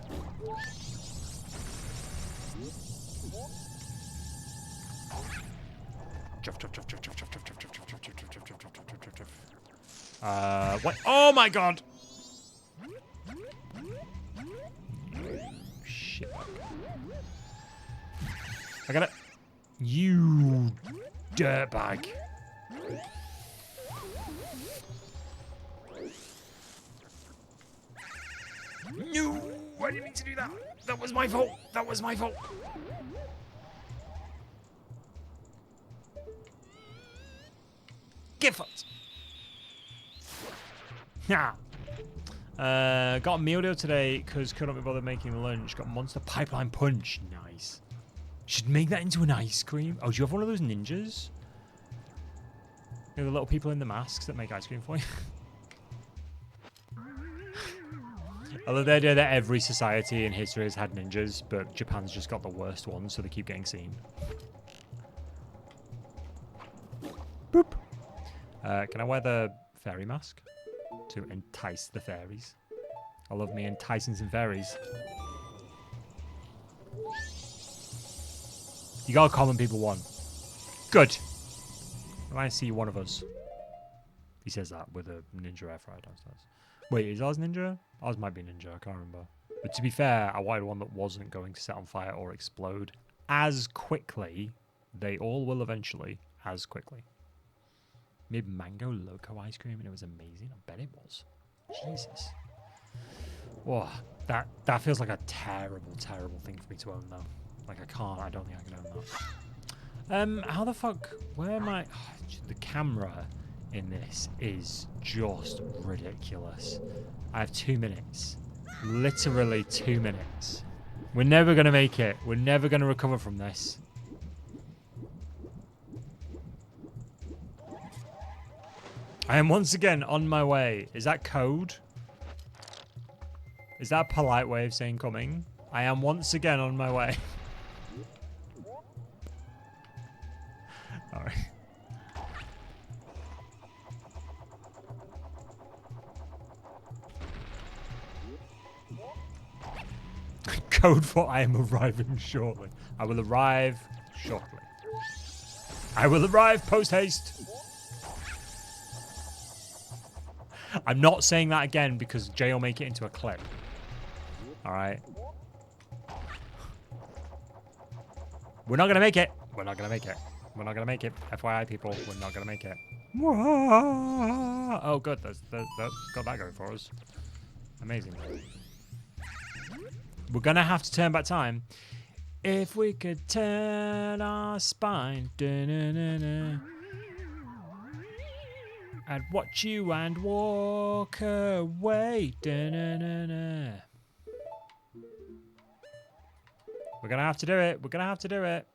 What? Oh my god! Shit. I got it. You dirtbag. No! I didn't mean to do that. That was my fault. That was my fault. Get fucked. Yeah. Got a meal deal today because couldn't be bothered making lunch. Got Monster Pipeline Punch. Nice. Should make that into an ice cream. Oh, do you have one of those ninjas? You know, the little people in the masks that make ice cream for you? I love the idea that every society in history has had ninjas, but Japan's just got the worst ones, so they keep getting seen. Boop. Can I wear the fairy mask to entice the fairies? I love me enticing some fairies. You got a common people one. Good. I see one of us. He says that with a ninja air fryer downstairs. Wait, is ours ninja? Ours might be ninja, I can't remember. But to be fair, I wanted one that wasn't going to set on fire or explode as quickly They all will eventually, as quickly. Made mango loco ice cream and it was amazing. I bet it was. Jesus. Whoa, that feels like a terrible, terrible thing for me to own though. Like I don't think I can own that. How the fuck, where am I? Oh, the camera in this is just ridiculous. I have 2 minutes. Literally 2 minutes. We're never going to make it. We're never going to recover from this. I am once again on my way. Is that code? Is that a polite way of saying coming? I am once again on my way. Alright. Code for I am arriving shortly. I will arrive shortly. I will arrive post haste. I'm not saying that again because Jay will make it into a clip. Alright. We're not going to make it. We're not going to make it. We're not going to make it. FYI, people. We're not going to make it. Oh, good. That's got that going for us. Amazing. We're going to have to turn back time. If we could turn our spine. I'd watch you and walk away. We're going to have to do it. We're going to have to do it.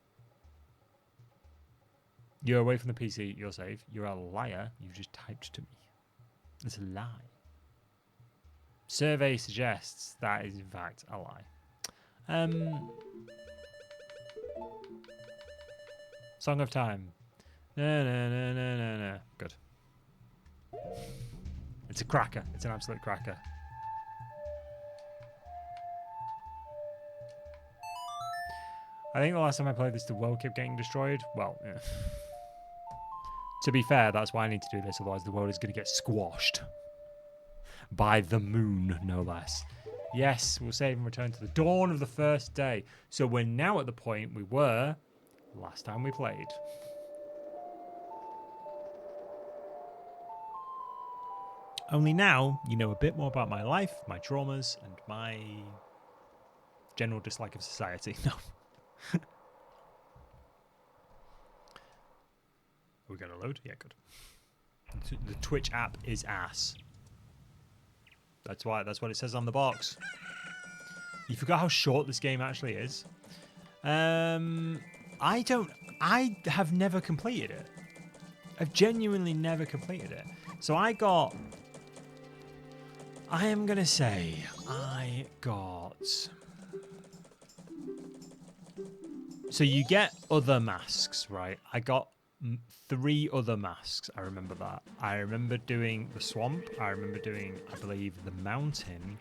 You're away from the PC. You're safe. You're a liar. You just typed to me. It's a lie. Survey suggests that is in fact a lie. Song of Time. No. Good. It's a cracker. It's an absolute cracker. I think the last time I played this, the world kept getting destroyed. Well, yeah. To be fair, that's why I need to do this. Otherwise, the world is going to get squashed. By the moon, no less. Yes, we'll save and return to the dawn of the first day. So we're now at the point we were last time we played. Only now, you know a bit more about my life, my traumas, and my general dislike of society. No. We're going to load? Yeah, good. The Twitch app is ass. That's what it says on the box. You forgot how short this game actually is. I have never completed it. I've genuinely never completed it. So I am going to say I got... So you get other masks, right? I got 3 other masks. I remember that. I remember doing the swamp. I remember doing, I believe, the mountain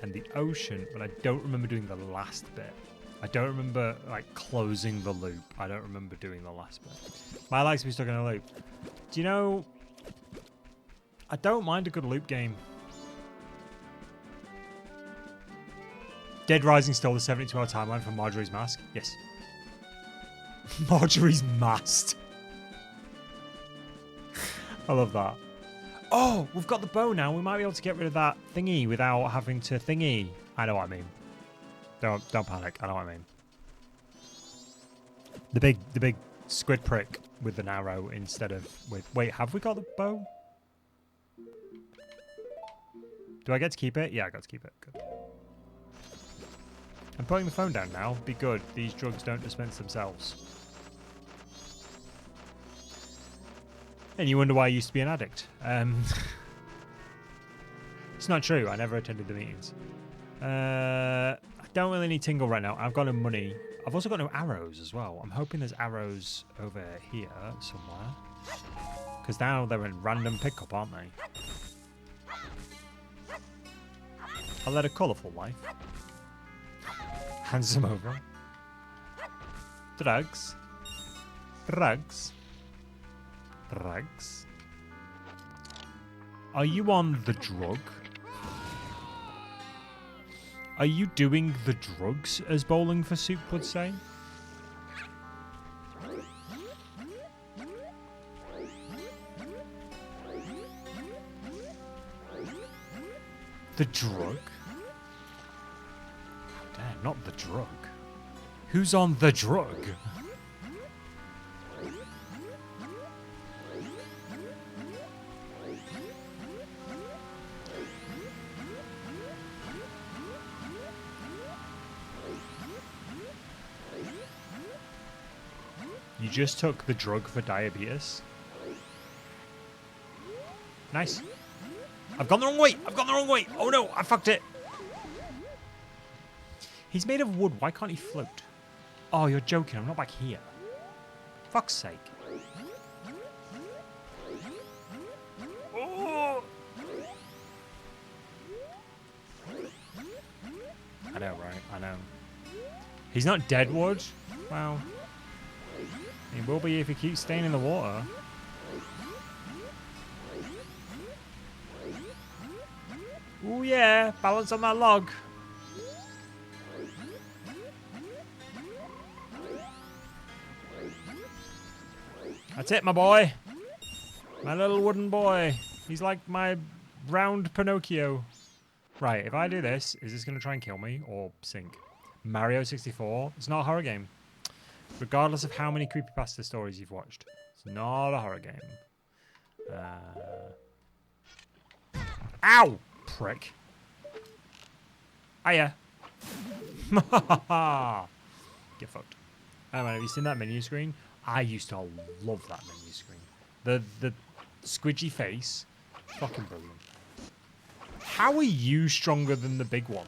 and the ocean, but I don't remember doing the last bit. I don't remember, like, closing the loop. I don't remember doing the last bit. My likes to be stuck in a loop. Do you know, I don't mind a good loop game. Dead Rising stole the 72-hour timeline from Marjorie's Mask. Yes. Marjorie's Mast. I love that. Oh, we've got the bow now. We might be able to get rid of that thingy without having to thingy. I know what I mean. Don't panic. I know what I mean. The big squid prick with an arrow instead of with... Wait, have we got the bow? Do I get to keep it? Yeah, I got to keep it. Good. I'm putting the phone down now. Be good. These drugs don't dispense themselves. And you wonder why I used to be an addict. It's not true. I never attended the meetings. I don't really need Tingle right now. I've got no money. I've also got no arrows as well. I'm hoping there's arrows over here somewhere. Because now they're in random pickup, aren't they? I led a colourful life. Hands them over. Drugs. Drugs. Drugs. Are you on the drug? Are you doing the drugs, as Bowling for Soup would say? The drug? Damn, not the drug. Who's on the drug? You just took the drug for diabetes. Nice. I've gone the wrong way. I've gone the wrong way. Oh no, I fucked it. He's made of wood. Why can't he float? Oh, you're joking. I'm not back here. Fuck's sake. Oh. I know, right? I know. He's not dead wood. Well, he will be if he keeps staying in the water. Oh yeah, balance on that log. That's it, my boy. My little wooden boy. He's like my round Pinocchio. Right, if I do this, is this going to try and kill me or sink? Mario 64. It's not a horror game. Regardless of how many creepypasta stories you've watched. It's not a horror game. Ow! Prick. Hiya. Get fucked. Oh man, have you seen that menu screen? I used to love that menu screen. The squidgy face. Fucking brilliant. How are you stronger than the big one?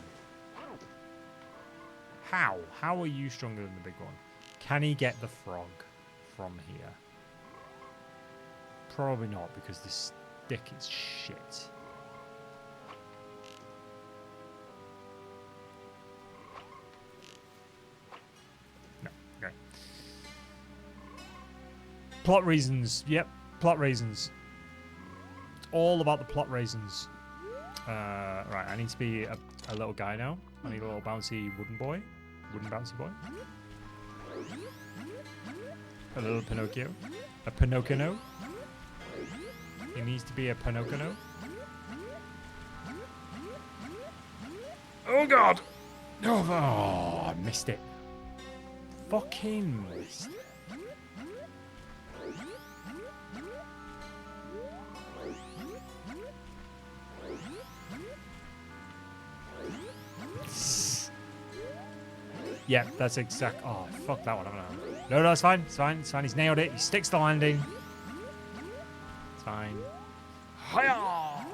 How? How are you stronger than the big one? Can he get the frog from here? Probably not, because this stick is shit. No, okay. Plot reasons. Yep, plot reasons. It's all about the plot reasons. Right, I need to be a little guy now. I need a little bouncy wooden boy. Wooden bouncy boy. A little Pinocchio. A Pinocchio. He needs to be a Pinocchio. Oh god! Oh, I missed it. Fucking missed it. Yeah, that's exact. Oh, fuck that one. No, it's fine. It's fine. It's fine. He's nailed it. He sticks the landing. It's fine. Hiya!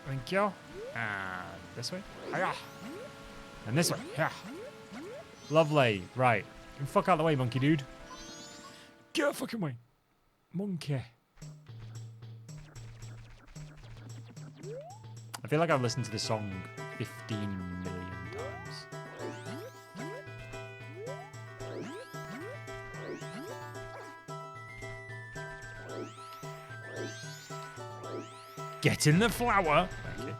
Thank you. And this way. Hiya! And this way. Hiya! Lovely. Right. Fuck out of the way, monkey dude. Get out of the fucking way. Monkey. I feel like I've listened to this song 15 million times. Get in the flower. Thank you.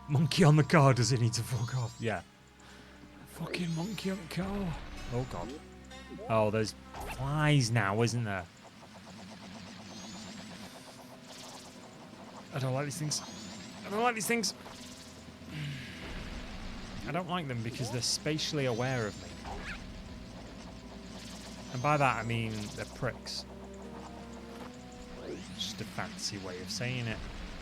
Monkey on the car. Does it need to fuck off? Yeah. Fucking monkey on the car. Oh god. Oh, there's flies now, isn't there? I don't like these things. I don't like these things. I don't like them because they're spatially aware of me. And by that I mean they're pricks. Just a fancy way of saying it,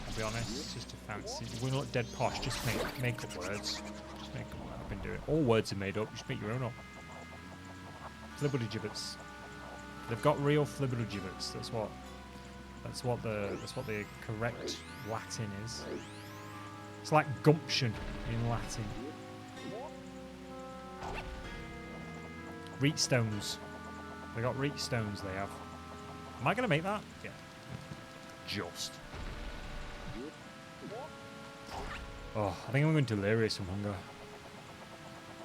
I'll be honest. It's just a fancy. We look dead posh, just make up words. Just make them up and do it. All words are made up, just make your own up. Flibbertigibbets. They've got real flibbertigibbets, that's what the correct Latin is. It's like gumption in Latin. Reach stones. They got reach stones, they have. Am I going to make that? Yeah. Just. Oh, I think I'm going delirious from hunger.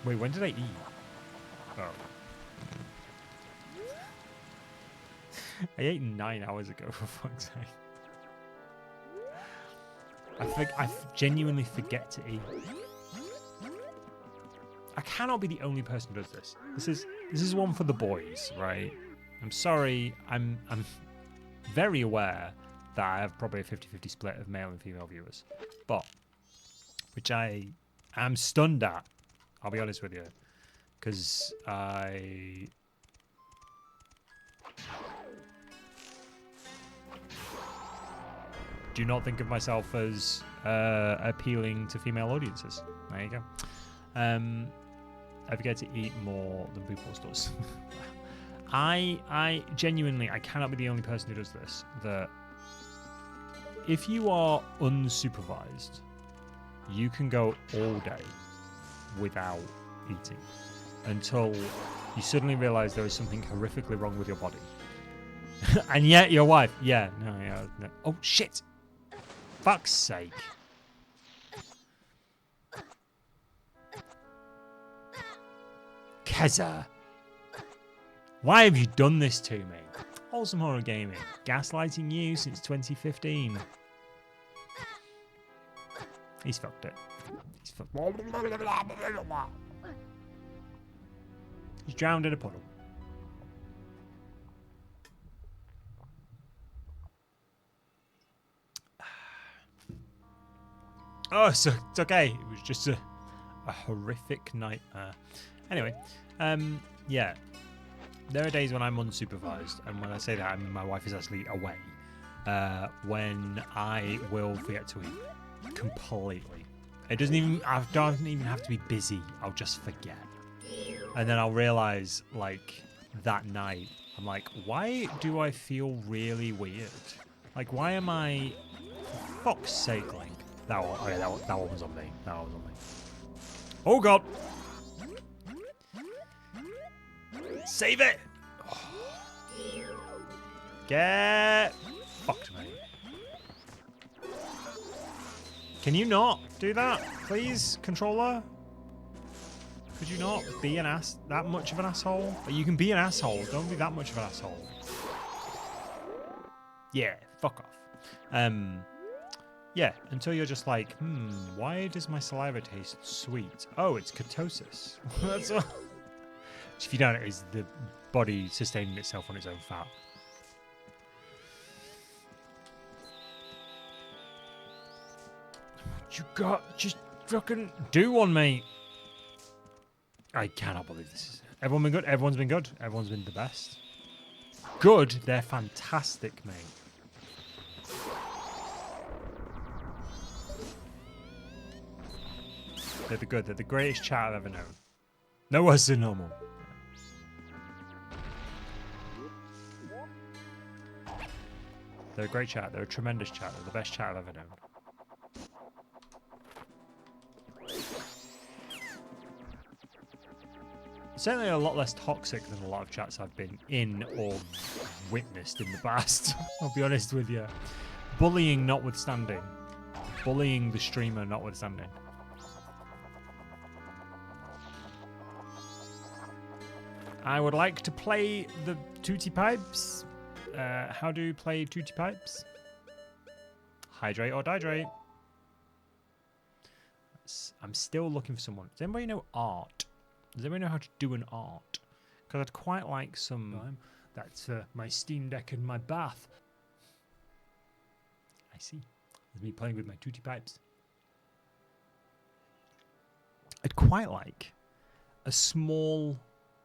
Wait, when did I eat? Oh. I ate 9 hours ago, for fuck's sake. I genuinely forget to eat. I cannot be the only person who does this. This is one for the boys, right? I'm sorry. I'm very aware that I have probably a 50-50 split of male and female viewers, but which I am stunned at. I'll be honest with you, because I do not think of myself as appealing to female audiences. There you go. I forget to eat more than Boobles does. I genuinely, I cannot be the only person who does this. That if you are unsupervised, you can go all day without eating until you suddenly realize there is something horrifically wrong with your body. And yet your wife, no. Oh shit! Fuck's sake! Keza! Why have you done this to me? Wholesome Horror Gaming, gaslighting you since 2015. He's fucked it. He's drowned in a puddle. Oh, so it's okay. It was just a horrific nightmare. Anyway, yeah. There are days when I'm unsupervised, and when I say that, I mean my wife is actually away. When I will forget to eat completely. It doesn't even. I don't even have to be busy. I'll just forget, and then I'll realize, like that night, I'm like, why do I feel really weird? Like, why am I? For fuck's sake, Link. That one. Okay, that one was on me. That one was on me. Oh god. Save it! Get fucked, mate. Can you not do that, please, controller? Could you not be an ass? That much of an asshole? You can be an asshole. Don't be that much of an asshole. Yeah, fuck off. Yeah, until you're just like, why does my saliva taste sweet? Oh, it's ketosis. That's what. If you don't, it is the body sustaining itself on its own fat. You got just fucking do one, mate. I cannot believe this is. Everyone been good. Everyone's been good. Everyone's been the best. Good. They're fantastic, mate. They're the good. They're the greatest chat I've ever known. No worse than normal. They're a great chat. They're a tremendous chat. They're the best chat I've ever known. Certainly a lot less toxic than a lot of chats I've been in or witnessed in the past. I'll be honest with you. Bullying notwithstanding. Bullying the streamer notwithstanding. I would like to play the Tootie Pipes. How do you play Tootie Pipes? Hydrate or dihydrate. I'm still looking for someone. Does anybody know art? Does anybody know how to do an art? Because I'd quite like some. That's my Steam Deck and my bath. I see. There's me playing with my Tootie Pipes. I'd quite like a small,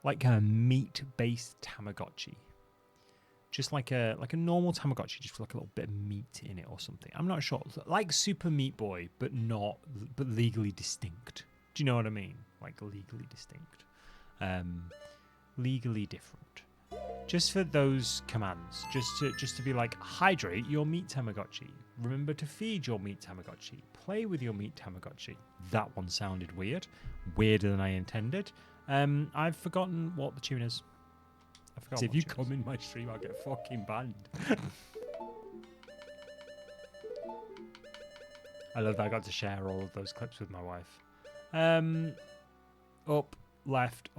like a meat-based Tamagotchi. Just like a normal Tamagotchi, just with like a little bit of meat in it or something. I'm not sure. Like Super Meat Boy, but legally distinct. Do you know what I mean? Like legally distinct. Legally different. Just for those commands. Just to be like, hydrate your meat Tamagotchi. Remember to feed your meat Tamagotchi. Play with your meat Tamagotchi. That one sounded weird. Weirder than I intended. I've forgotten what the tune is. I forgot. If you come in my stream, I'll get fucking banned. I love that I got to share all of those clips with my wife. Up, left,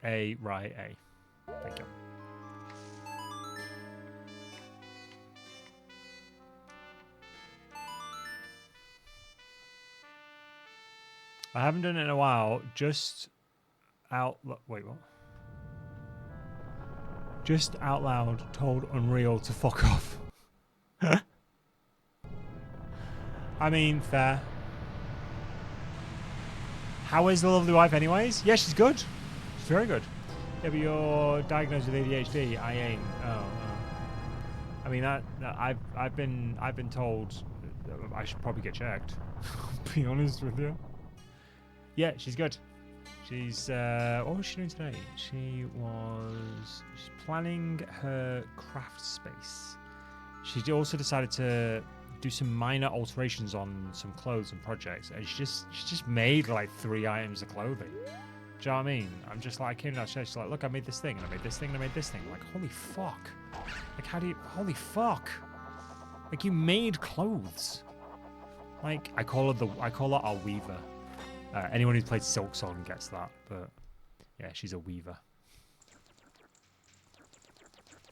A, right, A. Thank you. I haven't done it in a while. Just wait, what? Just out loud told Unreal to fuck off. I mean, fair. How is the lovely wife anyways? Yeah, she's good. She's very good. Yeah, but you're diagnosed with ADHD. I ain't. Oh. I mean, I've been told I should probably get checked. I'll be honest with you. Yeah, she's good. She's what was she doing today? She's planning her craft space. She also decided to do some minor alterations on some clothes and projects, and she just made like 3 items of clothing. Do you know what I mean? I'm just like, I came downstairs, she's like, look, I made this thing, and I made this thing, and I made this thing. I'm like, holy fuck. Like, how do you, holy fuck. Like, you made clothes. Like, I call her our weaver. Anyone who's played Silksong gets that, but yeah, she's a weaver.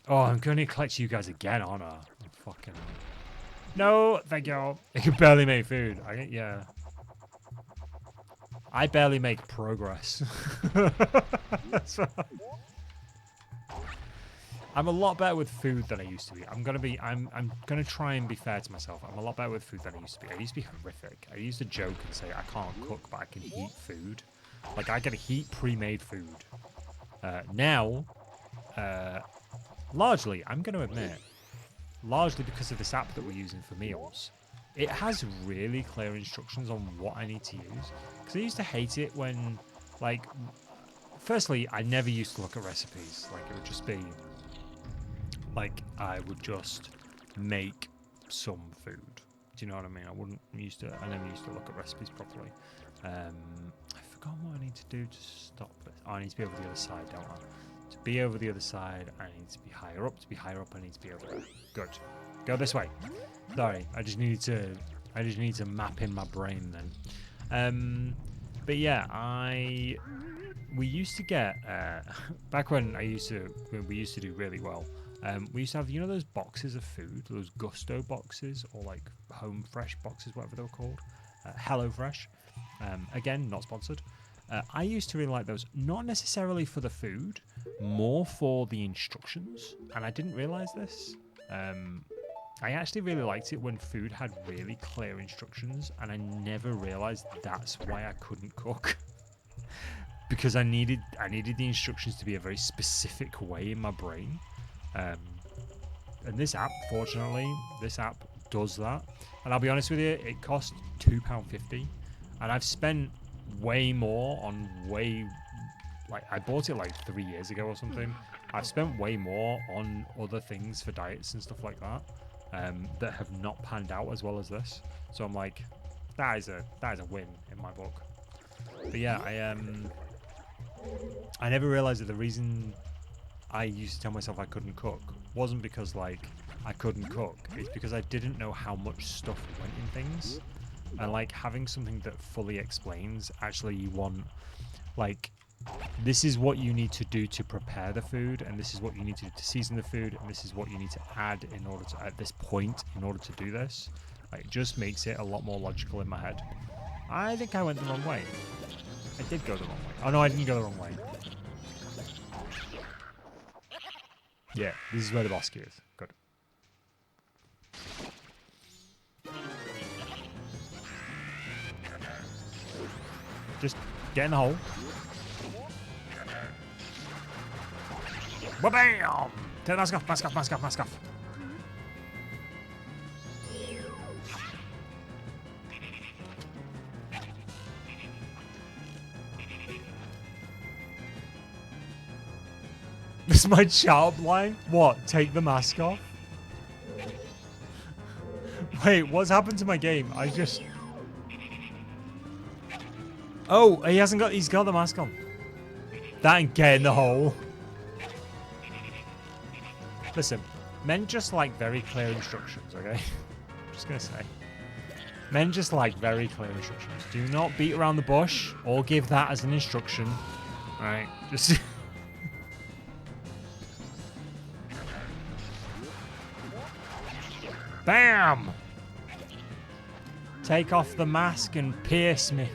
Oh, I'm going to collect you guys again, aren't I? Oh, fucking... No, thank you. I can barely make food. Yeah. I barely make progress. I'm a lot better with food than I used to be. I'm gonna try and be fair to myself. I'm a lot better with food than I used to be. I used to be horrific. I used to joke and say I can't cook, but I can heat food. Like I can heat pre-made food. Now, largely, I'm gonna admit, largely because of this app that we're using for meals, it has really clear instructions on what I need to use. Because I used to hate it when, like, firstly, I never used to look at recipes. Like, it would just be, like, I would just make some food. Do you know what I mean? I never used to look at recipes properly. I forgot what I need to do to stop this. Oh, I need to be over the other side, don't I? To be over the other side, I need to be higher up. To be higher up, I need to be over there. Good. Go this way. Sorry, I just need to map in my brain then. But yeah, we used to get back when we used to do really well. We used to have, you know, those boxes of food, those Gusto boxes, or like Home Fresh boxes, whatever they were called. Hello Fresh. Again, not sponsored. I used to really like those, not necessarily for the food, more for the instructions. And I didn't realize this. I actually really liked it when food had really clear instructions, and I never realized that's why I couldn't cook. Because I needed the instructions to be a very specific way in my brain. And this app, fortunately, does that. And I'll be honest with you, it cost £2.50, and I've spent way more on like I bought it like 3 years ago or something. I've spent way more on other things for diets and stuff like that that have not panned out as well as this. So I'm like, that is a win in my book. But yeah, I never realized that the reason I used to tell myself I couldn't cook wasn't because like I couldn't cook. It's because I didn't know how much stuff went in things. And like having something that fully explains, actually you want, like, this is what you need to do to prepare the food, and this is what you need to do to season the food, and this is what you need to add in order to, at this point, in order to do this. Like, it just makes it a lot more logical in my head. I think I went the wrong way. I did go the wrong way. Oh no, I didn't go the wrong way. Yeah, this is where the boss key is. Good. Just get in the hole. Ba-bam! Take the mask off, mask off, mask off, mask off. This is my shout line? What? Take the mask off? Wait, what's happened to my game? I just... Oh, he's got the mask on. That and get in the hole. Listen, men just like very clear instructions, okay? I'm just gonna say. Men just like very clear instructions. Do not beat around the bush or give that as an instruction. Alright, just... Bam! Take off the mask and pierce me.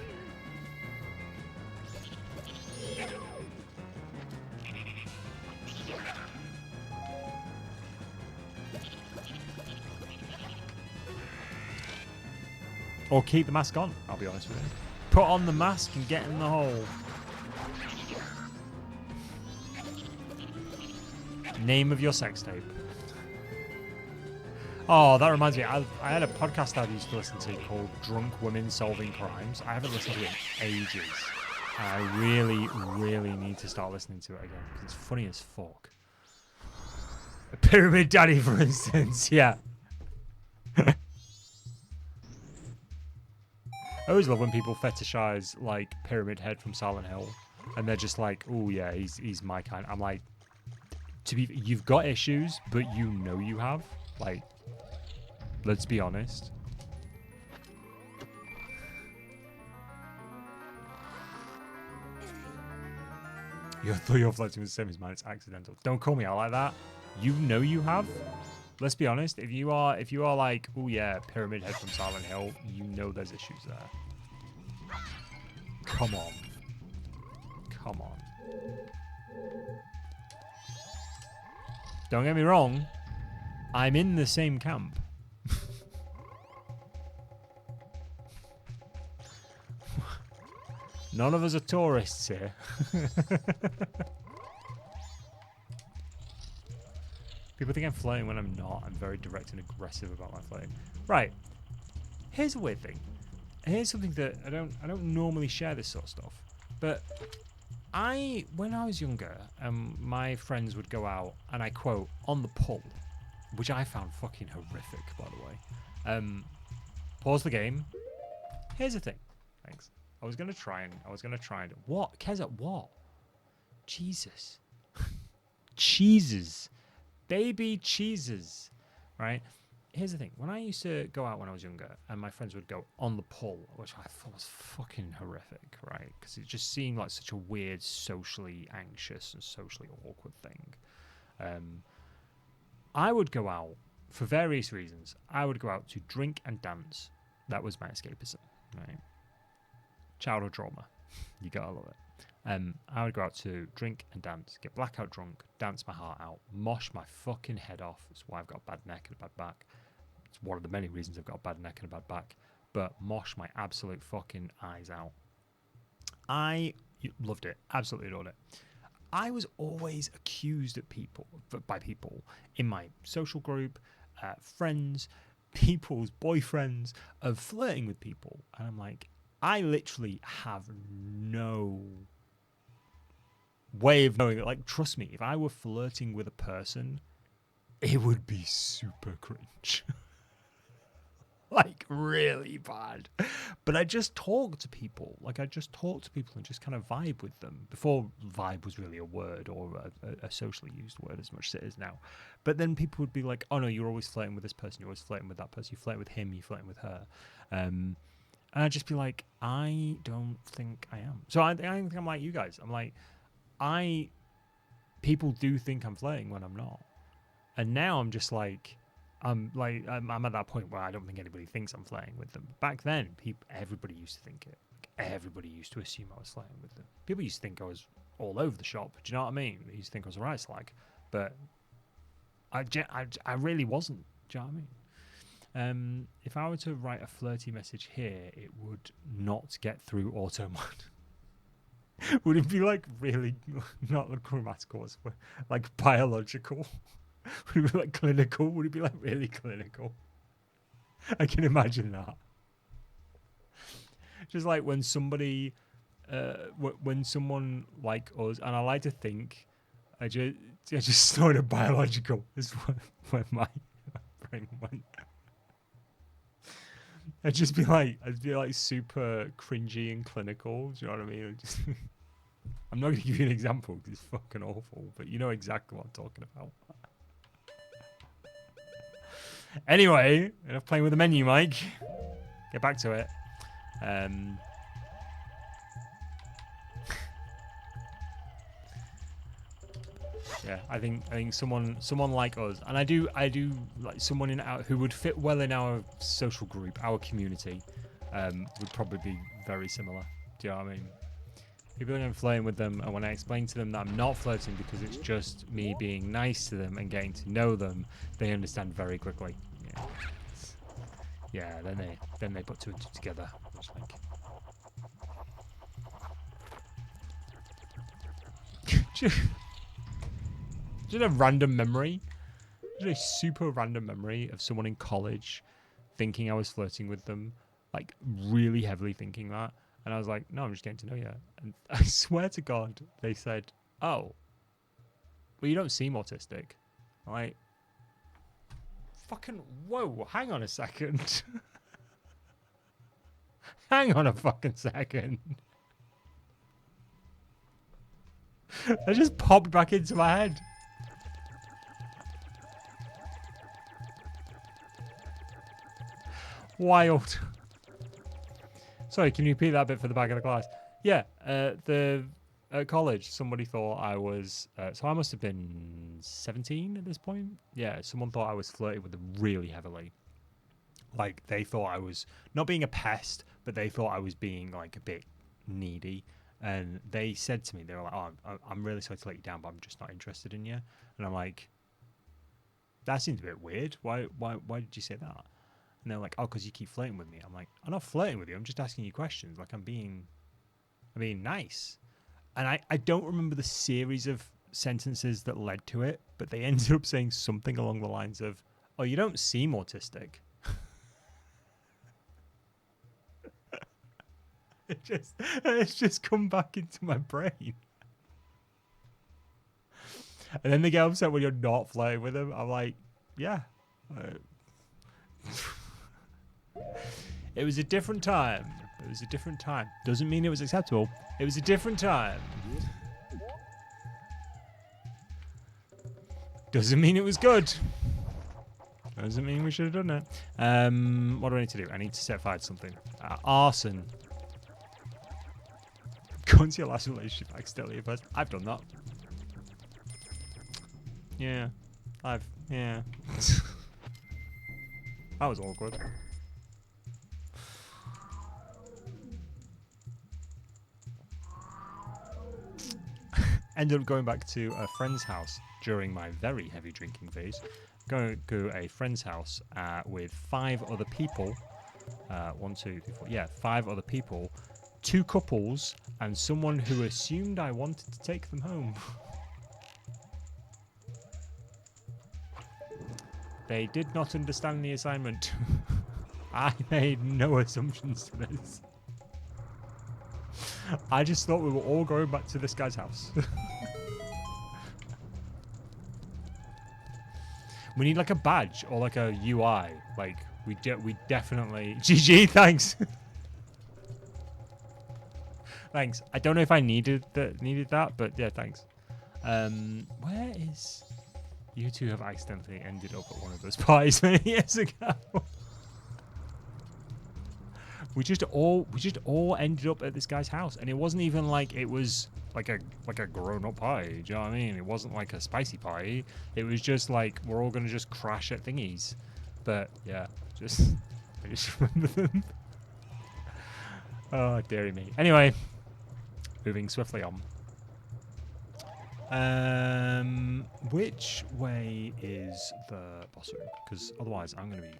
Or keep the mask on, I'll be honest with you. Put on the mask and get in the hole. Name of your sex tape. Oh, that reminds me. I had a podcast I used to listen to called Drunk Women Solving Crimes. I haven't listened to it in ages. I really, really need to start listening to it again because it's funny as fuck. A Pyramid Daddy, for instance. Yeah. I always love when people fetishize like Pyramid Head from Silent Hill, and they're just like, "Oh yeah, he's my kind." I'm like, you've got issues, but you know you have. Like, let's be honest. Your flirting with the same as mine. It's accidental. Don't call me out like that. You know you have. Let's be honest. If you are like, oh yeah, Pyramid Head from Silent Hill, you know there's issues there. Come on. Come on. Don't get me wrong. I'm in the same camp. None of us are tourists here. People think I'm flirting when I'm not. I'm very direct and aggressive about my flirting. Right. Here's a weird thing. Here's something that I don't normally share this sort of stuff. But when I was younger, my friends would go out and I quote on the pull, which I found fucking horrific, by the way. Pause the game. Here's the thing. Thanks. I was gonna try and what? Keza, what? Jesus. Cheeses. Baby cheeses. Right? Here's the thing. When I used to go out when I was younger and my friends would go on the pull, which I thought was fucking horrific, right? Because it just seemed like such a weird, socially anxious and socially awkward thing. I would go out for various reasons. I would go out to drink and dance. That was my escapism, right? Childhood trauma. You gotta love it. I would go out to drink and dance, get blackout drunk, dance my heart out, mosh my fucking head off. That's why I've got a bad neck and a bad back. It's one of the many reasons I've got a bad neck and a bad back. But mosh my absolute fucking eyes out. I loved it. Absolutely adored it. I was always accused by people in my social group, friends, people's boyfriends, of flirting with people. And I'm like, I literally have no way of knowing it. Like, trust me, if I were flirting with a person, it would be super cringe. Like, really bad. But I just talk to people. Like, I just talk to people and just kind of vibe with them. Before vibe was really a word or a socially used word as much as it is now. But then people would be like, oh no, you're always flirting with this person. You're always flirting with that person. You flirt with him. You flirting with her. And I'd just be like, I don't think I am. So I think I'm like you guys. I'm like, people do think I'm flirting when I'm not. And now I'm just like, I'm at that point where I don't think anybody thinks I'm flirting with them. Back then, everybody used to think it. Like, everybody used to assume I was flirting with them. People used to think I was all over the shop. Do you know what I mean? They used to think I was a right slag. But I really wasn't. Do you know what I mean? If I were to write a flirty message here, it would not get through auto mode. Would it be like really not grammatical, like biological? Would it be like clinical? Would it be like really clinical? I can imagine that. Just like when somebody, when someone like us, and I like to think, I just started biological is where my brain went. I'd be like super cringy and clinical. Do you know what I mean? I'm not going to give you an example because it's fucking awful, but you know exactly what I'm talking about. Anyway, enough playing with the menu, Mike. Get back to it. Yeah, I think someone like us, and I do like someone who would fit well in our social group, our community, would probably be very similar. Do you know what I mean? People think I'm flirting with them, and when I explain to them that I'm not flirting because it's just me being nice to them and getting to know them, they understand very quickly. Yeah. Yeah, then they put two and two together. It's like just a random memory. Just a super random memory of someone in college thinking I was flirting with them, like really heavily thinking that. And I was like, no, I'm just getting to know you. And I swear to God, they said, oh, well, you don't seem autistic. I'm like, fucking, whoa, hang on a second. Hang on a fucking second. That just popped back into my head. Wild. Sorry, can you repeat that bit for the back of the class? Yeah, at college, somebody thought I was... so I must have been 17 at this point. Yeah, someone thought I was flirting with them really heavily. Like, they thought I was not being a pest, but they thought I was being, like, a bit needy. And they said to me, they were like, oh, I'm really sorry to let you down, but I'm just not interested in you. And I'm like, that seems a bit weird. Why did you say that? And they're like, oh, because you keep flirting with me. I'm like, I'm not flirting with you. I'm just asking you questions. Like, I'm being nice. And I don't remember the series of sentences that led to it, but they ended up saying something along the lines of, oh, you don't seem autistic. It's just come back into my brain. And then they get upset when you're not flirting with them. I'm like, yeah. It was a different time. It was a different time. Doesn't mean it was acceptable. It was a different time. Doesn't mean it was good. Doesn't mean we should have done it. What do I need to do? I need to set fire to something. Arson. Go into your last relationship accidentally first. I've done that. Yeah. Yeah. That was awkward. Ended up going back to a friend's house during my very heavy drinking phase. Going to a friend's house with 5 other people. 1, 2, 3, 4. Yeah, 5 other people. 2 couples and someone who assumed I wanted to take them home. They did not understand the assignment. I made no assumptions to this. I just thought we were all going back to this guy's house. We need like a badge or like a UI. Like we definitely GG. Thanks. Thanks. I don't know if I needed that, but yeah, thanks. Where is? You two have accidentally ended up at one of those parties many years ago. We just all ended up at this guy's house, and it wasn't even like it was like a grown-up party. Do you know what I mean? It wasn't like a spicy party. It was just like we're all gonna just crash at thingies. But yeah, I just remember them. Oh dearie me. Anyway, moving swiftly on. Which way is the boss room? Because otherwise I'm gonna be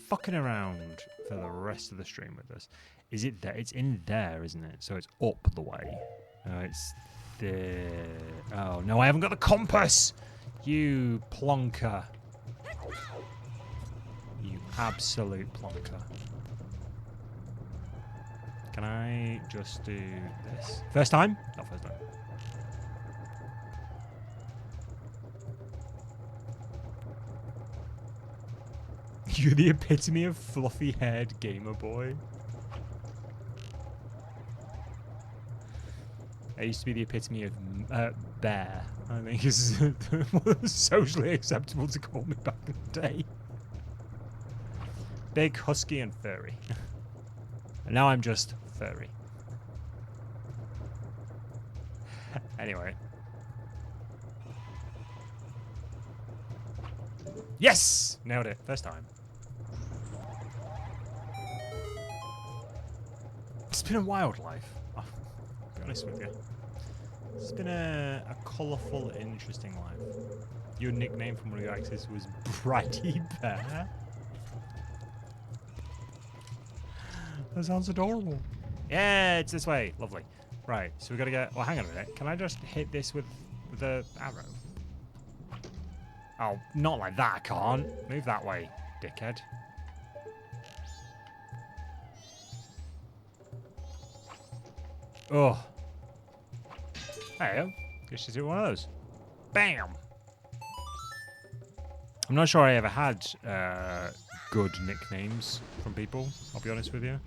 fucking around for the rest of the stream with this. Is it there? It's in there, isn't it? So it's up the way. No, it's there. Oh no, I haven't got the compass. You plonker. You absolute plonker. Can I just do this? First time? Not first time. You're the epitome of fluffy-haired gamer boy. I used to be the epitome of bear. I think is socially acceptable to call me back in the day. Big, husky, and furry. And now I'm just furry. Anyway. Yes! Nailed it. First time. It's been a wild life. Oh, to be honest with you. It's been a colourful, interesting life. Your nickname from one of your exes was Bratty Bear. That sounds adorable. Yeah, it's this way. Lovely. Right, so we gotta get... Well, hang on a minute. Can I just hit this with the arrow? Oh, not like that, I can't. Move that way, dickhead. Oh. There you go. Guess she's one of those. Bam! I'm not sure I ever had good nicknames from people, I'll be honest with you.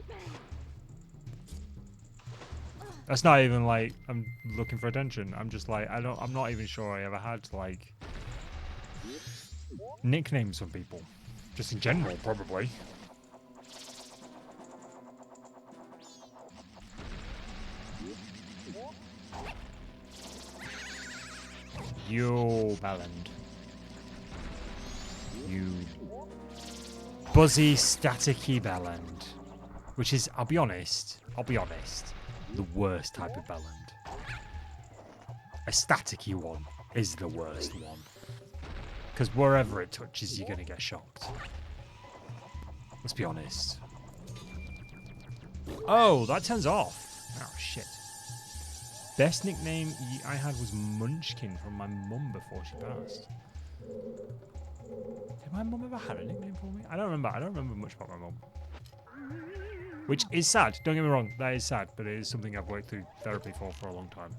That's not even like I'm looking for attention. I'm just like I'm not even sure I ever had like nicknames from people. Just in general, probably. You Belland. You buzzy staticky Belland. Which is, I'll be honest, the worst type of Belland. A staticky one is the worst one. Because wherever it touches, you're going to get shocked. Let's be honest. Oh, that turns off. Oh, shit. Best nickname I had was Munchkin from my mum before she passed. Did my mum ever have a nickname for me? I don't remember. I don't remember much about my mum. Which is sad. Don't get me wrong. That is sad. But it is something I've worked through therapy for a long time.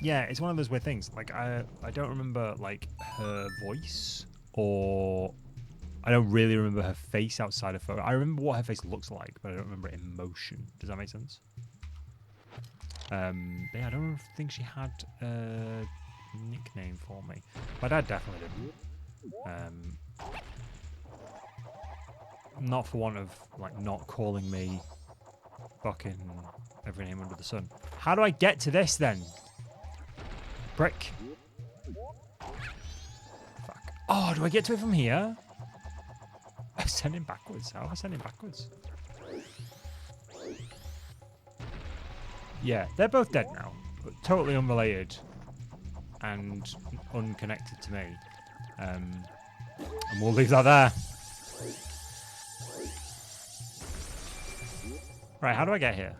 Yeah, it's one of those weird things. Like, I don't remember, like, her voice. Or... I don't really remember her face outside of photo. I remember what her face looks like, but I don't remember emotion. Does that make sense? Yeah, I don't think she had a nickname for me. My dad definitely didn't. Not for want of, like, not calling me fucking every name under the sun. How do I get to this, then? Brick. Fuck. Oh, do I get to it from here? I'm sending backwards. How am I sending backwards? Yeah, they're both dead now. But totally unrelated. And unconnected to me. And we'll leave that there. Right, how do I get here?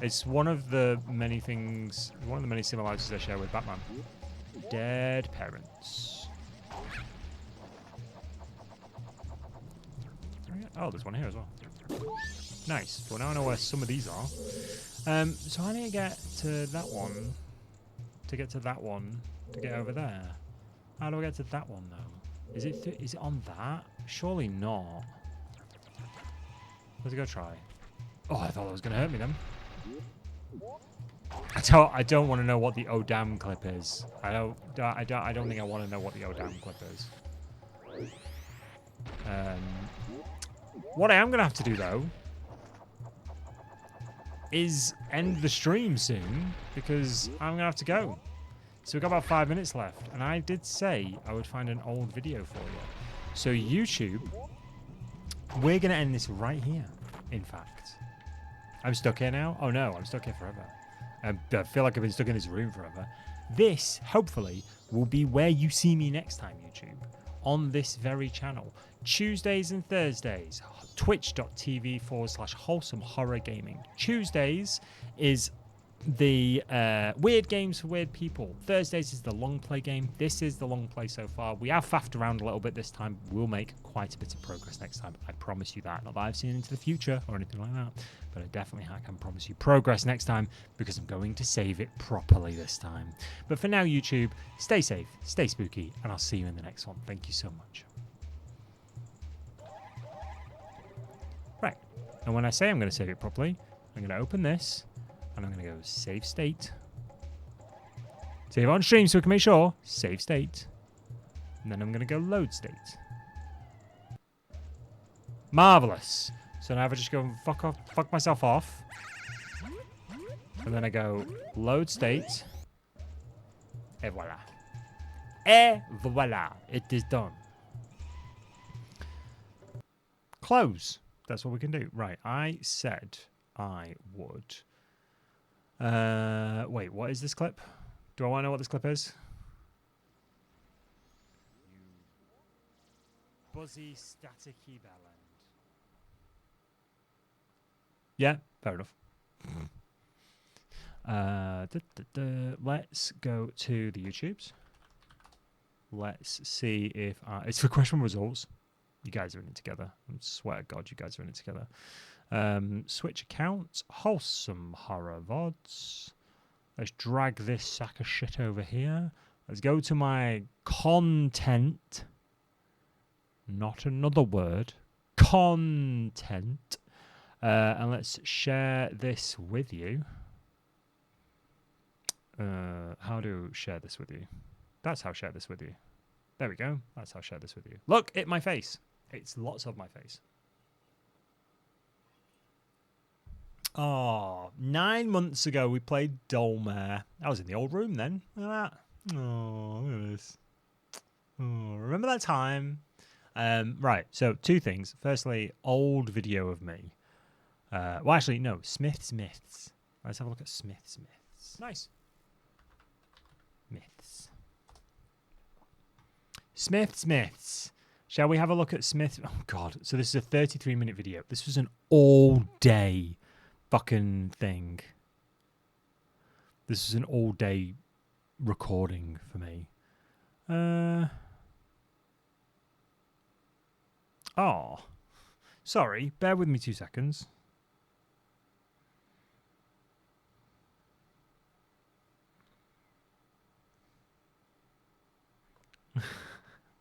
It's one of the many things, one of the many similarities I share with Batman. Dead parents. Oh, there's one here as well. Nice. Well, now I know where some of these are. So I need to get to that one. To get to that one. To get over there. How do I get to that one, though? Is it on that? Surely not. Let's go try. Oh, I thought that was going to hurt me then. I don't want to know what the oh damn clip is. I don't think I want to know what the oh damn clip is. What I am going to have to do, though, is end the stream soon, because I'm going to have to go. So we've got about 5 minutes left, and I did say I would find an old video for you. So YouTube, we're going to end this right here, in fact. I'm stuck here now? Oh no, I'm stuck here forever. I feel like I've been stuck in this room forever. This, hopefully, will be where you see me next time, YouTube. On this very channel. Tuesdays and Thursdays, twitch.tv/wholesome horror gaming. Tuesdays is the weird games for weird people. Thursdays is the long play game. This is the long play so far. We have faffed around a little bit this time. We'll make quite a bit of progress next time. I promise you that. Not that I've seen into the future or anything like that, but I definitely can promise you progress next time because I'm going to save it properly this time. But for now, YouTube, stay safe, stay spooky, and I'll see you in the next one. Thank you so much. Right. And when I say I'm going to save it properly, I'm going to open this. And I'm going to go save state. Save on stream so we can make sure. Save state. And then I'm going to go load state. Marvelous. So now if I just go and fuck myself off. And then I go load state. Et voila. Et voila. It is done. Close. That's what we can do. Right. I said I would... wait, what is this clip? Do I want to know what this clip is? buzzy, staticky bellend. Yeah, fair enough. Let's go to the YouTubes. Let's see if it's for question results. You guys are in it together. I swear to God, you guys are in it together. Switch account, wholesome horror VODs. Let's drag this sack of shit over here. Let's go to my content. Not another word. Content. And let's share this with you. How do share this with you? That's how share this with you. There we go. That's how share this with you. Look at my face. It's lots of my face. Oh, 9 months ago we played Dolmare. I was in the old room then. Look at that. Oh, look at this. Oh, remember that time? Right, so 2 things. Firstly, old video of me. Well, actually, no. Smith's Myths. Let's have a look at Smith's Myths. Nice. Myths. Smith's Myths. Shall we have a look at Smith? Oh, God. So this is a 33-minute video. This was an all-day fucking thing. This is an all-day recording for me. Oh. Sorry. Bear with me 2 seconds.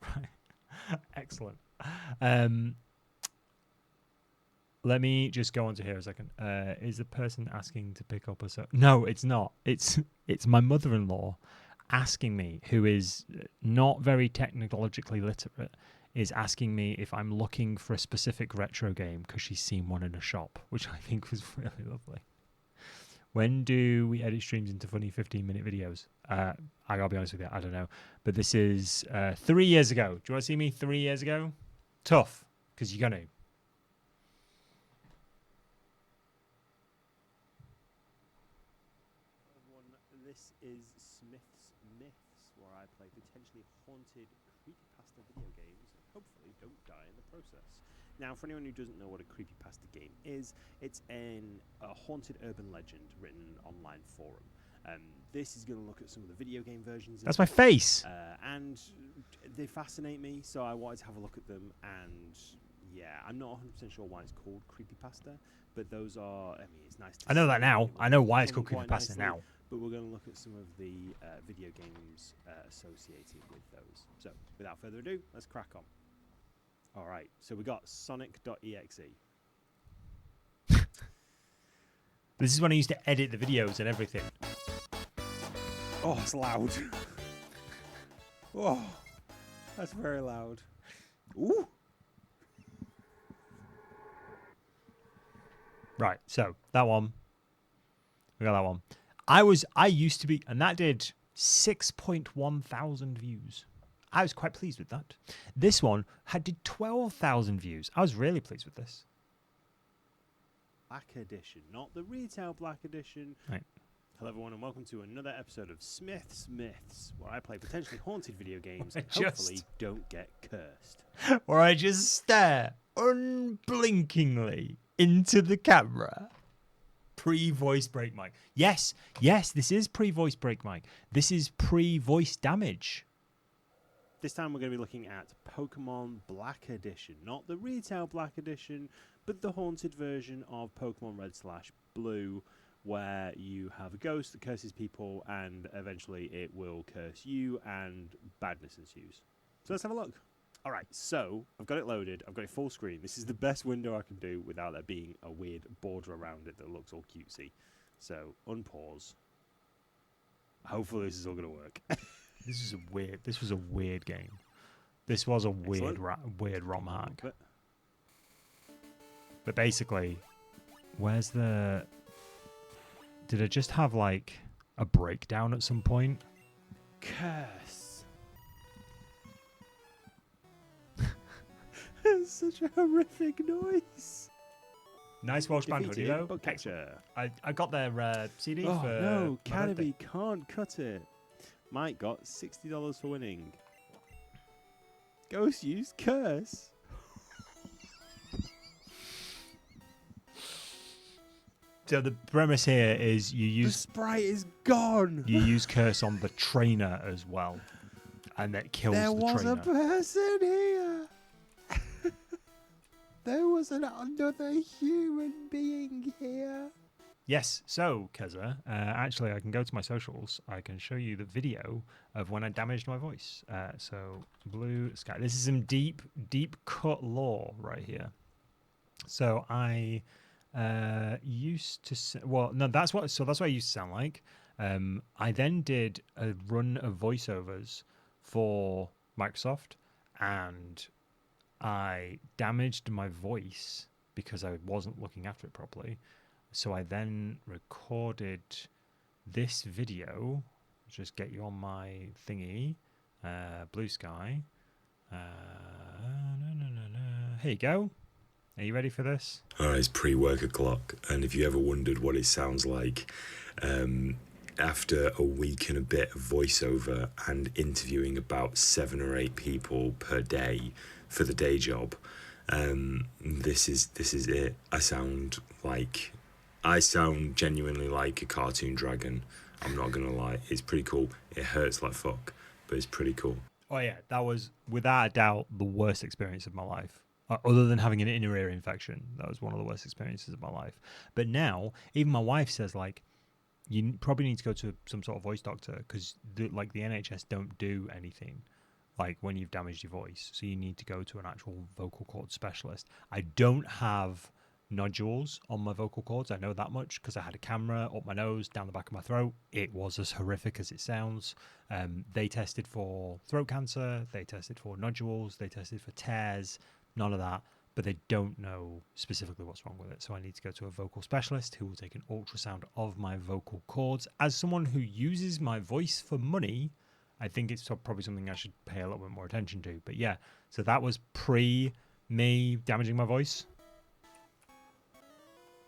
Right. Excellent. Let me just go on to here a second. Is the person asking to pick up a... No, it's not. It's my mother-in-law asking me, who is not very technologically literate, is asking me if I'm looking for a specific retro game because she's seen one in a shop, which I think was really lovely. When do we edit streams into funny 15-minute videos? I gotta be honest with you, I don't know. But this is 3 years ago. Do you want to see me 3 years ago? Tough, because you're gonna. This is Smith's Myths, where I play potentially haunted creepypasta video games and hopefully don't die in the process. Now, for anyone who doesn't know what a creepypasta game is, it's a haunted urban legend written online forum. This is going to look at some of the video game versions. That's my face! And they fascinate me, so I wanted to have a look at them. And yeah, I'm not 100% sure why it's called creepypasta, but those are, I mean, it's nice to I know that now. I know why it's called quite creepypasta nicely, now. But we're going to look at some of the video games associated with those. So, without further ado, let's crack on. All right, so we got Sonic.exe. This is when I used to edit the videos and everything. Oh, it's loud. Oh, that's very loud. Ooh. Right, so that one. We got that one. I used to be, and that did 6.1 thousand views. I was quite pleased with that. This one did 12,000 views. I was really pleased with this. Black Edition, not the retail Black Edition. Right. Hello everyone and welcome to another episode of Smith's Myths, where I play potentially haunted video games I and hopefully don't get cursed. Where I just stare unblinkingly into the camera. Pre-voice break mic. Yes, this is pre-voice break mic. This is pre-voice damage. This time we're going to be looking at Pokemon Black Edition, not the retail Black Edition, but the haunted version of Pokemon Red/Blue, where you have a ghost that curses people and eventually it will curse you and badness ensues. So let's have a look. All right, so I've got it loaded. I've got it full screen. This is the best window I can do without there being a weird border around it that looks all cutesy. So unpause. Hopefully this is all going to work. This was a weird game. This was a weird ROM hack. But basically, where's the... Did I just have, like, a breakdown at some point? Curse. It's such a horrific noise. Nice Welsh band hoodie, though. Bugcatcher. I got their CD Oh, for no, my birthday. Canopy can't cut it. Mike got $60 for winning. Ghost use curse. So the premise here is you The use sprite is gone. you use curse on the trainer as well, and that kills There the was trainer. a person here. There was another human being here. Yes, so Keza, actually I can go to my socials. I can show you the video of when I damaged my voice. So Blue Sky. This is some deep cut lore right here. So I used to that's what I used to sound like. I then did a run of voiceovers for Microsoft, and I damaged my voice because I wasn't looking after it properly. So I then recorded this video. Just get you on my thingy, Blue Sky. Here you go. Are you ready for this? Alright, it's pre-work o'clock, and if you ever wondered what it sounds like after a week and a bit of voiceover and interviewing about 7 or 8 people per day for the day job, this is it. I sound genuinely like a cartoon dragon. I'm not gonna lie, it's pretty cool. It hurts like fuck, but it's pretty cool. Oh yeah, that was without a doubt the worst experience of my life. Other than having an inner ear infection, that was one of the worst experiences of my life. But now, even my wife says, like, you probably need to go to some sort of voice doctor because, the NHS don't do anything, like, when you've damaged your voice. So you need to go to an actual vocal cord specialist. I don't have nodules on my vocal cords. I know that much because I had a camera up my nose, down the back of my throat. It was as horrific as it sounds. They tested for throat cancer. They tested for nodules. They tested for tears. None of that, but they don't know specifically what's wrong with it. So I need to go to a vocal specialist who will take an ultrasound of my vocal cords. As someone who uses my voice for money, I think it's probably something I should pay a little bit more attention to. But yeah, so that was pre me damaging my voice.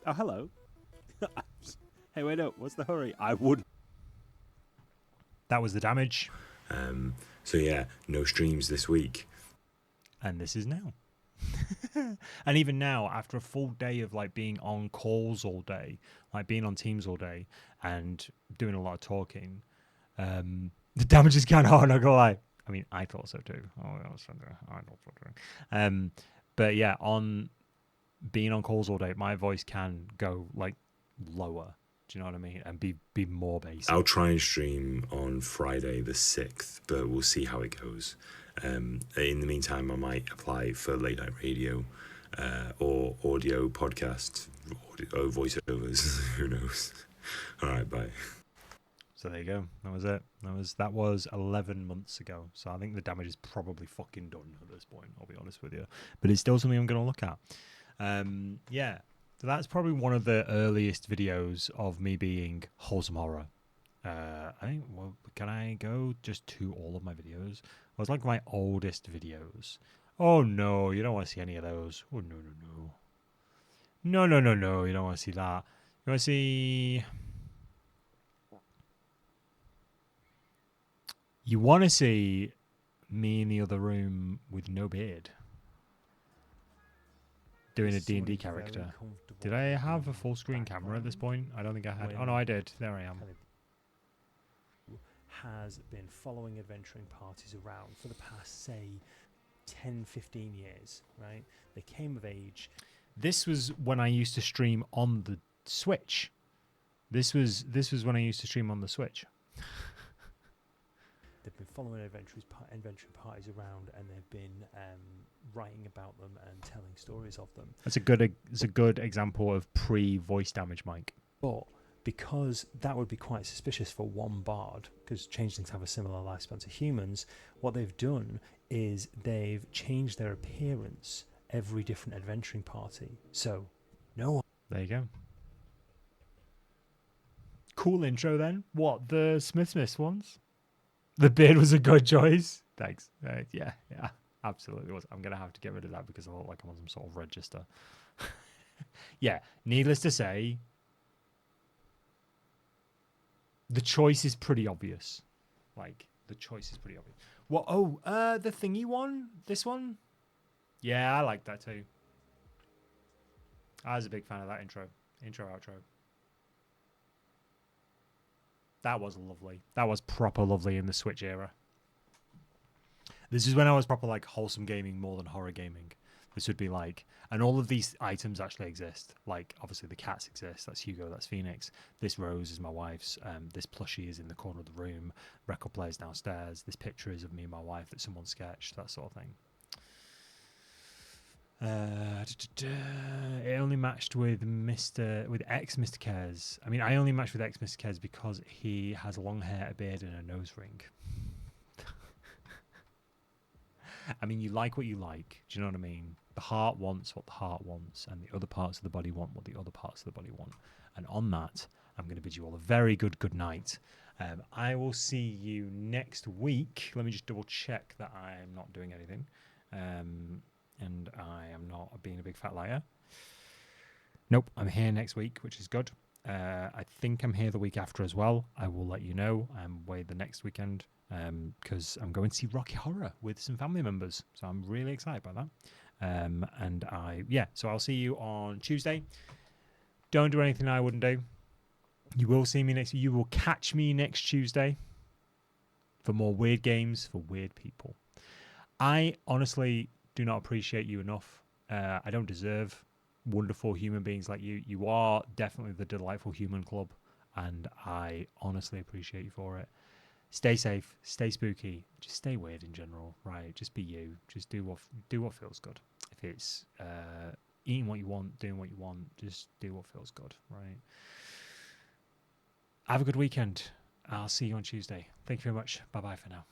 Oh, hello. Hey, wait up. What's the hurry? I wouldn't. That was the damage. So yeah, no streams this week. And this is now. And even now, after a full day of like being on calls all day, like being on Teams all day and doing a lot of talking, the damage is kind of hard, not gonna lie. I mean, I thought so too. I thought so too. But yeah, on being on calls all day, my voice can go like lower. Do you know what I mean? And be more basic. I'll try and stream on Friday the 6th, but we'll see how it goes. In the meantime, I might apply for late night radio or audio podcasts or voiceovers. Who knows? All right, bye. So there you go. That was it. That was 11 months ago. So I think the damage is probably fucking done at this point. I'll be honest with you, but it's still something I'm going to look at. Yeah. So that's probably one of the earliest videos of me being wholesome horror. I think. Well, can I go just to all of my videos? It was like my oldest videos. Oh no, you don't want to see any of those. Oh no. No. You don't want to see that. You want to see. You want to see me in the other room with no beard, doing a D&D character. Did I have a full screen camera at this point? I don't think I had. Oh no, I did. There I am. Has been following adventuring parties around for the past, say, 10, 15 years, right? They came of age. This was when I used to stream on the Switch. This was when I used to stream on the Switch. They've been following adventuring parties around, and they've been writing about them and telling stories of them. It's a good example of pre-voice damage, Mike. But because that would be quite suspicious for one bard, because changelings have a similar lifespan to humans, what they've done is they've changed their appearance every different adventuring party. So, no one. There you go. Cool intro then. What, the Smith ones? The beard was a good choice. Thanks. Yeah, absolutely was. I'm going to have to get rid of that because I look like I'm on some sort of register. Yeah, needless to say, the choice is pretty obvious. The choice is pretty obvious. What? Oh, the thingy one? This one? Yeah, I like that too. I was a big fan of that intro, outro. That was lovely. That was proper lovely in the Switch era. This is when I was proper like wholesome gaming more than horror gaming. This would be like, and all of these items actually exist. Like, obviously the cats exist. That's Hugo. That's Phoenix. This rose is my wife's. This plushie is in the corner of the room. Record player's downstairs. This picture is of me and my wife that someone sketched. That sort of thing. It only matched with ex Mr. Cares. I mean, I only matched with ex Mr. Cares because he has long hair, a beard, and a nose ring. I mean, you like what you like. Do you know what I mean? The heart wants what the heart wants, and the other parts of the body want what the other parts of the body want. And on that, I'm going to bid you all a very good night. I will see you next week. Let me just double check that I'm not doing anything. And I am not being a big fat liar. Nope, I'm here next week, which is good. I think I'm here the week after as well. I will let you know. I'm away the next weekend because I'm going to see Rocky Horror with some family members. So I'm really excited by that. So I'll see you on Tuesday. Don't do anything I wouldn't do. You will catch me next Tuesday for more weird games for weird people. I honestly do not appreciate you enough. I don't deserve wonderful human beings like you. You are definitely the delightful human club, and I honestly appreciate you for it. Stay safe, stay spooky, just stay weird in general, right? Just be you. Just do what feels good. If it's eating what you want, doing what you want, just do what feels good, right? Have a good weekend. I'll see you on Tuesday. Thank you very much. Bye-bye for now.